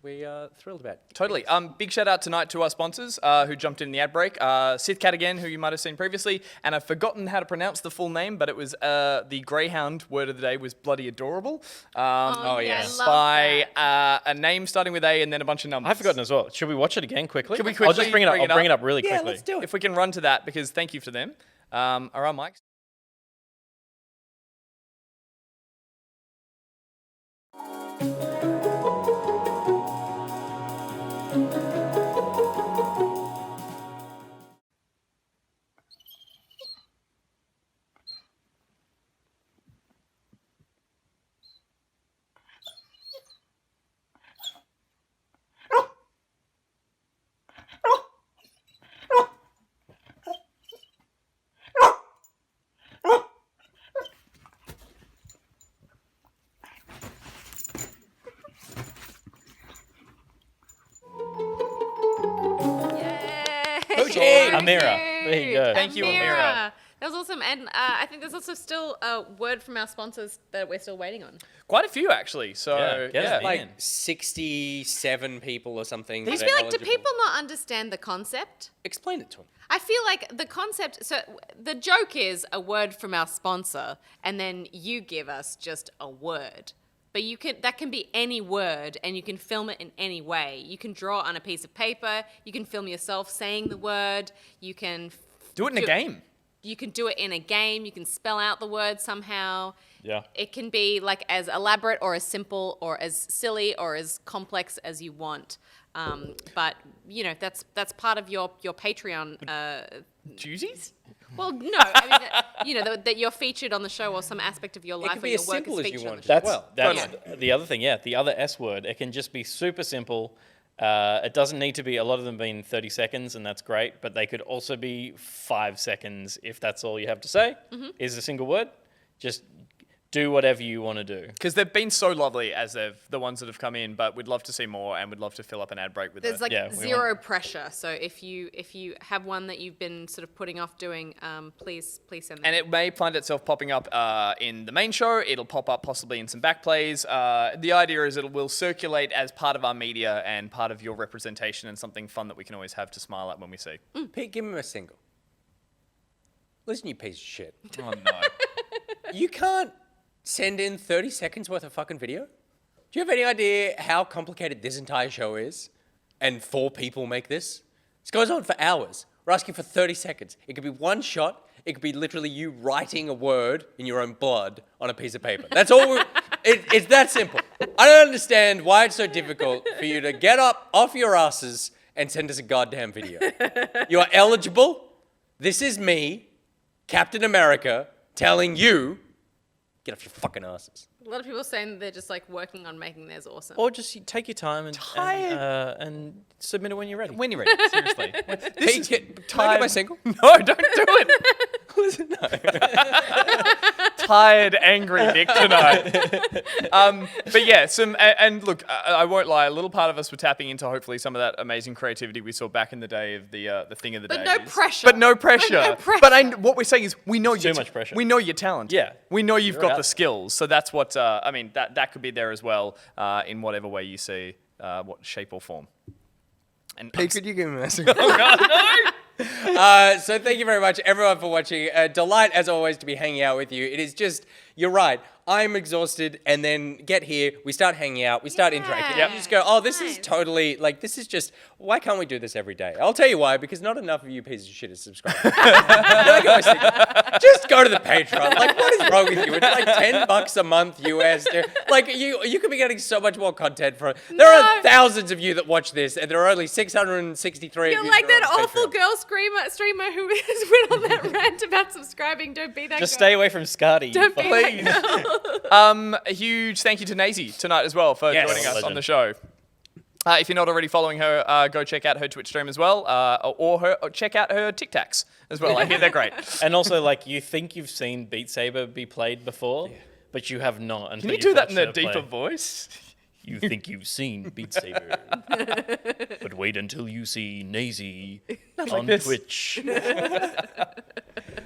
we are thrilled about. Totally. Big shout out tonight to our sponsors who jumped in the ad break. SithKat again, who you might have seen previously, and I've forgotten how to pronounce the full name, but it was the Greyhound word of the day was bloody adorable. Oh, yeah. I love By that. a name starting with A and then a bunch of numbers. I've forgotten as well. Should we watch it again quickly? Should we I'll quickly just bring it up. bring it I'll bring it up? up really Yeah, quickly. let's do it. If we can run to that, because thank you for them. Are our mics? Yay! Amira. There you go. Thank you, Amira. That was awesome. And I think there's also still a word from our sponsors that we're still waiting on. Quite a few, actually. So, Yeah, get us in. Like 67 people or something. I just that feel are like, do eligible. people not understand the concept? Explain it to them. I feel like the concept, so the joke is a word from our sponsor, and then you give us just a word. But that can be any word, and you can film it in any way. You can draw on a piece of paper. You can film yourself saying the word. You can Do it in a game. You can do it in a game. You can spell out the word somehow. Yeah. It can be like as elaborate or as simple or as silly or as complex as you want. But you know that's part of your Patreon Duties? Well, no, I mean, you know, that you're featured on the show or some aspect of your It life can or be your as work simple is as you featured on want. the show. That's the other thing, yeah. The other S word, it can just be super simple. It doesn't need to be, a lot of them being 30 seconds, and that's great, but they could also be 5 seconds if that's all you have to say, is a single word. Just do whatever you want to do. Because they've been so lovely as the ones that have come in, but we'd love to see more, and we'd love to fill up an ad break with There's like Yeah, we zero pressure. So if you have one that you've been sort of putting off doing, please send them. And it may find itself popping up in the main show. It'll pop up possibly in some back plays. The idea is it will circulate as part of our media and part of your representation, and something fun that we can always have to smile at when we see. Pete, give him a single. Listen, you piece of shit. Oh no. You can't send in 30 seconds worth of fucking video? Do you have any idea how complicated this entire show is? And 4 people make this? This goes on for hours. We're asking for 30 seconds. It could be one shot. It could be literally you writing a word in your own blood on a piece of paper. That's all. It's that simple. I don't understand why it's so difficult for you to get up off your asses and send us a goddamn video. You are eligible. This is me, Captain America, telling you, get off your fucking asses. A lot of people saying they're just like working on making theirs awesome. Or just take your time and submit it when you're ready. When you're ready, seriously. Pete, can I get my single? No, don't do it. Tired, angry Nick tonight. But yeah, and look, I won't lie. A little part of us were tapping into hopefully some of that amazing creativity we saw back in the day of the thing of the day. no pressure. But no pressure. No pressure. But what we're saying is we know Too much pressure. We know your talent. Yeah. We know you've You're got out the skills. So that's what I mean. That could be there as well in whatever way you see, what shape or form. And Pete, could you give me a single? oh God, no! So thank you very much, everyone, for watching. Delight, as always, to be hanging out with you. It is just, you're right. I'm exhausted, and then get here, we start hanging out, we start interacting. Yep. You just go, oh, this is totally, like, this is just, why can't we do this every day? I'll tell you why, because not enough of you pieces of shit are subscribed. Just go to the Patreon. Like, what is wrong with you? It's like $10 a month US. Like, you could be getting so much more content from it. There are thousands of you that watch this, and there are only 663 of You're you like that that are on awful Patreon. girl streamer who has went on that rant about subscribing. Don't be that Just girl. stay away from Scotty. Don't be Please. that girl. A huge thank you to Naysy tonight as well for Yes. joining us on Legend. the show. If you're not already following her, go check out her Twitch stream as well, or check out her Tic Tacs as well. I hear they're great. And also, like, you think you've seen Beat Saber be played before, but you have not. Can Until you you've do that in watched a her deeper play. voice? You think you've seen Beat Saber, but wait until you see Naysy on this. Twitch.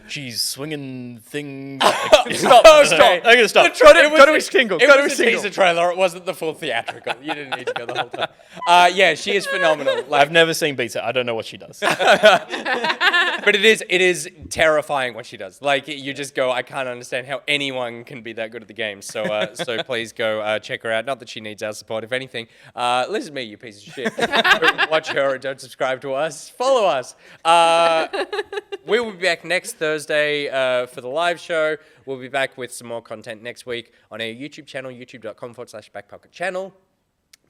She's swinging things. Stop! I'm gonna stop. Go to his single. It Go to was his a single. teaser trailer. It wasn't the full theatrical. You didn't need to go the whole time. Yeah, she is phenomenal. Like, I've never seen Beat Saber. I don't know what she does. but it is terrifying what she does. Like, you just go, I can't understand how anyone can be that good at the game. So so please go check her out. Not that she needs our support. If anything, listen to me, you piece of shit. Don't watch her and don't subscribe to us. Follow us. We will be back next Thursday for the live show. We'll be back with some more content next week on our YouTube channel, youtube.com/backpocket channel.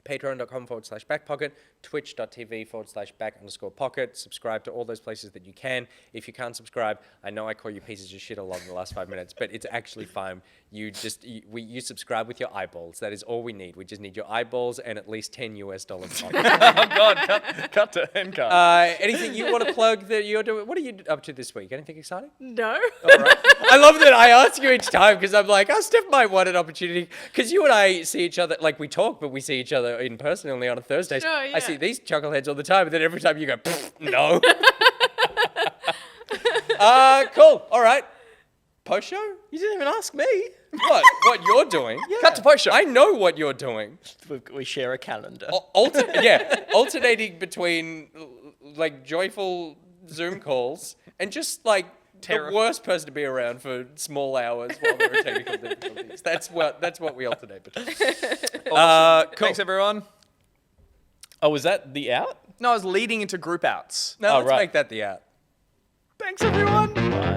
patreon.com/backpocket, twitch.tv/back_pocket. Subscribe to all those places that you can. If you can't subscribe, I know I call you pieces of shit a lot in the last 5 minutes, but it's actually fine. You subscribe with your eyeballs. That is all we need. We just need your eyeballs and at least $10 US. Oh God! Cut to end card. Anything you want to plug that you're doing? What are you up to this week? Anything exciting? No. All right. I love that I ask you each time because I'm like, oh, Steph might want an opportunity. Because you and I see each other, like we talk, but we see each other in person only on a Thursday. Sure, I yeah. see these chuckleheads all the time, and then every time you go, no. Cool. All right. Post show? You didn't even ask me. What you're doing? Yeah. Cut to post show. I know what you're doing. We share a calendar. Alternating between like joyful Zoom calls and just like the worst person to be around for small hours while there are technical difficulties. That's what we alternate between. Cool. Thanks, everyone. Oh, was that the out? No, I was leading into group outs. No, let's right. make that the out. Thanks, everyone. Bye.